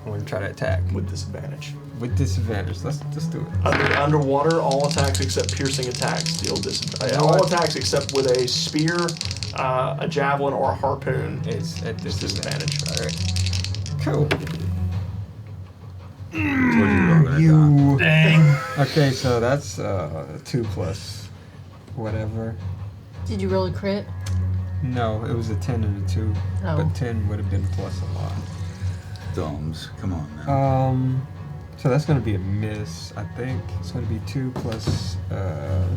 I'm gonna try to attack With disadvantage. with disadvantage. Let's do it. Underwater, all attacks except piercing attacks deal disadvantage. All attacks except with a spear, a javelin, or a harpoon. It's at disadvantage. All right. Cool. You. Dang. Okay, so that's 2 plus whatever. Did you roll a crit? No, it was a 10 and a 2, Oh. but 10 would have been plus a lot. Thumbs. Come on now. So that's gonna be a miss, I think. It's gonna be 2 plus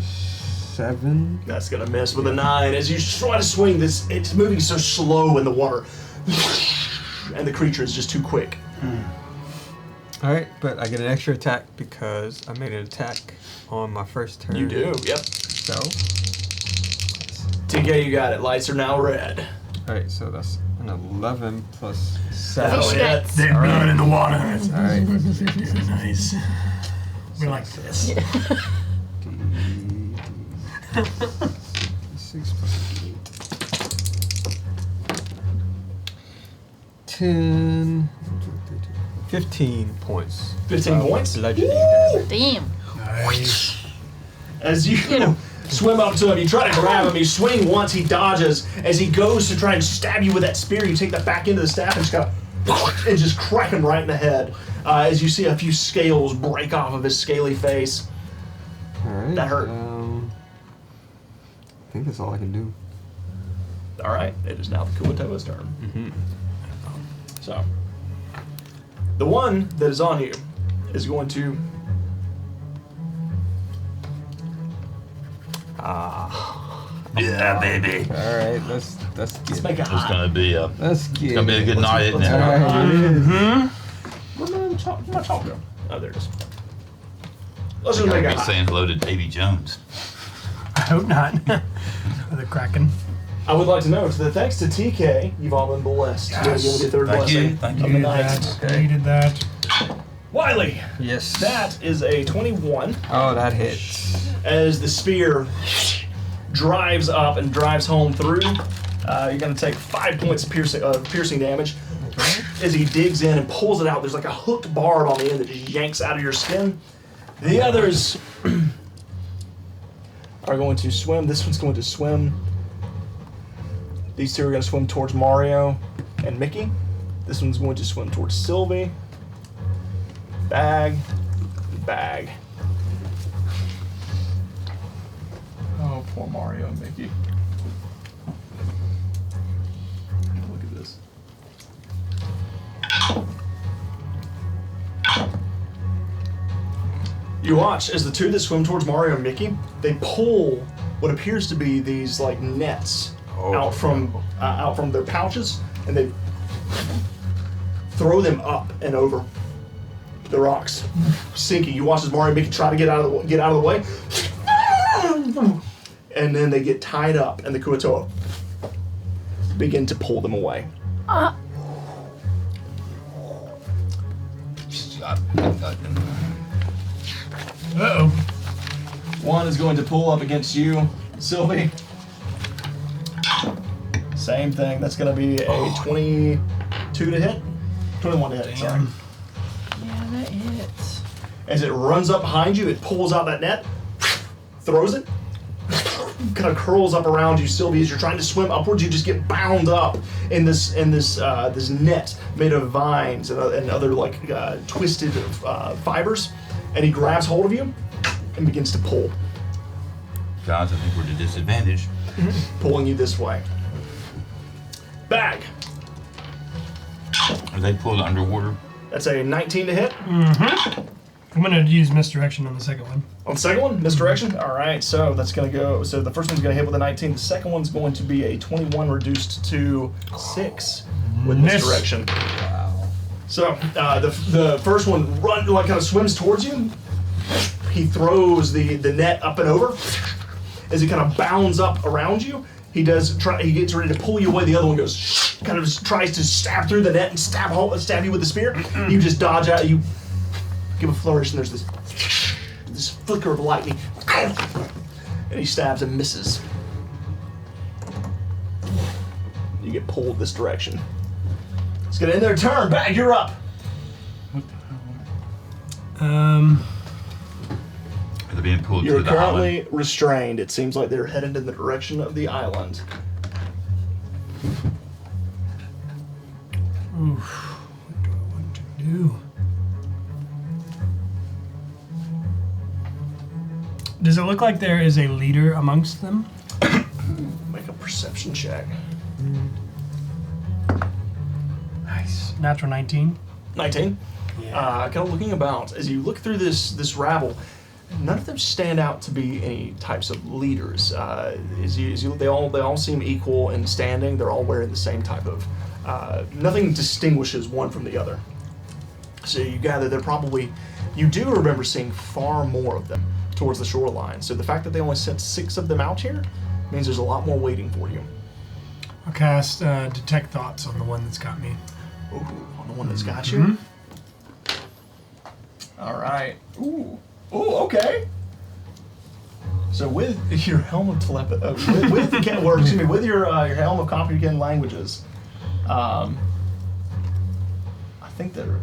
7. That's gonna miss with a 9. As you try to swing this, it's moving so slow in the water. And the creature is just too quick. All right, but I get an extra attack because I made an attack on my first turn. You do, yep. So TK, you got it. Lights are now red. Alright, so that's an 11 plus That'll 7. hit. There's blood in the water. Alright. Nice. We like this. D6 plus 8. 10. 15 points. 15 points? Bludgeoning damage. Damn. Nice. As you swim up to him, you try to grab him, you swing once, he dodges. As he goes to try and stab you with that spear, you take that back end of the staff and just kind of and just crack him right in the head. As you see a few scales break off of his scaly face. Alright. That hurt. I think that's all I can do. All right, it is now the Kuatoa's turn. So, the one that is on you is going to. Yeah, baby. Alright, let's Let's get make a It's high. gonna be a Let's get gonna be a good night, isn't it? Alright, it is. Where's my chalk? Oh, there it is. Let's just Gotta make a be high. saying hello to Davy Jones. I hope not. The Kraken. I would like to note that thanks to TK, you've all been blessed. You're gonna get your third Thank you, blessing thank of you. the Needed night. that. Needed that. Wiley, Yes. that is a 21. Oh, that hits. As the spear drives up and drives home through, you're going to take 5 points of piercing damage. As he digs in and pulls it out, there's like a hooked barb on the end that just yanks out of your skin. The others are going to swim. This one's going to swim. These two are going to swim towards Mario and Mickey. This one's going to swim towards Sylvie. Bag. Oh, poor Mario and Mickey. Look at this. You watch as the two that swim towards Mario and Mickey, they pull what appears to be these like nets out from their pouches, and they throw them up and over the rocks, sinking. You watch as Mario and Mickey try to get out of the way, and then they get tied up, and the Kuatoa begin to pull them away. Uh-oh. One is going to pull up against you, Sylvie. Same thing. That's going to be a 22 to hit. 21 to hit, sorry. Yeah, that hits. As it runs up behind you, it pulls out that net, throws it, kind of curls up around you, Sylvie. As you're trying to swim upwards, you just get bound up in this net made of vines and other like twisted fibers. And he grabs hold of you and begins to pull, Guys, I think we're at a disadvantage. pulling you this way. Bag. Are they pulled underwater? That's a 19 to hit. I'm gonna use misdirection on the second one. On the second one, misdirection. All right, so that's gonna go. So the first one's gonna hit with a 19. The second one's going to be a 21 reduced to 6 with Miss. misdirection. So the first one kind of swims towards you. He throws the net up and over. As he kind of bounds up around you, he gets ready to pull you away. The other one goes, kind of just tries to stab through the net and stab you with the spear. You just dodge out. You give a flourish, and there's this flicker of lightning, and he stabs and misses. You get pulled this direction. It's gonna end their turn. Bag, you're up. Are they being pulled You're to the island? currently restrained. It seems like they're headed in the direction of the island. Oof. What do I want to do? Does it look like there is a leader amongst them? Make a perception check. Nice. Natural 19. 19. Yeah. Kind of looking about as you look through this rabble. None of them stand out to be any types of leaders. They all seem equal in standing. They're all wearing the same type of. Nothing distinguishes one from the other. So you gather they're probably. You do remember seeing far more of them towards the shoreline. So the fact that they only sent 6 of them out here means there's a lot more waiting for you. I'll cast Detect Thoughts on the one that's got me. Ooh, on the one that's got you? All right. Ooh, okay. So with your helm of telepathy, with your helm of comprehension languages, I don't think they're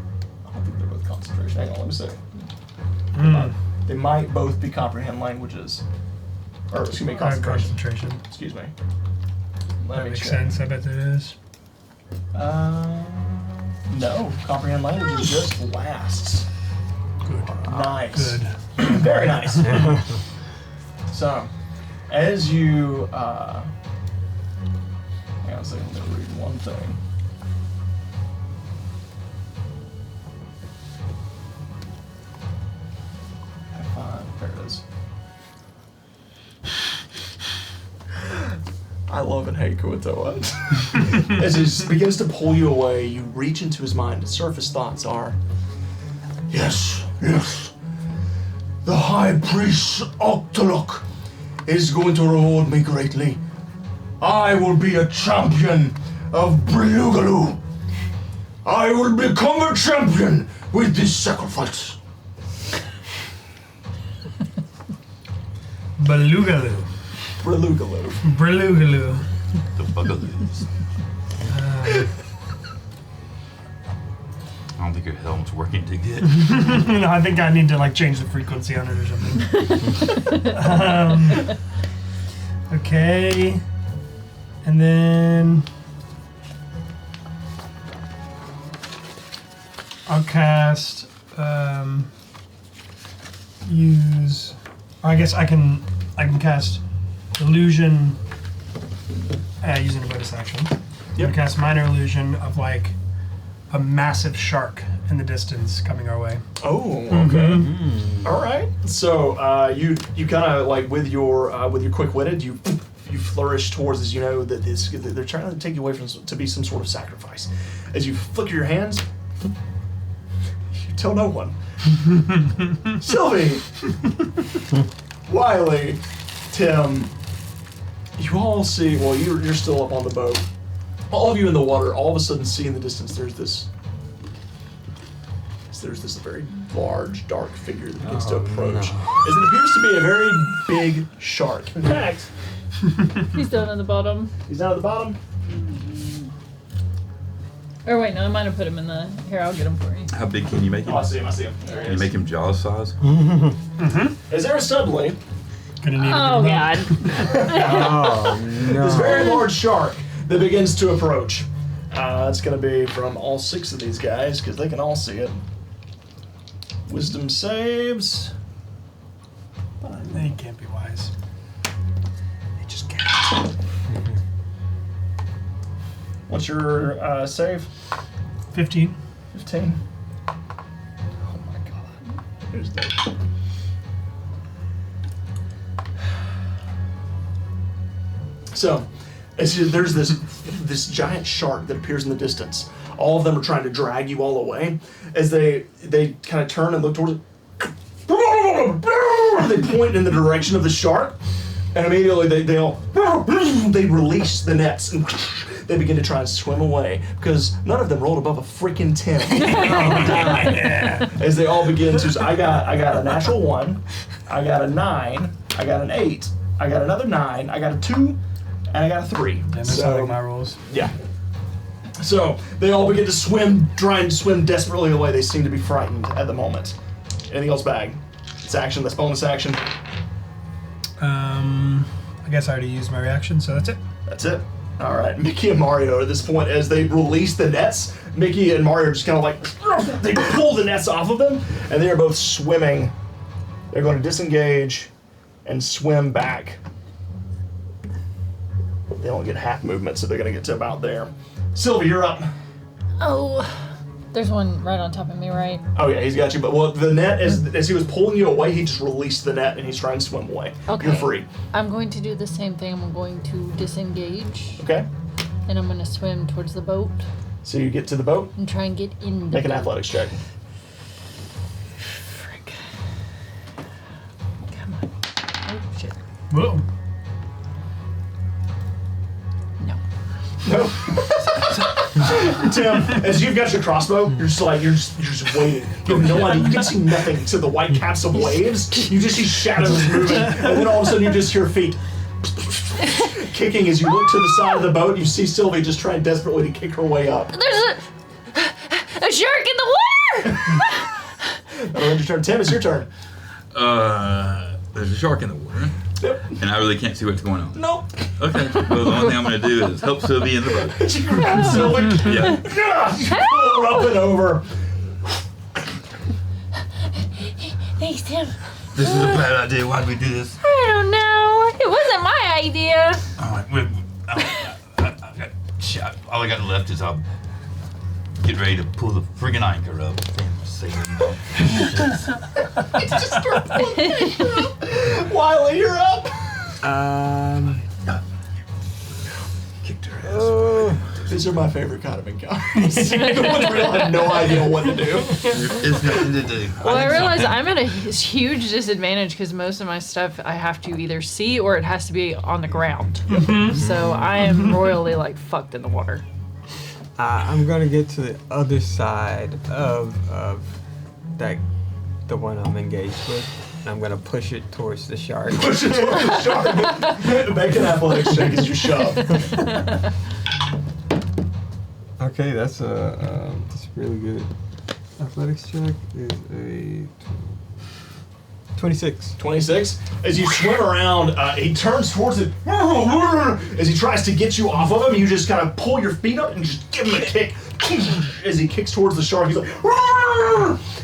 both concentration. Hang on, let me see. They might both be comprehend languages, or excuse me, concentration. Excuse me. Let That me makes check. sense. I bet that is. No, comprehend languages just lasts. Good. Nice. Good. Very nice. So, as you, hang on a second, I'm going to read one thing. There it is. I love and hate Kuatoa. As he begins to pull you away, you reach into his mind. His surface thoughts are, yes. The High Priest Octolok is going to reward me greatly. I will be a champion of Belugaloo. I will become a champion with this sacrifice. Belugaloo. Belugaloo. Belugaloo. The bugaloos. I don't think your helm's working too good. No, I think I need to like change the frequency on it or something. Okay. And then I'll cast use I guess I can cast illusion using a bonus action. I'm gonna cast minor illusion of like a massive shark in the distance coming our way. Oh, okay. All right. So you kind of like with your quick-witted, you flourish towards as you know that they're trying to take you away from to be some sort of sacrifice. As you flicker your hands, you tell no one. Sylvie, Wiley, Tim, you all see. Well, you're still up on the boat. All of you in the water, all of a sudden see in the distance there's this very large, dark figure that begins to approach. As it appears to be a very big shark. In fact, He's down at the bottom. he's down at the bottom. Or wait, no, I might have put him in the. Here, I'll get him for you. How big can you make him? Oh, I see him. There he Can you is. make him jaw size? As there suddenly, Gonna need Oh God! Oh no. this very large shark that begins to approach. It's going to be from all 6 of these guys because they can all see it. Wisdom saves. They can't be wise. They just can't. What's your save? 15. 15. Oh my god. Here's that. So, there's this giant shark that appears in the distance. All of them are trying to drag you all away. As they kind of turn and look towards it, they point in the direction of the shark, and immediately they release the nets and they begin to try and swim away because none of them rolled above a freaking 10. As they all begin to, I got a natural 1, I got a 9, I got an 8, I got another 9, I got a 2, and I got a 3. Yeah, that's not like my rolls. Yeah. So they all begin to swim, trying to swim desperately away. They seem to be frightened at the moment. Anything else, Bag? It's action. That's bonus action. I guess I already used my reaction, so that's it. That's it. All right, Mickey and Mario at this point, as they release the nets, Mickey and Mario are just kind of like, they pull the nets off of them, and they are both swimming. They're going to disengage and swim back. They only get half movement, so they're going to get to about there. Sylvie, you're up. Oh, there's one right on top of me, right? Oh yeah, he's got you. But well, the net as he was pulling you away, he just released the net and he's trying to swim away. Okay. You're free. I'm going to do the same thing. I'm going to disengage, Okay. and I'm going to swim towards the boat So you get to the boat. and try and get in the Make an boat. athletics check. Frick. Come on. Oh shit. Whoa. Tim, as you've got your crossbow, you're just waiting. You have no idea. You can see nothing except the white caps of waves. You just see shadows moving, and then all of a sudden you just hear feet kicking as you look to the side of the boat. You see Sylvie just trying desperately to kick her way up. There's a shark in the water! That'll end your turn. Tim, it's your turn. There's a shark in the water. Yep. And I really can't see what's going on. Nope. Okay. Well, the only thing I'm going to do is help Sylvie in the boat. You grab Sylvie. Yeah. You pull her up and over. Thanks, Tim. This is a bad idea. Why did we do this? I don't know. It wasn't my idea. Shit. All I got left is I'll get ready to pull the friggin' anchor up. Just start pulling the anchor up. Wiley, you're up. Kicked her ass. These are my favorite kind of encounters. The ones where you'll have no idea what to do. It's nothing to do. Well, I realize I'm at a huge disadvantage because most of my stuff I have to either see or it has to be on the ground. So I am royally fucked in the water. I'm gonna get to the other side of that, the one I'm engaged with. And I'm gonna push it towards the shark. Push it towards the shark. Make an athletics check as you shove. Okay, that's really good. Athletics check is a 26. 26. As you swim around, he turns towards it. As he tries to get you off of him, you just kind of pull your feet up and just give him a kick. As he kicks towards the shark, he's like,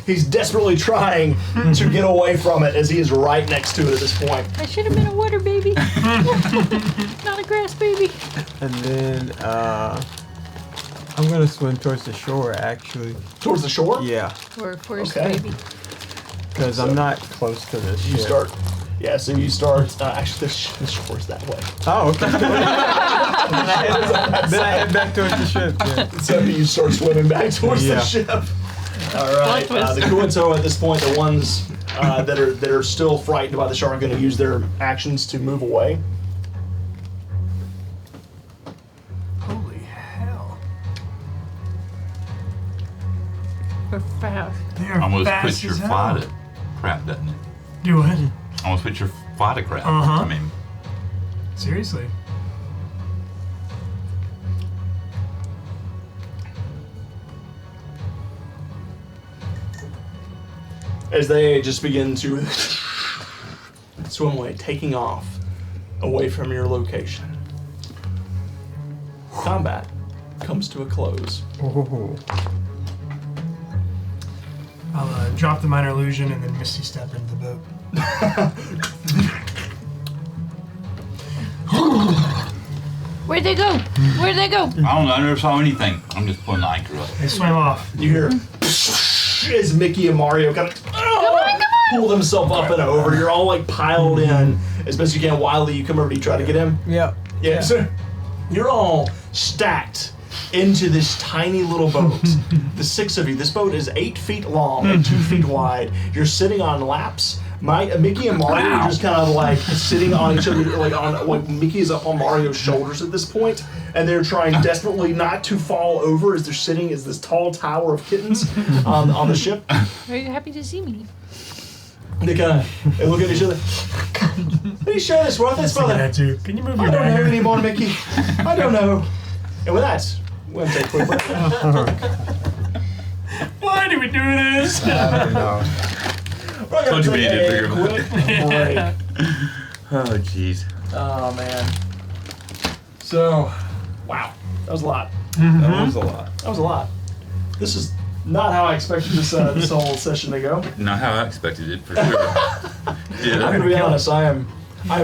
he's desperately trying to get away from it as he is right next to it at this point. I should have been a water baby. Not a grass baby. And then I'm gonna swim towards the shore, actually. Towards the shore? Yeah, Or forest Okay. baby. because I'm not close to the ship. You start. Yeah, so you start. Actually, the shore's that way. Oh, okay. Then I head back towards the ship. Yeah. So you start swimming back towards the Yeah. ship. All right. The Kuanto at this point, the ones that are still frightened by the shark, are going to use their actions to move away. Holy hell. We're fast. They're Almost fast puts your as hell. fly to crap, doesn't it? Do what? Almost puts your fly to crap. Uh-huh. I mean, Seriously. As they just begin to swim away, taking off away from your location. Combat comes to a close. Oh. I'll drop the minor illusion and then Misty step into the boat. Where'd they go? Where'd they go? I don't know. I never saw anything. I'm just pulling the anchor up. They swam off. You hear as Mickey and Mario kind of pull themselves up and over. You're all piled in as best you can. Wildly, you come over to try to get him. Yeah. Yeah, so you're all stacked into this tiny little boat. The six of you. This boat is 8 feet long and 2 feet wide. You're sitting on laps. Mickey and Mario are just kind of sitting on each other, Mickey is up on Mario's shoulders at this point, and they're trying desperately not to fall over as they're sitting as this tall tower of kittens on the ship. Are you happy to see me? They look at each other. Are you sure this worth it, brother? That too. Can you move your I don't know dagger? anymore, Mickey. I don't know. And with that, we're going to take a quick break. Why do we do this? I don't know. We're going Told to you we take needed a bigger quick break. Oh, jeez. Oh, man. So, wow. That was a lot. That was a lot. That was a lot. This is not how I expected this whole session to go. Not how I expected it, for sure. I'm Yeah. going to be honest. I am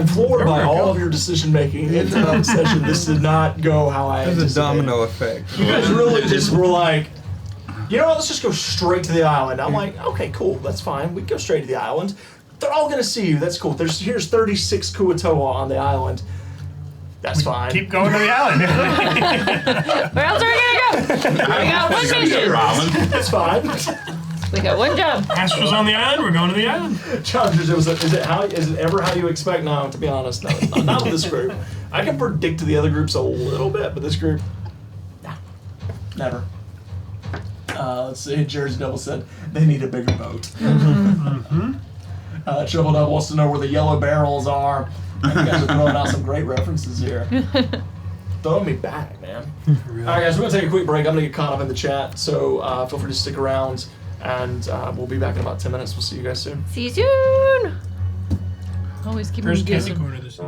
floored by all of your decision making in the session. This did not go how I There's a anticipated. domino effect. You guys really just were like, you know what, let's just go straight to the island. I'm like, okay, cool, that's fine. We can go straight to the island. They're all gonna see you, that's cool. Here's 36 Kuatoa on the island. That's fine. Keep going to the island. Where else are we gonna go? We got one mission. That's fine. We got one job. Astro's on the island. We're going to the island. Challenges, is it ever how you expect? No, to be honest, no, it's not with this group. I can predict the other groups a little bit, but this group, nah, never. Let's see. Jersey Devil said they need a bigger boat. Triple Double wants to know where the yellow barrels are. You guys are throwing out some great references here. Throwing me back, man. Really? All right, guys, we're gonna take a quick break. I'm gonna get caught up in the chat, so feel free to stick around, and we'll be back in about 10 minutes. We'll see you guys soon. See you soon. Always keep me First candy guessing. corn of this.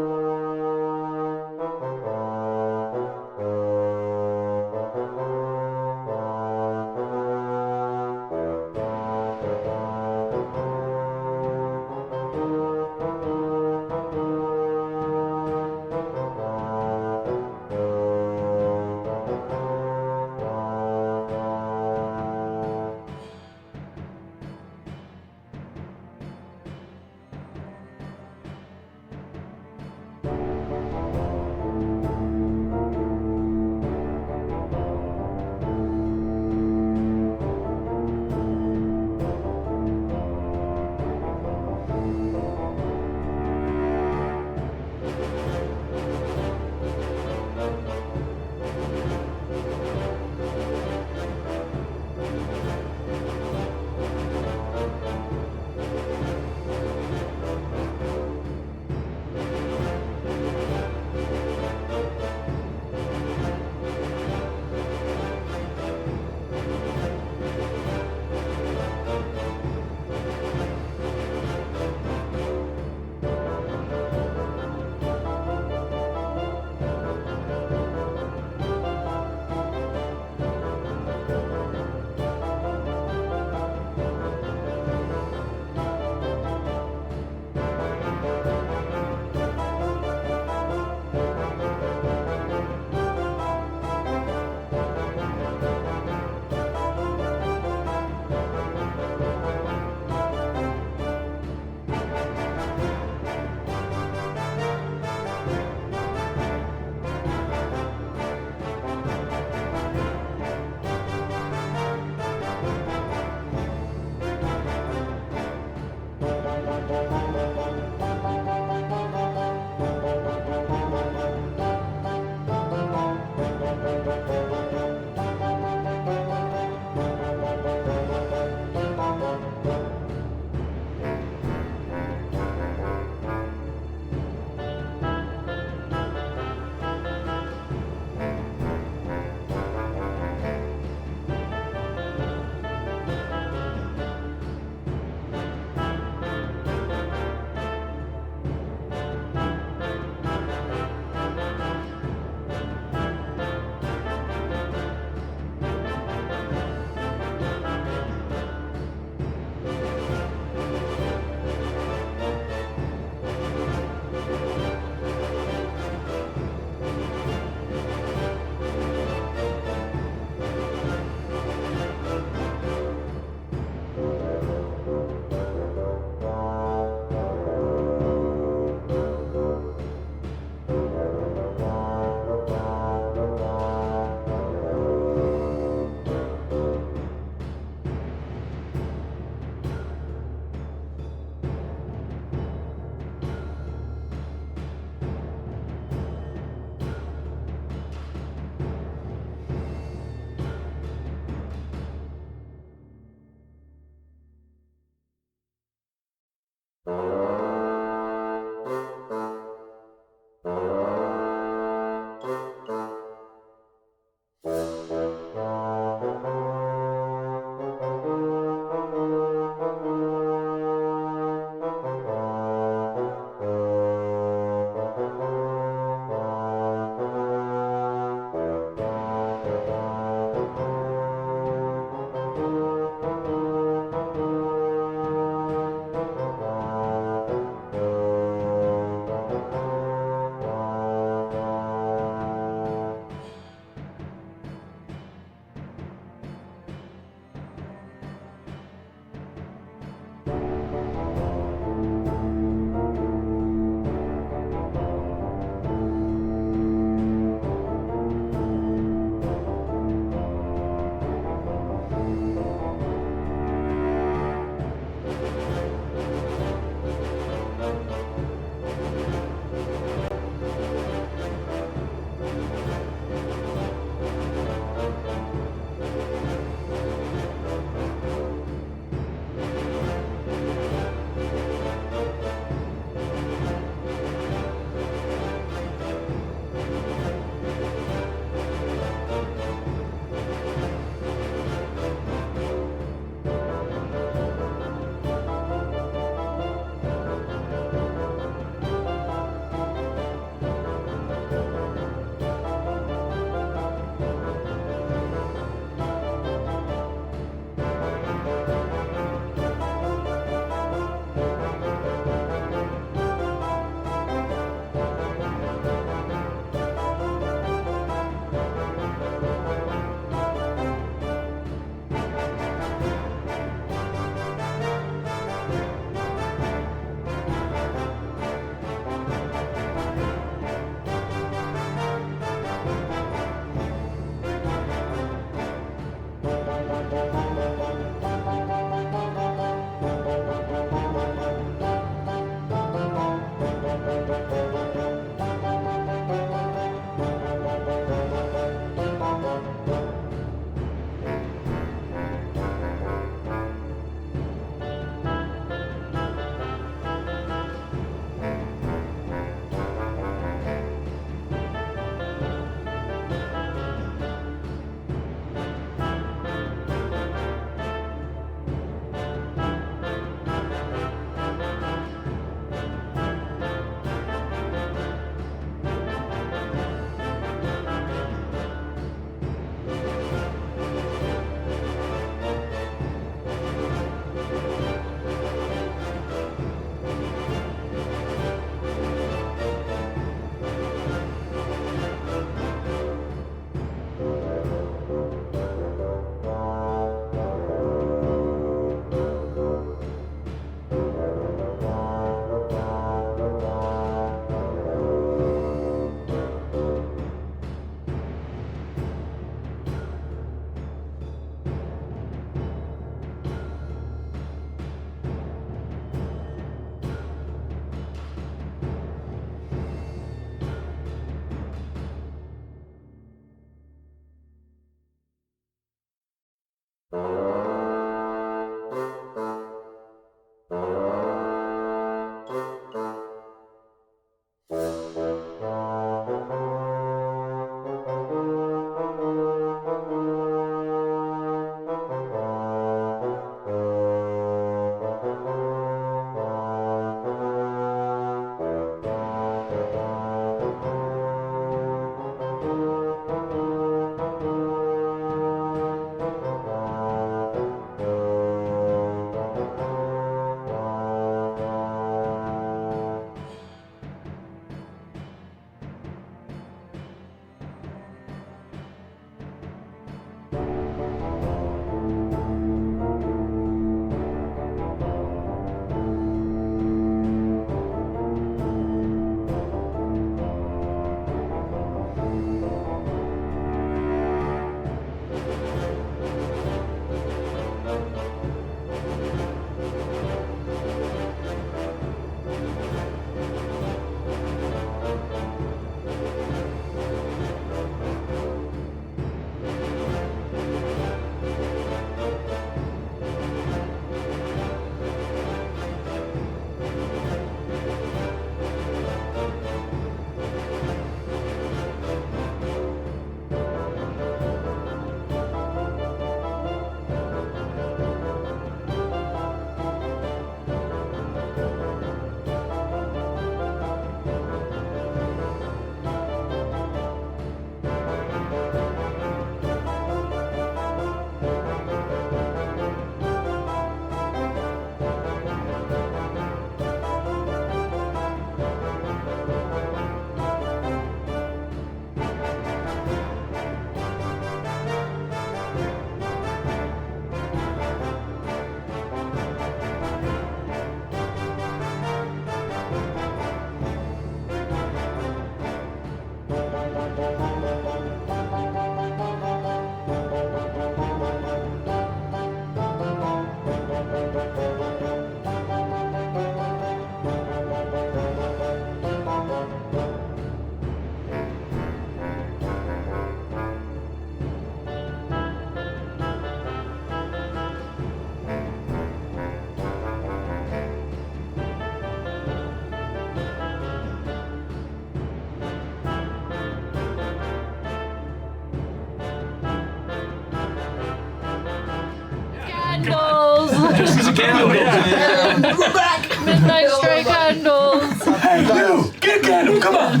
There's a candle, yeah. We're back. Midnight strike candles. Hey, you! Get a candle, come on!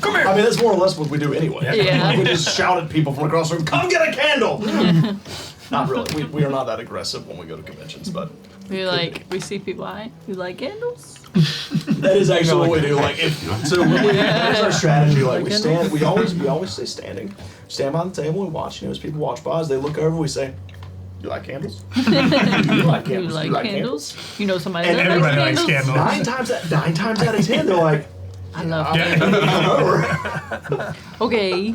Come here! I mean, that's more or less what we do anyway. Yeah. We just shout at people from across the room, come get a candle! Not really. We are not that aggressive when we go to conventions, but We see people, you like candles? that is actually what we do. Like, here's our strategy. Like, we always stay standing, stand by the table and watch. As people watch by us, they look over, we say, you like candles? You like candles? You like candles? You know somebody And that everybody likes likes candles? candles. Nine times out of 10, they're like, I love Yeah. Okay.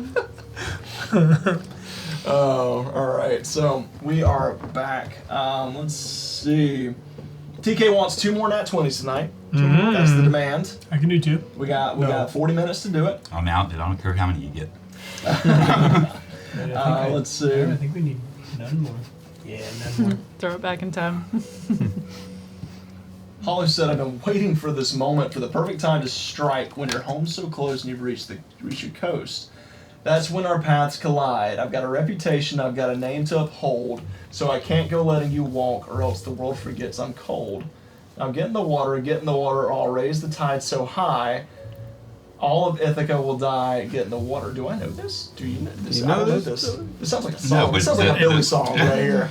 oh, all right. So we are back. Let's see. TK wants 2 more nat 20s tonight. That's the demand. I can do 2. We got 40 minutes to do it. I'm out. I don't care how many you get. Let's see. I think we need none more. Yeah, none more. Throw it back in time. Holly said, I've been waiting for this moment, for the perfect time to strike when your home's so close and you've reached your coast. That's when our paths collide. I've got a reputation, I've got a name to uphold, so I can't go letting you walk or else the world forgets I'm cold. Now get in the water, or I'll raise the tide so high, all of Ithaca will die. Get in the water. Do I know this? Do you know this? You know I don't know this? this. This sounds like a No, song. but This sounds like a the- Billy song right here.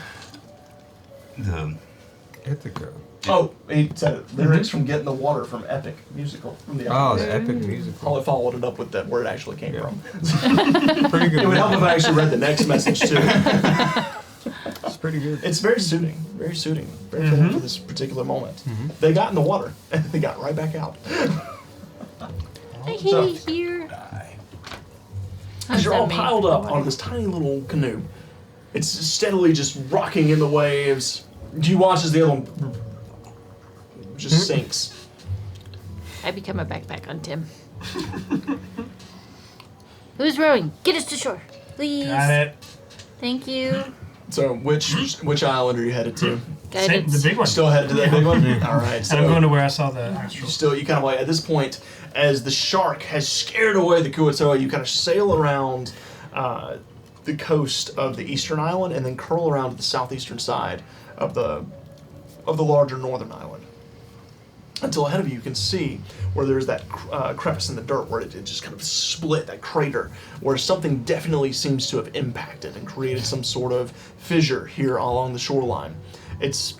Ithaca. Oh, he said it. Lyrics from Get in the Water from Epic Musical. From the Oh, the epic musical. Holly followed it up with that where it actually came Yeah. from. Pretty good. It would help if I actually read the next message too. It's pretty good. It's very suiting, very fitting for this particular moment. They got in the water and they got right back out. I hate So- it here. Because you're all piled up on this tiny little canoe. It's steadily just rocking in the waves. You watch as the other one just sinks. I become a backpack on Tim. Who's rowing? Get us to shore, please. Got it. Thank you. So which island are you headed to? Same, Guidance. the big one. Still headed to that big one? All right. So And I'm going to where I saw the astral. you kind of like, at this point, as the shark has scared away the Kuatoa, you kind of sail around the coast of the eastern island and then curl around to the southeastern side of the larger northern island. Until ahead of you can see where there's that crevice in the dirt where it just kind of split, that crater, where something definitely seems to have impacted and created some sort of fissure here along the shoreline. It's,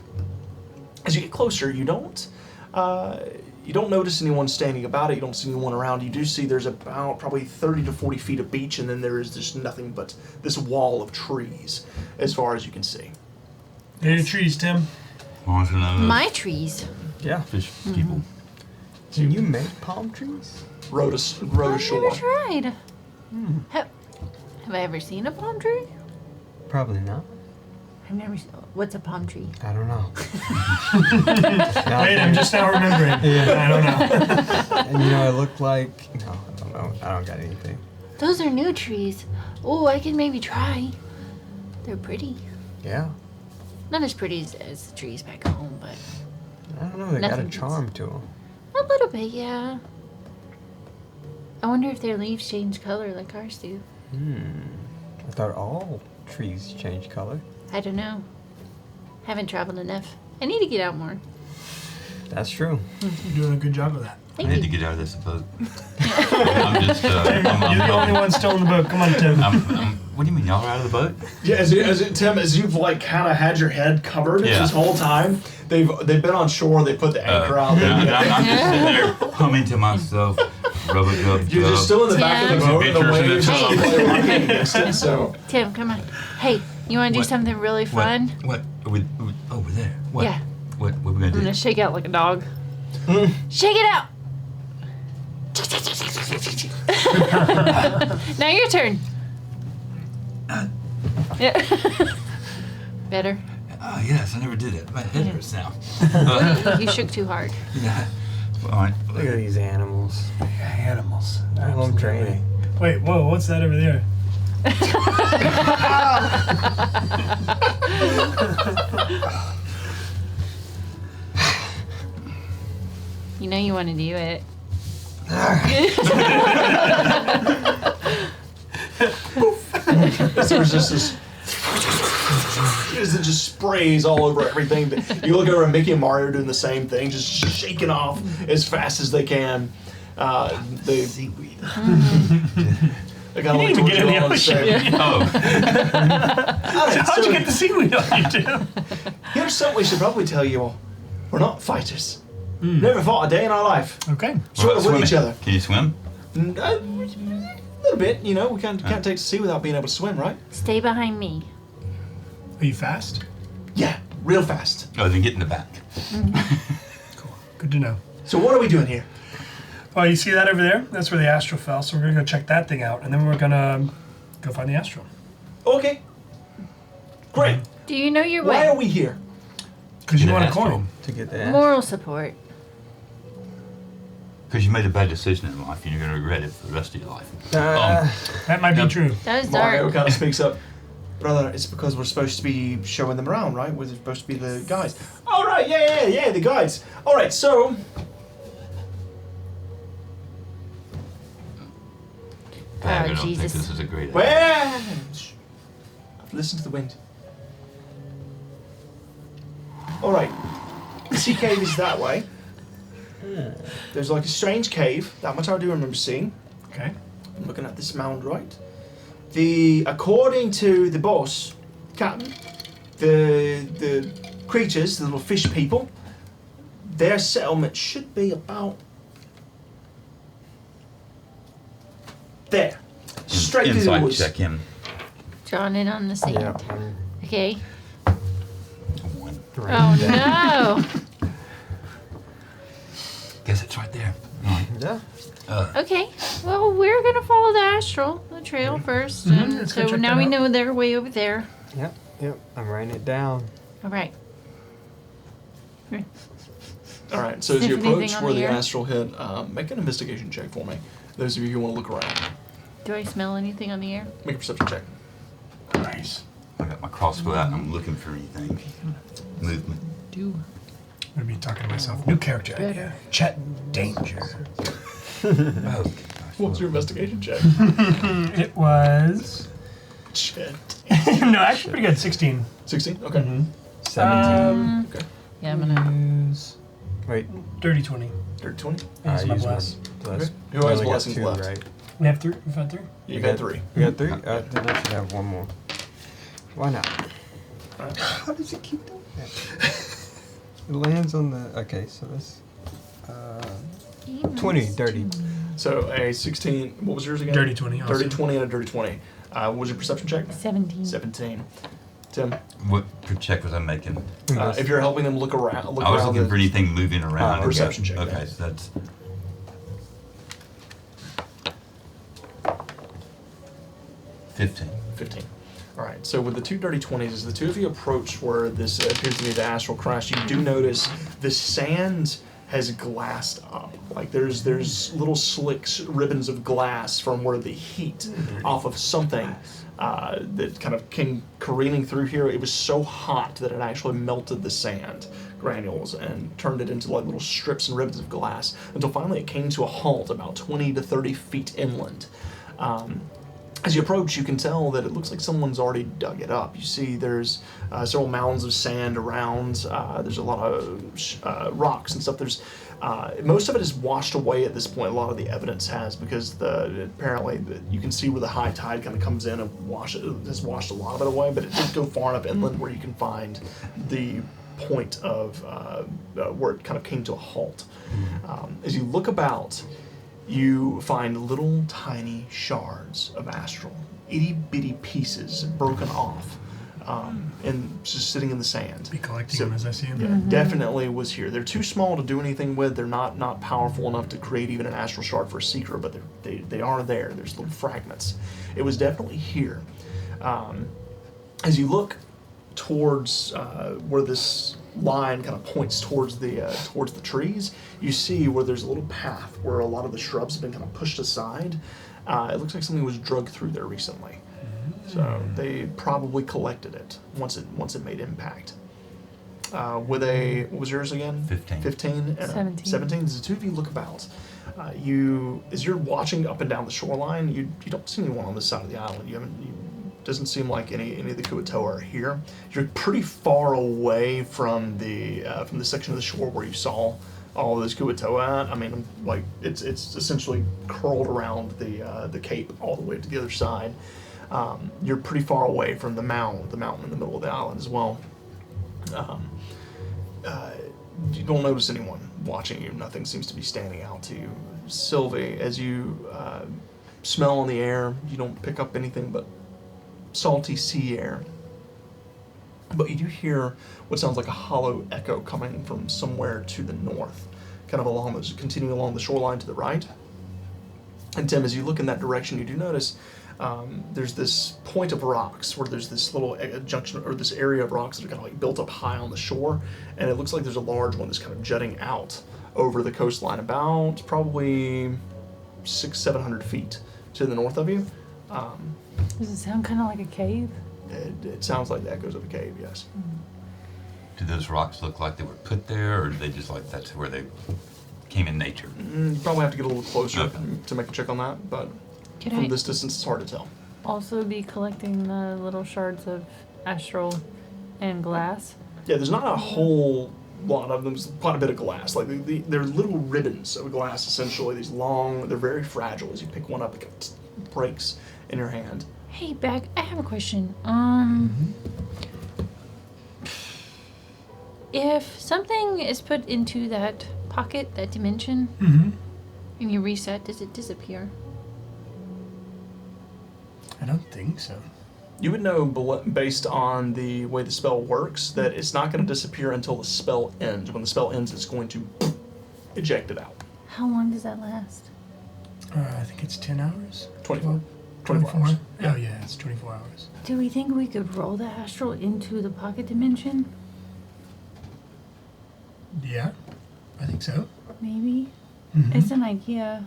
as you get closer, you don't notice anyone standing about it, you don't see anyone around. You do see there's about probably 30 to 40 feet of beach, and then there is just nothing but this wall of trees as far as you can see. Any trees, Tim? Want to know the My trees. Yeah. fish people? Can you make palm trees? Road I've ashore. never tried. Have I ever seen a palm tree? Probably not. I've never seen. What's a palm tree? I don't know. Wait, I'm just now remembering. I don't know. And it looked like. No, I don't know. I don't got anything. Those are new trees. Oh, I can maybe try. They're pretty. Yeah. Not as pretty as the trees back home, but I don't know. They got a Nothing charm to them. a little bit, yeah. I wonder if their leaves change color like ours do. I thought all trees change color. I don't know. Haven't traveled enough. I need to get out more. That's true. You're doing a good job of that. I Thank need you. to get out of this boat. I'm just. You're the only one still in the boat. Come on, Tim. What do you mean? Y'all are out of the boat? Yeah, Tim, as you've like kind of had your head covered Yeah. this whole time, they've been on shore. They put the anchor out. I'm just sitting there humming to myself. Rubber dub You're just still in the back of the Tim. boat, and the waves are Hey. like rocking against it. So Tim, come on. Hey, you want to do What? something really fun? What? Over there. What? Yeah. What are we gonna I'm do? gonna shake out like a dog. Shake it out. Now your turn. Yeah. Better. Yes, I never did it. My head hurts now. You shook too hard. Yeah. All right. Look at these animals. Animals. Home training. Wait, whoa, what's that over there? You know you want to do it. there's just this as it just sprays all over everything. You look over at Mickey and Mario are doing the same thing, just shaking off as fast as they can. They Seaweed. they kind of You look didn't even get in the towards you all and say, Oh, How'd you get the seaweed on you, Tim? here's something we should probably tell you all. We're not fighters. Never fought a day in our life. Okay. Sort of with each other. Can you swim? A little bit, you know. We can't take to sea without being able to swim, right? Stay behind me. Are you fast? Yeah, real fast. Oh, then get in the back. Cool. Good to know. So what are we doing here? Oh, you see that over there? That's where the astral fell. So we're gonna go check that thing out, and then we're gonna go find the astral. Okay. Great. Do you know your Why way? are we here? Because you The want a astral. coin. To get that. Moral support. Because you made a bad decision in life and you're going to regret it for the rest of your life. That might be Yep. true. That is Mario dark. kind of speaks up. Brother, it's because we're supposed to be showing them around, right? We're supposed to be the guides. All right, yeah, the guides. All right, so Dad, I don't think Jesus. this is a great idea. well, listen to the wind. All right, the sea cave is that way. There's like a strange cave. That much I do remember seeing. Okay. I'm looking at this mound, right? According to the boss, Captain, the creatures, the little fish people, their settlement should be about there, straight through the Inside woods. check him. Drawn in on the sand. Yeah. Okay. One. Oh no. Guess it's right there. Yeah. Okay. Well, we're gonna follow the astral, the trail first, and Let's go so check now that we out. know they're way over there. Yep. Yep. I'm writing it down. All right. All right, so as you Sniff anything approach on where the the air? astral hit, make an investigation check for me. Those of you who want to look around, Do I smell anything on the air? make a perception check. Nice. I got my crossbow out and I'm looking for anything. Movement. Do. I'm gonna be talking to myself. New character idea. Chet Danger. Oh, What was your investigation check? It was Shit. no, actually pretty good. 16. 16? Okay. 17. Okay. Yeah, I'm gonna. Use. Wait. Dirty 20. 30, 20? That's I my use bless. my bless. Okay. Who has We only got blessings 2, left? Right? We have 3. We've had 3. You got 3. We got 3? Then I should have one more. Why not? Alright. How does it keep doing that? It lands on the. Okay, so that's. 20, dirty. So a 16, what was yours again? Dirty 20 also. Dirty 20 and a dirty 20. What was your perception check? 17. 17. Tim, What check was I making? if you're helping them look around, I was looking the- for anything moving around. okay. Perception check. Okay, yeah. so that's 15. 15. All right. So with the 2 dirty 20s, as the two of you approach where this appears to be the astral crash, you do notice the sand has glassed up. Like there's little slicks, ribbons of glass from where the heat off of something that kind of came careening through here. It was so hot that it actually melted the sand granules and turned it into like little strips and ribbons of glass until finally it came to a halt about 20 to 30 feet inland. As you approach, you can tell that it looks like someone's already dug it up. You see there's several mounds of sand around. There's a lot of rocks and stuff. There's most of it is washed away at this point. A lot of the evidence has, because apparently you can see where the high tide kind of comes in and has washed a lot of it away. But it did go far enough inland where you can find the point of where it kind of came to a halt. As you look about, you find little tiny shards of astral, itty bitty pieces broken off, and just sitting in the sand. Be collecting So- them as I see them. Yeah, definitely was here. They're too small to do anything with. They're not powerful enough to create even an astral shard for a seeker, but they are there. There's little fragments. It was definitely here. As you look towards where this line kind of points towards the trees, you see where there's a little path where a lot of the shrubs have been kind of pushed aside. It looks like something was drugged through there recently. So they probably collected it once it made impact. With a, what was yours again? 15. 15 and a 17. 17. As the two of you look about, as you're watching up and down the shoreline, you don't see anyone on this side of the island. You Doesn't seem like any of the Kuatoa are here. You're pretty far away from the section of the shore where you saw all of those Kuatoa at. I mean, like it's essentially curled around the cape all the way to the other side. You're pretty far away from the mountain in the middle of the island as well. You don't notice anyone watching you. Nothing seems to be standing out to you. Sylvie, as you smell in the air, you don't pick up anything but salty sea air. But you do hear what sounds like a hollow echo coming from somewhere to the north, kind of continuing along the shoreline to the right. And Tim, as you look in that direction, you do notice there's this point of rocks where there's this little junction, or this area of rocks that are kind of like built up high on the shore, and it looks like there's a large one that's kind of jutting out over the coastline, about probably 600-700 feet to the north of you. Does it sound kind of like a cave? It sounds like the echoes of a cave, yes. Do those rocks look like they were put there, or do they just like that's where they came in nature? You probably have to get a little closer Okay. to make a check on that, but Could from I this distance, it's hard to tell. also be collecting the little shards of astral and glass? Yeah, there's not a whole lot of them. There's quite a bit of glass. Like they're little ribbons of glass, essentially. These long, they're very fragile. As you pick one up, it kind of breaks in your hand. Hey, Beck, I have a question. If something is put into that pocket, that dimension, and you reset, does it disappear? I don't think so. You would know, based on the way the spell works, that it's not going to disappear until the spell ends. When the spell ends, it's going to eject it out. How long does that last? I think it's 10 hours. 24 hours. Oh yeah, it's 24 hours. Do we think we could roll the astral into the pocket dimension? Yeah, I think so. Maybe. Mhm. It's an idea.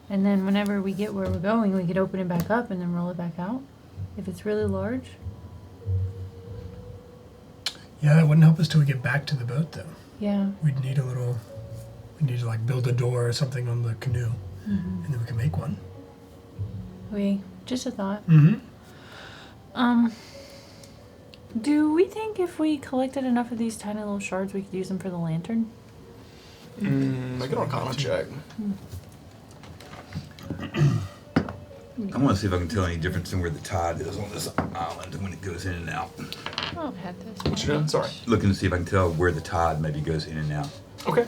And then whenever we get where we're going, we could open it back up and then roll it back out. If it's really large. Yeah, that wouldn't help us till we get back to the boat, though. Yeah. We'd need we need to like build a door or something on the canoe, and then we can make one. Okay, just a thought. Mm-hmm. Do we think if we collected enough of these tiny little shards, we could use them for the lantern? Make an Arcana check. I want to see if I can tell any difference in where the tide is on this island when it goes in and out. I'll have this. What you doing? Sorry. Looking to see if I can tell where the tide maybe goes in and out. Okay.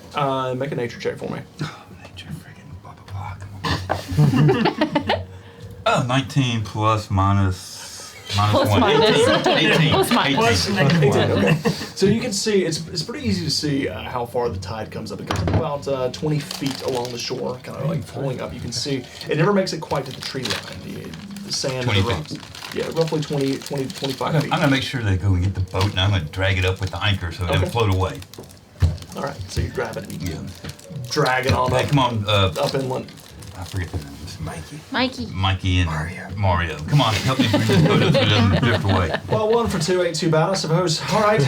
Make a nature check for me. Oh, nature friggin' blah, blah, blah. Come on. Oh, 19 plus minus Plus 1. minus. 18. Plus minus. 18. Okay. So you can see, it's pretty easy to see how far the tide comes up. It comes up about 20 feet along the shore, kind of like pulling up. You can see, it never makes it quite to the tree line, the sand 20 and the rocks. Yeah, roughly 20 to 25 I'm feet. going to make sure they go and get the boat, and I'm going to drag it up with the anchor so it doesn't Okay. float away. All right, so you grab it and you Yeah. drag it on Hey, up, come on. up inland. I forget the names. Mikey. Mikey and Mario. Come on, help me bring the boat up so it doesn't drift away. Well, 1 for 2 ain't too bad, I suppose. All right.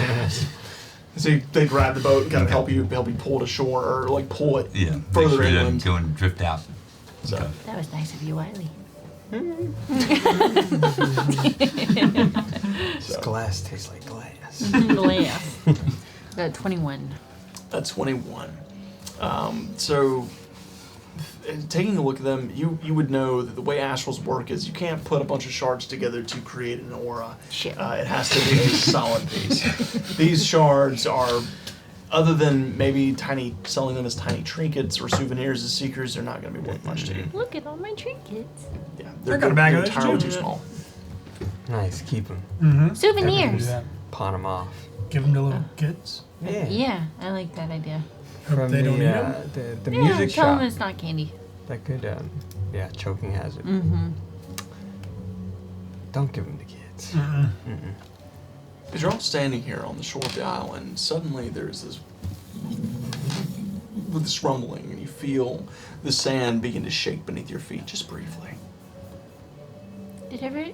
So they grab the boat and kind of help you pull it ashore, or like pull it Yeah, make further sure it doesn't inland. go and drift out. So, That was nice of you, Wiley. This glass tastes like glass. Glass. Got 21. that's 21. So, taking a look at them, you would know that the way astrals work is you can't put a bunch of shards together to create an aura. Shit. It has to be a solid piece. These shards are, other than maybe selling them as tiny trinkets or souvenirs as seekers, they're not going to be worth much to you. Look at all my trinkets. Yeah, I got a bag of they're those entirely too. too small. Nice, keep them. Mm-hmm. Souvenirs. Pawn them off. Give them to little kids. Yeah. Yeah, I like that idea. Hope From they don't eat the, them. the Yeah, music tell shop. them it's not candy. That could, choking hazard. Mm-hmm. Don't give them to kids. Mm-mm. As you're all standing here on the shore of the island, suddenly there's this rumbling, and you feel the sand begin to shake beneath your feet, just briefly. Did everyone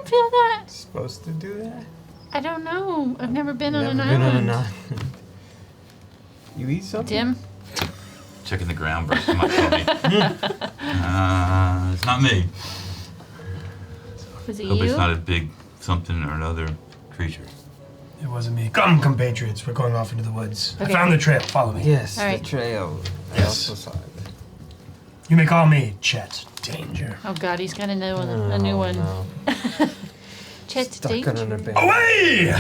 feel that? Supposed to do that? I don't know. I've never been on Never an been island. on an island. You eat something? Tim? Checking the ground versus my tummy. It's not me. Was it Hope you? it's not a big something or another creature. It wasn't me. Come, compatriots. We're going off into the woods. Okay. I found the trail. Follow me. Yes, All right. the trail. I Yes. also saw it. You may call me Chet Danger. Oh God, he's got a new one. No. Chet Stuck Danger. on an abandoned. Away!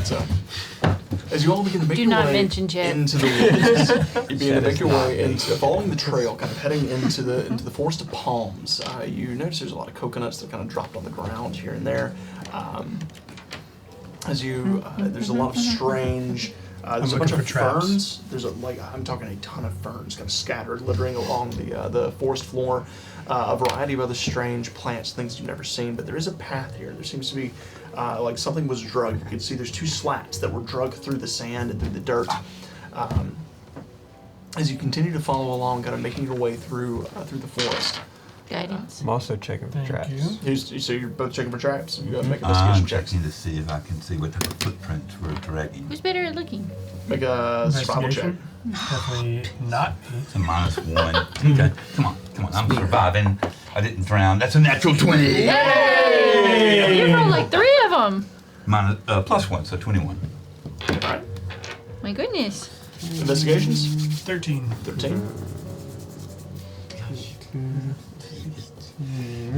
So, as you all begin to make Do your not way mention Chet. into the woods, you begin to Chet make is your not way me. into following the trail, kind of heading into the forest of palms. You notice there's a lot of coconuts that kind of dropped on the ground here and there. As you, there's a lot of strange. There's a bunch looking of for traps. ferns. There's I'm talking a ton of ferns, kind of scattered, littering along the forest floor. A variety of other strange plants, things you've never seen. But there is a path here. There seems to be like something was drugged. You can see there's two slats that were drugged through the sand and through the dirt. As you continue to follow along, kind of making your way through the forest. Guidance. I'm also checking for Thank traps. you. So you're both checking for traps. You gotta make I'm investigation checks. checking to see if I can see what type of footprints we're dragging. Who's better at looking? Make a survival check. Investigation? Definitely not me. It's a -1. Okay, come on. I'm surviving. I didn't drown. That's a natural 20. Hey! You rolled like 3 of them. +1, so 21. All right. My goodness. Investigations. 13. 13.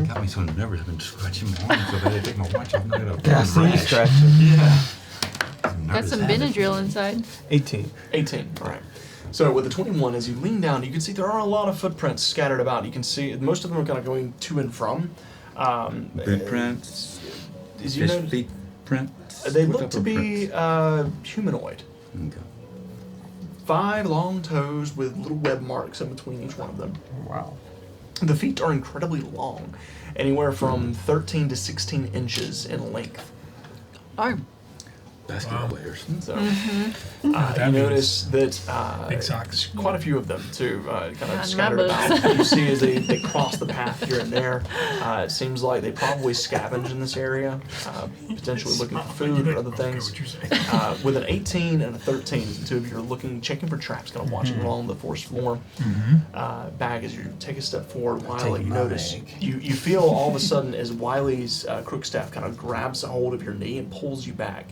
Got me so nervous. I've been scratching my arms so bad I take my watch off and I got a Yeah, I see you rash. scratching. Yeah. Got some Benadryl inside. 18. 18. All right. So with the 21, as you lean down, you can see there are a lot of footprints scattered about. You can see most of them are kind of going to and from. Boot prints, As you fish notice, feet prints. they What look type to of be prints? humanoid. Okay. 5 long toes with little web marks in between each one of them. Wow. The feet are incredibly long, anywhere from 13 to 16 inches in length. Arm. Basketball players. So That you means notice that big socks. quite a few of them too, kind Not in my of scattered books. about. You see as they cross the path here and there. It seems like they probably scavenge in this area, potentially looking for food or other things. With an 18 and a 13, the two of you are looking, checking for traps, kind of watching along the forest floor. Back as you take a step forward, Wiley, you my notice leg. you feel all of a sudden as Wiley's crookstaff kind of grabs a hold of your knee and pulls you back,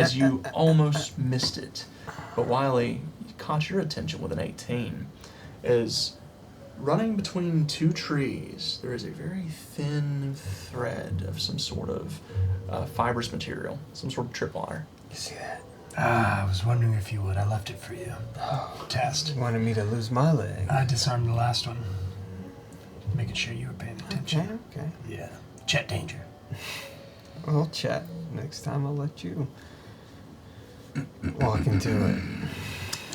as you almost missed it. But Wiley caught your attention with an 18, is running between two trees. There is a very thin thread of some sort of fibrous material, some sort of tripwire. You see that? I was wondering if you would. I left it for you. Test. You wanted me to lose my leg. I disarmed the last one. Making sure you were paying attention. Okay. Yeah. Chet Danger. Well, chat. Next time I'll let you walk into it.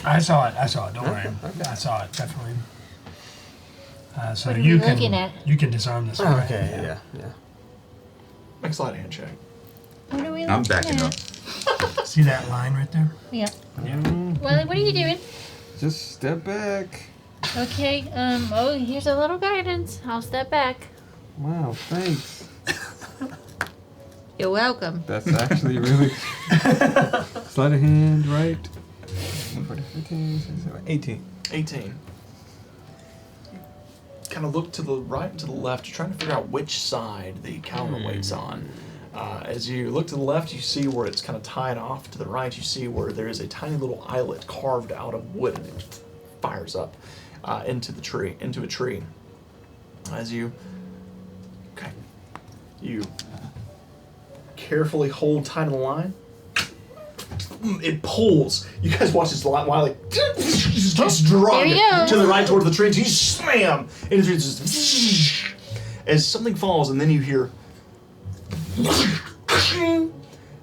I saw it. Don't worry. Okay. I saw it, definitely. So What are you we can looking at? you can disarm this. one, right? Okay, yeah. Make a sleight of hand check. What are we I'm looking backing at? up. See that line right there? Yeah. Well, what are you doing? Just step back. Okay, oh, here's a little guidance. I'll step back. Wow, thanks. You're welcome. That's actually really... Sleight of hand, right? 15, 16, 18. 18. Kind of look to the right and to the left. You're trying to figure out which side the counterweight's on. As you look to the left, you see where it's kind of tied off. To the right, you see where there is a tiny little eyelet carved out of wood, and it fires up into a tree. As you carefully hold tight to the line. It pulls. You guys watch this line while it just gets dragged There he goes. to the right towards the tree. So you slam into it, just as something falls, and then you hear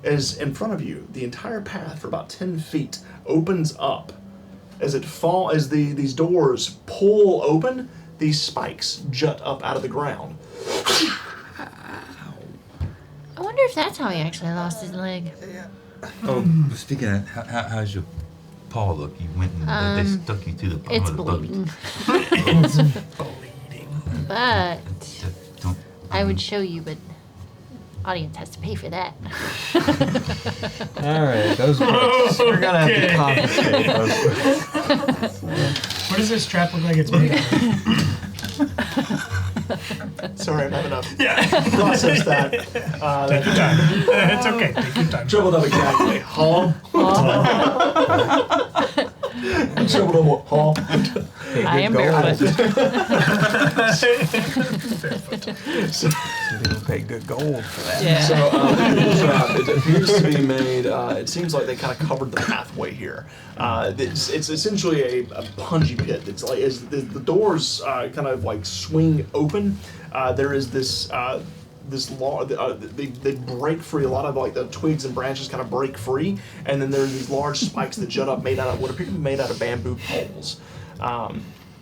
as in front of you, the entire path for about 10 feet opens up. As these doors pull open, these spikes jut up out of the ground. I wonder if that's how he actually lost his leg. Oh, speaking of, how's your paw look? You went and they stuck you to the bottom It's of the boat. bleeding. It's bleeding. But Don't. I would show you, but audience has to pay for that. Alright, those books. We're gonna have to confiscate those books. What does this trap look like it's made of? Sorry, I'm having enough. Yeah. Process that. Take your time. It's okay. Take your time. Triple double exactly. Huh? Triple double. Huh? Hey, I good am gold. barefoot. So, Some people pay good gold for that. Yeah. So it appears to be made. It seems like they kind of covered the pathway here. It's essentially a punji pit. It's like as the doors kind of like swing open. There is this. They break free. A lot of like the twigs and branches kind of break free, and then there's these large spikes that jut up, made out of what appear to be made out of bamboo poles.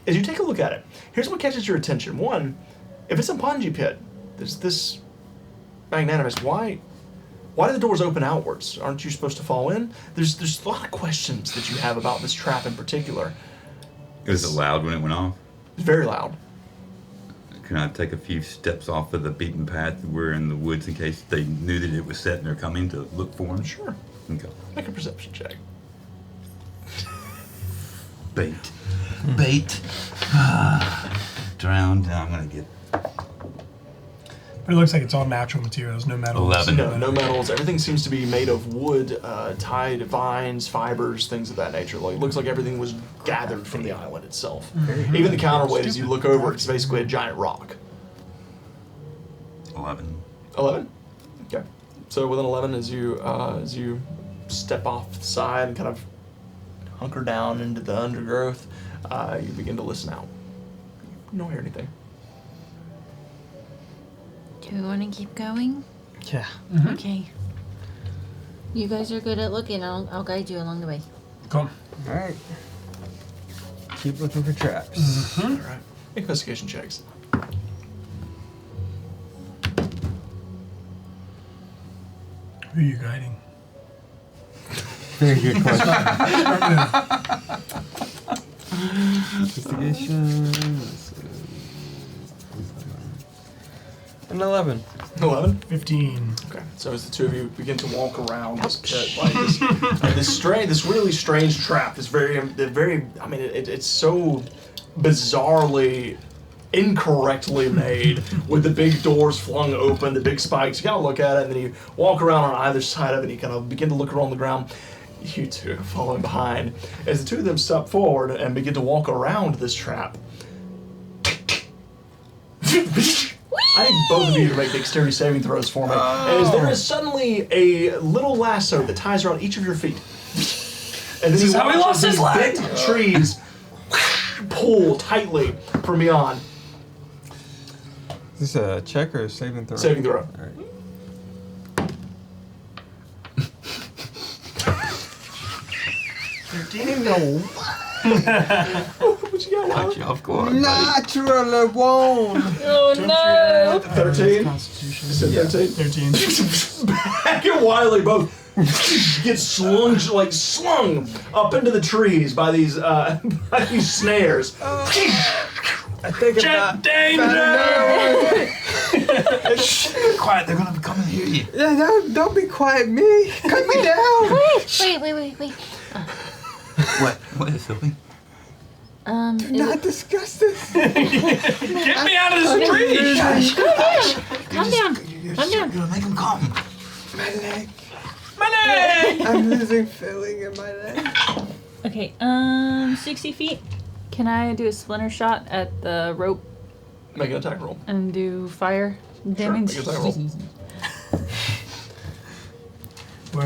As you take a look at it, here's what catches your attention. One, if it's a punji pit, there's this magnanimous. Why do the doors open outwards? Aren't you supposed to fall in? There's a lot of questions that you have about this trap in particular. Was it loud when it went off? It's very loud. Can I take a few steps off of the beaten path? We're in the woods in case they knew that it was set and they're coming to look for him. Sure. Okay. Make a perception check. Bait. Bait. Drowned. Now I'm gonna get But it looks like it's all natural materials, no metals. 11. No metals. Everything seems to be made of wood, tied vines, fibers, things of that nature. Like, it looks like everything was gathered from the island itself. Even the counterweight, as you look over, it's basically a giant rock. 11. 11? Okay. So with an 11, as you step off the side and kind of hunker down into the undergrowth, you begin to listen out. You don't hear anything. Do we want to keep going? Yeah. Okay. You guys are good at looking. I'll guide you along the way. Come. All right. Keep looking for traps. All right. Make investigation checks. Who are you guiding? Very good question. Investigation. An 11. 11? 15. Okay, so as the two of you begin to walk around this pit, like this really strange trap, it's so bizarrely, incorrectly made, with the big doors flung open, the big spikes. You gotta look at it, and then you walk around on either side of it, and you kind of begin to look around the ground. You two following behind. As the two of them step forward and begin to walk around this trap, I need both of you to make dexterity saving throws for me. And as there is suddenly a little lasso that ties around each of your feet. And then This is how he watch lost as his these leg. big trees pull tightly from beyond. Is this a check or a saving throw? Saving throw. All right. No. What you got, Caught Wiley? you off guard. buddy. Naturally won. Oh no! 13? Constitution. You said 13? 13. Back and Wiley both get slung up into the trees by these snares. I think Jet danger! Quiet, they're gonna come and hear you. Yeah, don't be quiet, me. Cut me down. Wait. What is Sylvie? Do not discuss this. Get me out of this tree! Calm down. You're gonna make them come. My leg. My leg! I'm losing feeling in my leg. Okay, 60 feet. Can I do a splinter shot at the rope Make an attack roll. and do fire damage? make an attack roll. Wait.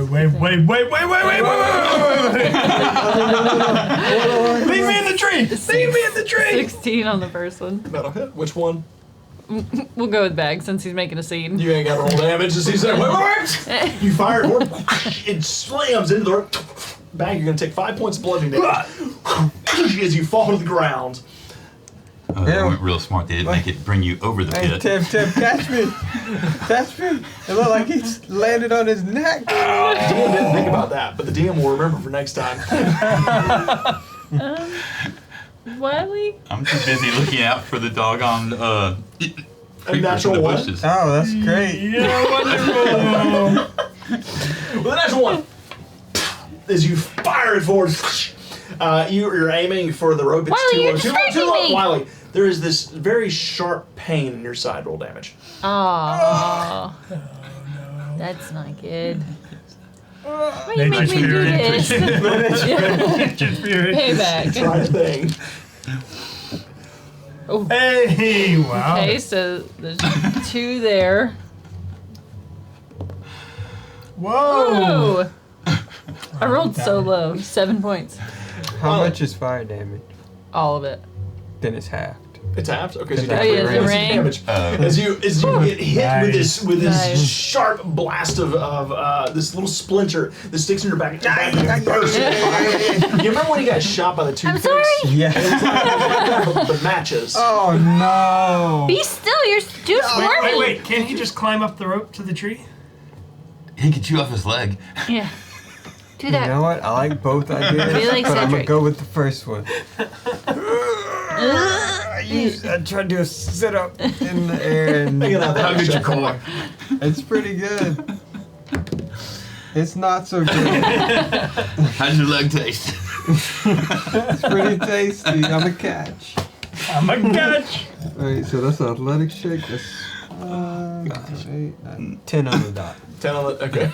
Leave me in the tree! Leave me in the tree! 16 on the first one. That'll hit. Which one? We'll go with Bag since he's making a scene. You ain't got to roll damage. As he's like, wait. You fire it, it slams into the bag. You're going to take 5 points of bludgeoning damage as you fall to the ground. Oh, they weren't real smart. They didn't make it bring you over the Hey, pit. Tim, catch me. Catch me. It looked like he landed on his neck. The DM didn't think about that, but the DM will remember for next time. Wiley? I'm too busy looking out for the doggone creepers natural in the one? bushes. Oh, that's great. Yeah, wonderful! With the natural one, as you fire it forward, You're aiming for the rope. It's Wiley, you're too low. Too low. distracting me. Wiley, there is this very sharp pain in your side. Roll damage. Oh. That's not good. Why do you make me do Nature's this? Payback. Try a thing. Hey, wow. Okay, so there's 2 there. Whoa. Ooh! I rolled so low. 7 points. How much is fire damage? All of it. Then it's halved. It's halved. Okay, so you Oh, take yeah, the ring. damage as you get hit with this Nice. sharp blast of this little splinter that sticks in your back. And you burst. You remember when you got shot by the I'm toothpicks? sorry. Yeah. The matches. Oh no. Be still. You're too squirmy. Wait. Can't he just climb up the rope to the tree? He could chew off his leg. Yeah. Do You that. know what? I like both ideas, Be like but I'm gonna Cedric. go with the first one. I tried to do a sit up in the air and Think about that. How good your core? it's pretty good. It's not so good. How's your leg taste? It's pretty tasty. I'm a catch. I'm a catch. Alright, so that's an athletic shake. That's 8, 9, 10 on the dot. 10 on the. Okay.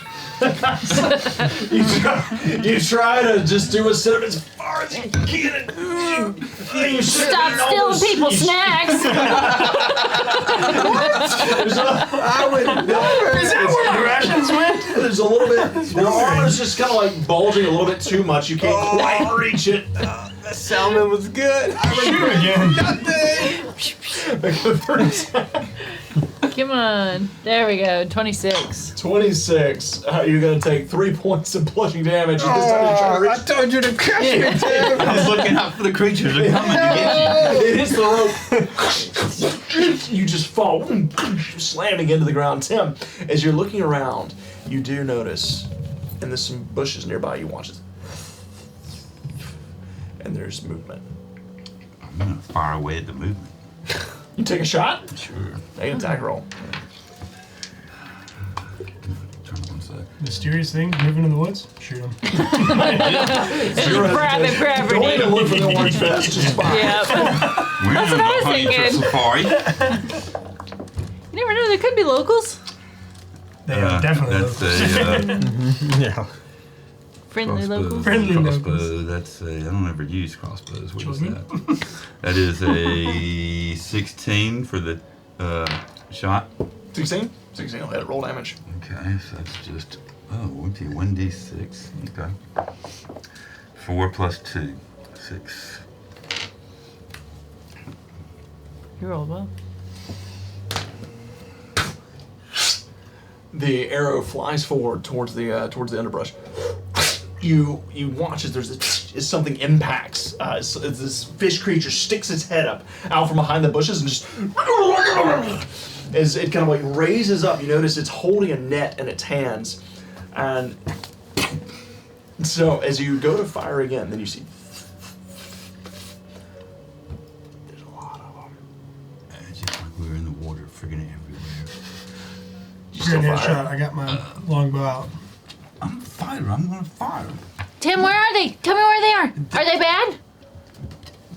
you try to just do a sit up as far as you can. You Stop stealing people's snacks. I would never. Is that where my rations went? There's a little bit. Your arm is just kind of like bulging a little bit too much. You can't quite reach it. The salmon was good. Shoot again. Make a third time. Come on. There we go. 26. 26. You're going to take 3 points of bludgeoning damage. This time you're trying to I reach. told you to catch me, Tim. I was looking out for the creatures that are coming to get It hits the rope. You just fall, slamming into the ground. Tim, as you're looking around, you do notice, and there's some bushes nearby. You watch it, and there's movement. you. I'm gonna fire away at the movement. You take a shot. Sure. Make an attack roll. Turn one sec. Mysterious things moving in the woods? Shoot them. Private property. Don't even look for the orange vest. Just fire. Yep. We're That's gonna what I was go hunting for thinking. safari. You never know. There could be locals. They are definitely That's locals. Yeah. Friendly locals. Friendly crossbow. locals. That's a. I don't ever use crossbows. What is Children? that? That is a 16 for the shot. 16. 16 will hit. Roll damage. Okay, so that's just 1d6. Okay. 4 plus 2, 6. You rolled well. The arrow flies forward towards the underbrush. You watch as as something impacts. As this fish creature sticks its head up out from behind the bushes and just as it kind of like raises up. You notice it's holding a net in its hands, and so as you go to fire again, then you see there's a lot of them. It's just like we were in the water, friggin' everywhere. You You're still in fire? headshot. I got my longbow out. I'm a fighter. I'm gonna fire. Tim, where are they? Tell me where they are. Are they bad?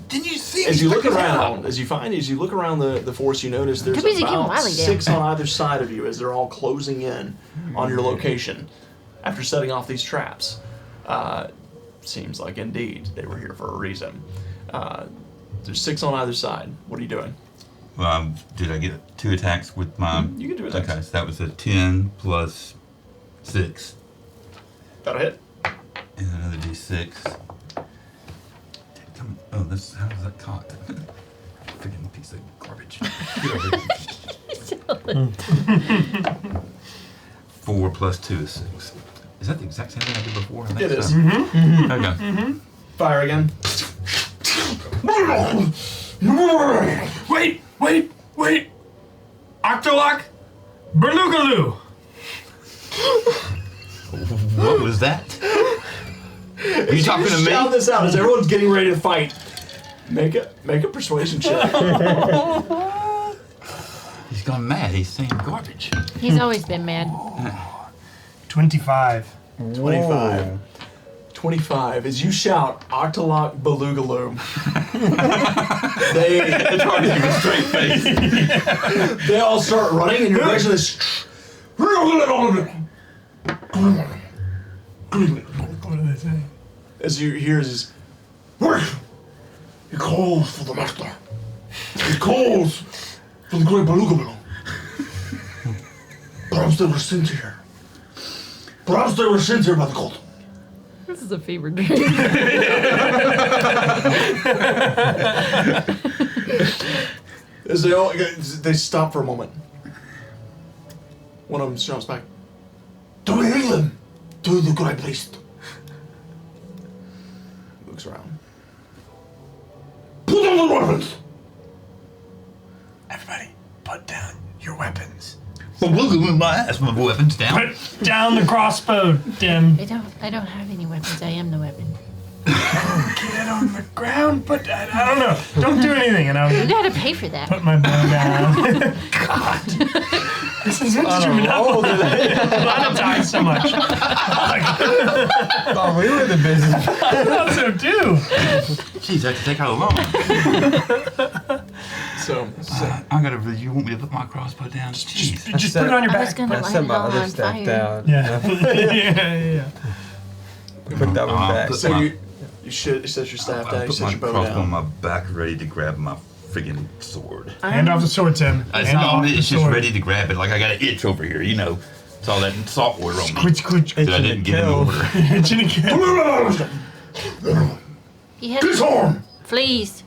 Didn't you see? As me you look stick his head around, out? as you look around the forest, you notice there's Too busy keeping about Wiley down. 6 on either side of you as they're all closing in on your location after setting off these traps. Seems like indeed they were here for a reason. There's 6 on either side. What are you doing? Did I get 2 attacks with my? You can do attacks. Okay, so that was a 10 plus 6, That'll hit. and another d6. Oh, that's how was that caught? Freaking piece of garbage. Get over here. 4 plus 2 is 6. Is that the exact same thing I did before? I think It is. so. Okay. Fire again. Wait! Octolock! Berlugaloo! What was that? Are you talking to me? Shout this out as everyone's getting ready to fight. Make a persuasion check. He's gone mad. He's saying garbage. He's always been mad. 25. 25. 25. As you shout, Octolock Belugaloo. It's hard to keep a straight face. They all start running in your direction. This. What do they say? As you hear is, he calls for the master. He calls for the great Beluga. Perhaps they were sent here. Perhaps they were sent here by the cult. This is a fever dream. As they stop for a moment. One of them shouts back, "To England, to the great priest." Looks around. Put down the weapons. Everybody, put down your weapons. Well, we'll go in my ass. My weapons down. Put down the crossbow, Dim. I don't have any weapons. I am the weapon. Get on the ground, but I don't know. Don't do anything, and You I'll gotta pay for that. put my bow down. God. This is what you monetize so much. Oh, we were the business. I thought so too. Jeez, that could take how long? So I gotta really. You want me to put my crossbow down? Jeez. Just put it on your I was back. gonna I light set it my all other on stuff fire. down. Yeah. yeah. Put that one back. Put So my- you set your staff I down. You put set my your bow crossbow on down. my back, ready to grab my friggin' sword. Hand off the sword, Tim. It's Hand not off on me. the It's just sword. ready to grab it. Like I got an itch over here, you know. It's all that salt water on me. Quitch, quitch. That I didn't get in kill. order. Itching again. He has Disarm! fleas.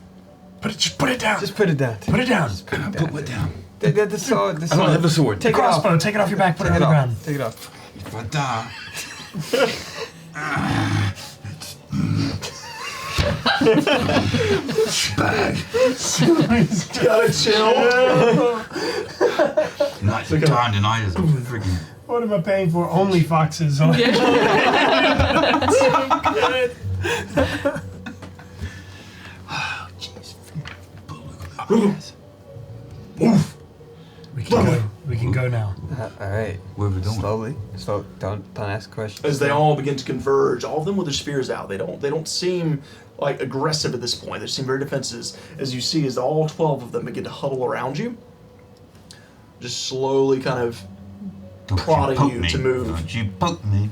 Just put it down. Just put it down. Put it down. Put what down? The sword. The I sword. don't have a sword. Take it off. Crossbow. Take it off your back. Put it Take on it the off. ground. Take it off. If I die. Bag. Gotta chill. Not dying tonight is freaking. What am I paying for? Only foxes. That's so good. Jeez. We can go. We can go now. All right. Where are we going? Slowly. Slow. Don't ask questions. As they all begin to converge, all of them with their spears out. They don't seem like aggressive at this point. They seem very defensive. As you see, as all 12 of them begin to huddle around you, just slowly kind of prodding poke you me. to move. Don't you poke me.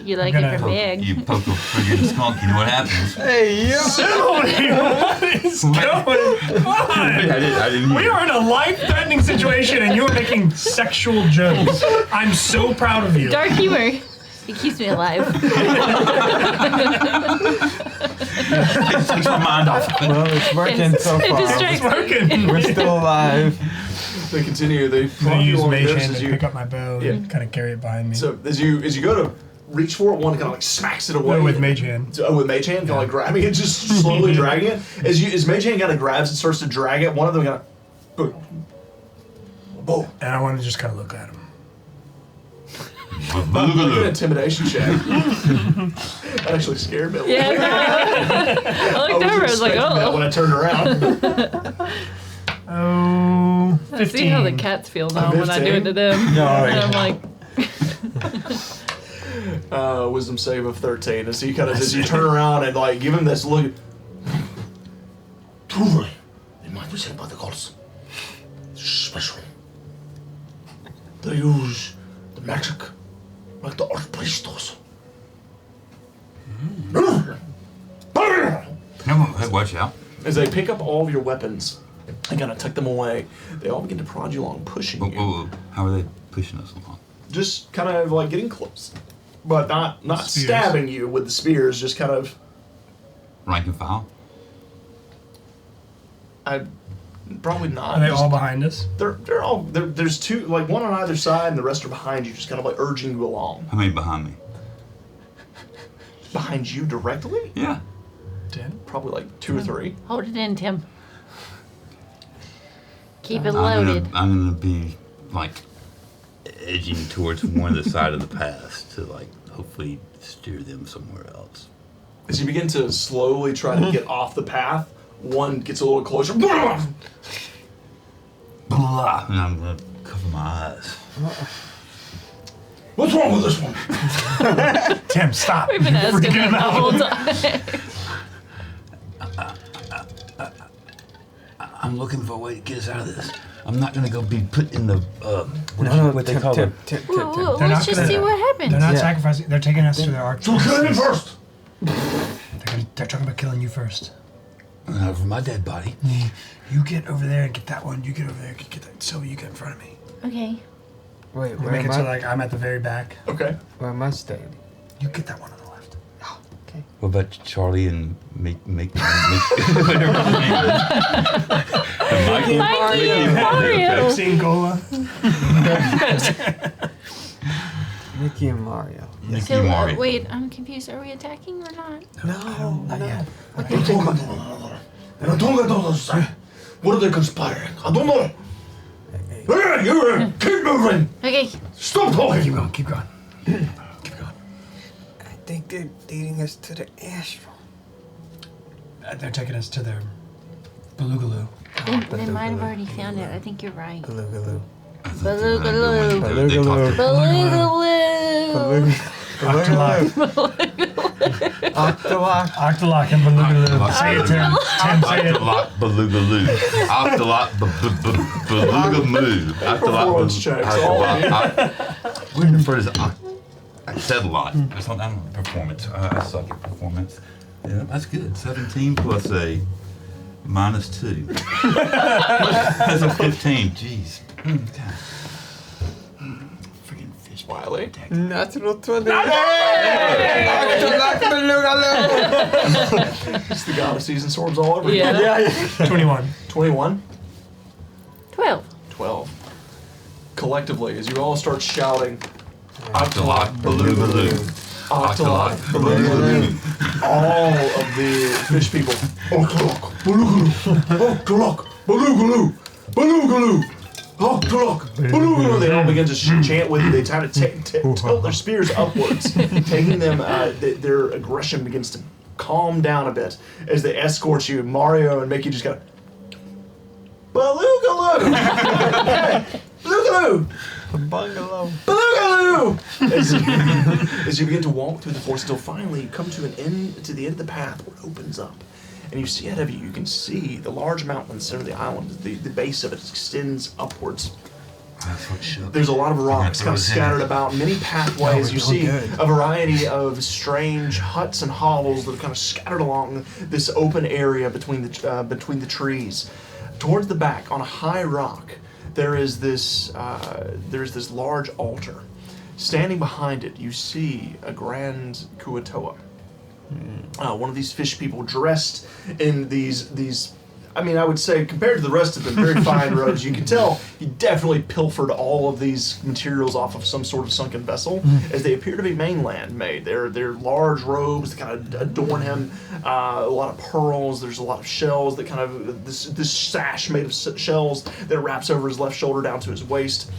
You like I'm it gonna for poke big. You poke a friggin' skunk, you know what happens. Hey yo. What is going on? I didn't We hear. are in a life-threatening situation, and you're making sexual jokes. I'm so proud of you. Dark humor. It keeps me alive. It takes my mind off. Well, it's working so It far. distracts It's working. We're still alive. They continue. They I'm prod gonna you use along mage this hand as to you. pick up my bow and kind of carry it behind me. So as you go to reach for it, one kind of like smacks it away. No, with mage hand. With mage hand, kind of like grabbing it, just slowly dragging it. As mage hand kind of grabs and starts to drag it, one of them kind of. Boom. And I want to just kind of look at him. Make an intimidation check. That actually scared me a little Yeah, bit. I looked over. I was like, expecting that when oh. I turned around. Oh, 15. I see how the cats feel now when I do it to 15? them. No, And I'm like, Wisdom save of 13. And so you kind of, as you turn around and like give him this look. Truly, they might be sent by the gods. It's special. They use the magic like the earth priest does. Hey, watch out. As they pick up all of your weapons and kind of tuck them away, they all begin to prod you along, pushing Whoa, you. whoa, whoa. How are they pushing us along? Just kind of like getting close, but not Spears. stabbing you with the spears. Just kind of, Rank and file? probably not. Are they Just- all behind us? They're all there's two, like one on either side, and the rest are behind you, just kind of like urging you along. How many behind me? Behind you directly, Yeah. 10. probably like 2 or 3. hold it in, Tim. Keep it I'm loaded. gonna be like edging towards one of the side of the path to like hopefully steer them somewhere else. As you begin to slowly try to get off the path, one gets a little closer. Blah. And I'm gonna cover my eyes. What's wrong with this one? Tim, stop. We've been asking Freaking him the out. whole time. I'm looking for a way to get us out of this. I'm not gonna go be put in the what they Tim, call it. Tim. Well, They're let's not just gonna- see what happens. They're not Yeah. sacrificing. They're taking us to their arch. So kill him first. They're talking about killing you first. For my dead body. You get over there and get that one. You get over there and get that. So you get in front of me. Okay. Wait, You where make am it so I? like I'm at the very back. Okay. Where am I staying? You get that one on the left. Okay. What about Charlie and make Mikey Mickey and Mario. Seen Gola. Mickey and Mario. Mickey So, Mario. wait, I'm confused. Are we attacking or not? No, Not yet. What are they conspiring? I don't know. Hey, you keep moving. Okay. Stop Keep talking. going. Keep going. Keep going. I think they're leading us to the astral. They're taking us to their Belugaloo. They might have already found it. I think you're right. Belugaloo. Belugaloo. Belugaloo. Belugaloo. Octolock. Octolock and Belugaloo. Say it, Tim. Tim, say it. Octolock Belugaloo. Octolock Belugaloo. Performance checks, all of you. We refer to as I said a lot. That's not performance. I suck at performance. Yeah, that's good. 17 plus a -2. That's a 15. Jeez. God. Freaking fish. Wiley. Natural 20. Octolock Belugaloo. It's the god of season swords all over. Yeah. 21. 21. 12. 12. Collectively, as you all start shouting, Octolock Belugaloo. Octolock, Belugaloo. All of the fish people. Octolock, Belugaloo. Octolock, Belugaloo. Belugaloo. Octolock, Belugaloo. They all begin to chant with you. They try to tilt their spears upwards, taking them. Their aggression begins to calm down a bit as they escort you. Mario and Mickey just go, Belugaloo. Belugaloo. Bungalow. Belugaloo! As you begin to walk through the forest until finally you come to the end of the path where it opens up. And you see ahead of you, you can see the large mountain in the center of the island. The base of it extends upwards. That's what shook. There's a lot of rocks kind of those scattered in. about, many pathways. we're You see doing good. a variety of strange huts and hovels that are kind of scattered along this open area between the trees. Towards the back, on a high rock, there is this large altar. Standing behind it, you see a grand Kuatoa. One of these fish people dressed in these. I mean, I would say compared to the rest of them, very fine robes. You can tell he definitely pilfered all of these materials off of some sort of sunken vessel, as they appear to be mainland made. They're large robes that kind of adorn him. A lot of pearls. There's a lot of shells that kind of this sash made of shells that wraps over his left shoulder down to his waist.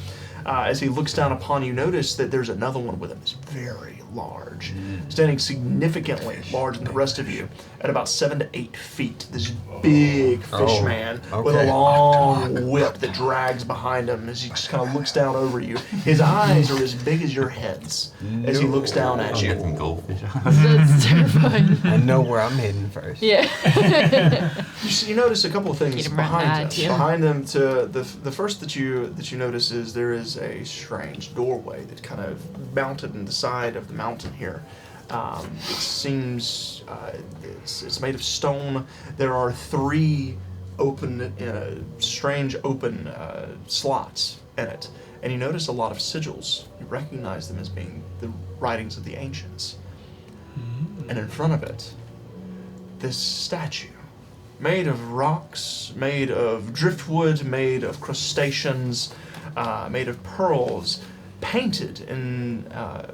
As he looks down upon you, notice that there's another one with him. It's very large, standing significantly larger than the rest of you, at about 7 to 8 feet. This big fish man with a okay. long whip that drags behind him as he just kind of looks down over you. His eyes are as big as your heads as he looks down at I'm you. getting goldfish. That's terrifying. I know where I'm heading first. Yeah. You notice a couple of things Get him right behind in the him. eye, too. Behind them, to the first that you notice is there is a strange doorway that kind of mounted in the side of the mountain here. It seems it's made of stone. There are 3 strange open slots in it, and you notice a lot of sigils. You recognize them as being the writings of the ancients. And in front of it, this statue, made of rocks, made of driftwood, made of crustaceans, made of pearls, painted in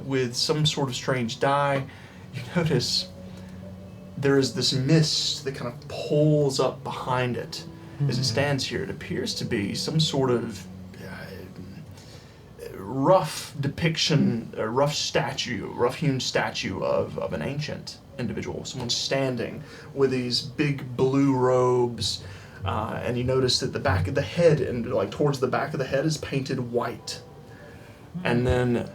with some sort of strange dye. You notice there is this mist that kind of pulls up behind it as it stands here. It appears to be some sort of rough depiction, a rough-hewn statue of an ancient individual. Someone standing with these big blue robes, and you notice that the back of the head, and like towards the back of the head, is painted white. And then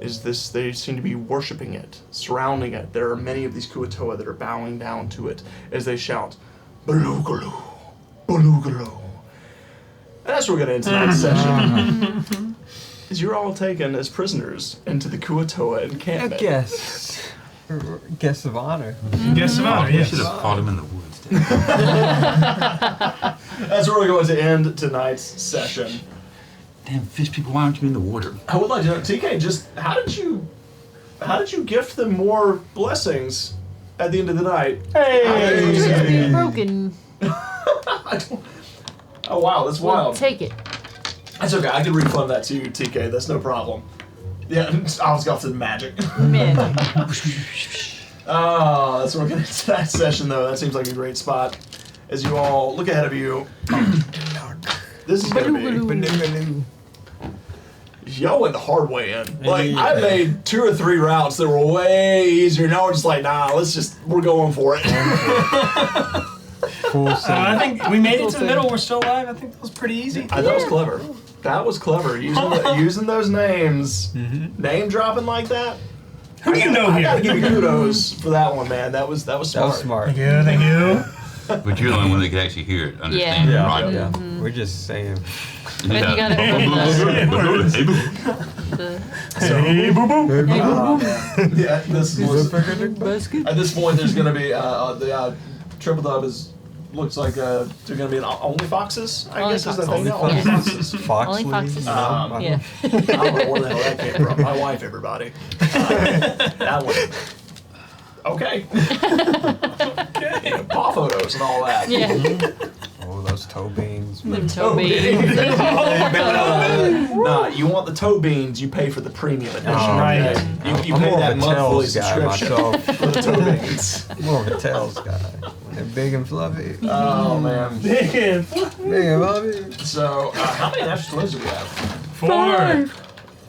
is this, they seem to be worshiping it, surrounding it. There are many of these Kuatoa that are bowing down to it as they shout, Baloogaloo, Baloogaloo. And that's where we're going to end tonight's session. Is you're all taken as prisoners into the Kuatoa encampment. Guests of honor. Guests of honor, We yes. should have fought him in the woods. That's where we're going to end tonight's session. Damn fish people, why aren't you in the water? I would like to know, TK, just how did you gift them more blessings at the end of the night? It's being broken. I don't, oh wow, that's Well, wild. take it. That's okay, I can refund that to you, TK, that's no problem. Yeah, I was going to magic. Man. Oh, that's where we're getting to that session, though. That seems like a great spot. As you all look ahead of you, this is going to be... Y'all went the hard way in. Like, I made 2 or 3 routes that were way easier. Now we're just like, nah, we're going for it. Full I think we made it to the middle. We're still alive. I think that was pretty easy. That was clever. That was clever. Using those names. Name dropping like that. Who do you know I gotta here? give you kudos for that one, man. That was smart. That was smart. Thank you, thank you. But you're the only one that can actually hear it, understand it, Yeah, right? yeah. We're just saying. But you gotta open Hey, boo boo. Yeah, this was, basket. at this point, there's gonna be the Triple Dub looks like they're gonna be Only Foxes. I guess is the thing now. Only Foxes. Fox Only foxes. Um, Yeah. I don't know where the hell that came from. My wife, everybody. That one. Okay. Yeah, paw photos and all that. Yeah. Oh, those toe beans. Them toe beans. Nah, you want the toe beans, you pay for the premium edition. Right. Okay? You I'm pay more that of a monthly Tails guy subscription myself. for the toe beans. More of a tails guy. They're big and fluffy. Oh man. Big and fluffy. So, how many natural twins do we have? 4.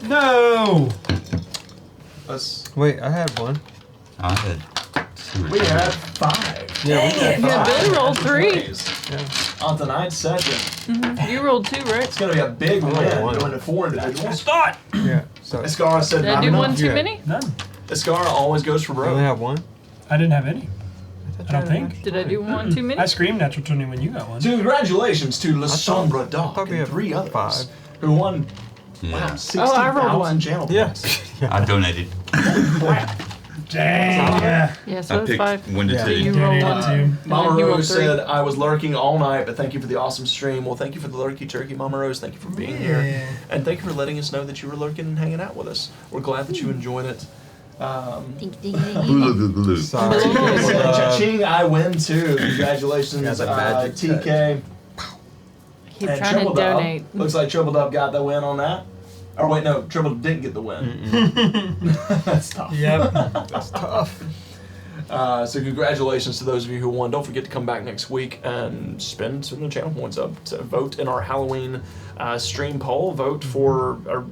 No. Let's. Wait, I had one. I had 2 or We 3. have 5. Yeah, we had Yeah, five. Billy rolled 3. Yeah. On tonight's session, You rolled 2, right? it's gonna be a big win one. going to 4 individuals. Start. Yeah. So Escara said Did I not do enough. one too Yeah. many? None. Escara always goes for I only broke. have one. I didn't have any. I don't think. Did I do one too many? I screamed natural 20 when you got one. So congratulations to La Sombra I Dog thought we and had 3 others 5. who won. Wow, Yeah. 60,000 I rolled one. channel Yeah. points. I donated. Dang. Yeah. Yeah, so I it's picked 5. 1 to Yeah. 2. You rolled one. Mama You rolled Rose 3. said, I was lurking all night, but thank you for the awesome stream. Well, thank you for the lurky turkey, Mama Rose. Thank you for being here. And thank you for letting us know that you were lurking and hanging out with us. We're glad that you enjoyed it. Glue. Sorry. Cha-ching, I win too. Congratulations, Got the magic TK. Keep And trying Triple to Dub. donate. Looks like Triple Dub got the win on that. Or wait, no, Triple Dub didn't get the win. That's tough. Yep. That's tough. So congratulations to those of you who won. Don't forget to come back next week and spend some of the channel points up to vote in our Halloween stream poll. Vote for, or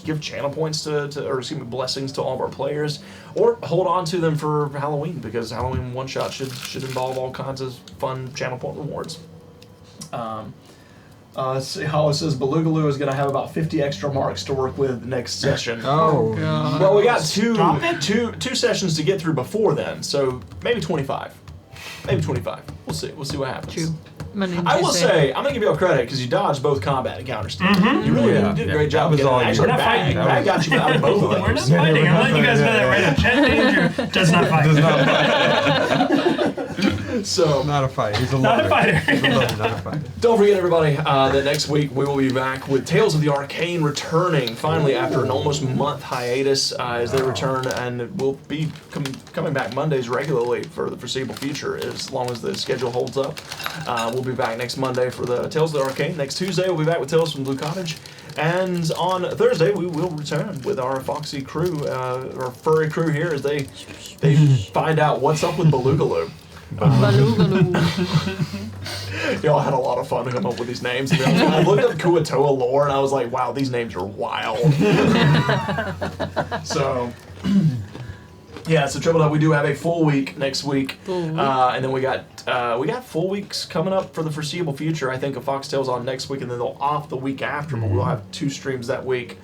give channel points or excuse me, blessings to all of our players, or hold on to them for Halloween, because Halloween one shot should involve all kinds of fun channel point rewards. Let's see, Hollow says Baloogaloo is going to have about 50 extra marks to work with next session. Oh. Well, we got two sessions to get through before then, so maybe 25. Maybe 25. We'll see. We'll see what happens. True. Monday and I will Tuesday. say, I'm gonna give you all credit because you dodged both combat encounters. You really Yeah. did a great job. That was getting all it. you. Actually, We're not fighting. Bag got you out of both of We're not those. fighting. I'm letting you guys know that right now. Chet Danger does not fight. So Not a fight. He's a Not a lover. fighter. He's a lover, not a fighter. don't forget, everybody, that next week we will be back with Tales of the Arcane returning finally after an almost month hiatus as they return, and we'll be coming back Mondays regularly for the foreseeable future as long as the schedule holds up. We'll be back next Monday for the Tales of the Arcane. Next Tuesday we'll be back with Tales from Blue Cottage. And on Thursday we will return with our Foxy crew, our furry crew here, as they find out what's up with Baloogaloo. Baloogaloo. Y'all had a lot of fun to come up with these names. And I looked up Kuatoa lore and I was like, wow, these names are wild. So, yeah, so Triple Dub, we do have a full week next week. Full week. And then we got full weeks coming up for the foreseeable future. I think of Foxtails on next week, and then they'll off the week after, but we'll have 2 streams that week.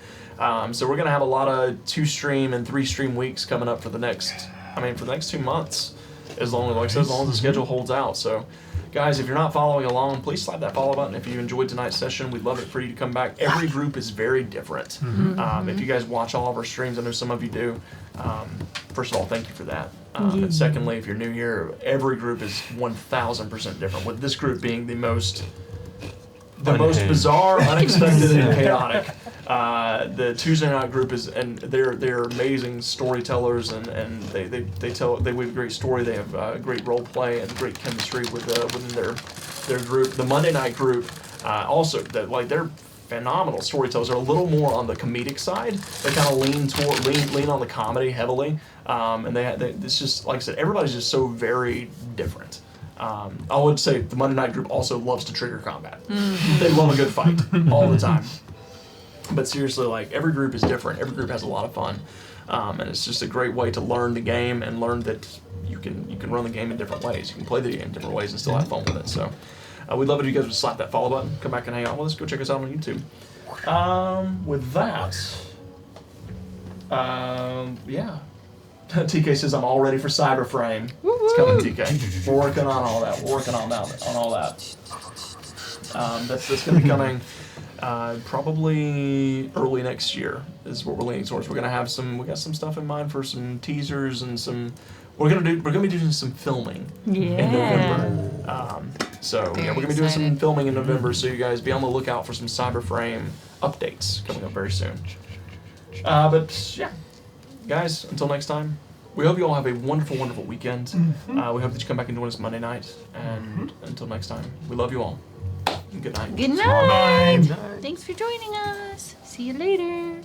So we're gonna have a lot of 2-stream and 3-stream weeks coming up for the next 2 months, as long as the schedule holds out. So, guys, if you're not following along, please slap that follow button. If you enjoyed tonight's session, we'd love it for you to come back. Every group is very different. If you guys watch all of our streams, I know some of you do. First of all, thank you for that. And secondly, if you're new here, every group is 1,000% different. With this group being the most bizarre, unexpected, and chaotic. The Tuesday night group they're amazing storytellers, and they weave a great story. They have great role play and great chemistry within their group. The Monday night group also they're phenomenal storytellers. They're a little more on the comedic side. They kind of lean on the comedy heavily, and it's just like I said, everybody's just so very different. I would say the Monday night group also loves to trigger combat. They love a good fight all the time. But seriously, like, every group is different. Every group has a lot of fun, and it's just a great way to learn the game and learn that you can run the game in different ways. You can play the game in different ways and still have fun with it. So we'd love it if you guys would slap that follow button, come back and hang out with us. Go check us out on YouTube. With that, yeah. TK says, I'm all ready for Cyberframe. It's coming, TK. We're working on all that. We're working on all that. That's going to be coming probably early next year is what we're leaning towards. We got some stuff in mind for some teasers and we're gonna be doing some filming in November. We're gonna be doing some filming in November, so you guys be on the lookout for some Cyberframe updates coming up very soon. But yeah, guys, until next time, we hope you all have a wonderful, wonderful weekend. We hope that you come back and join us Monday night. And until next time, we love you all. Good night. Good night. Bye. Thanks for joining us. See you later.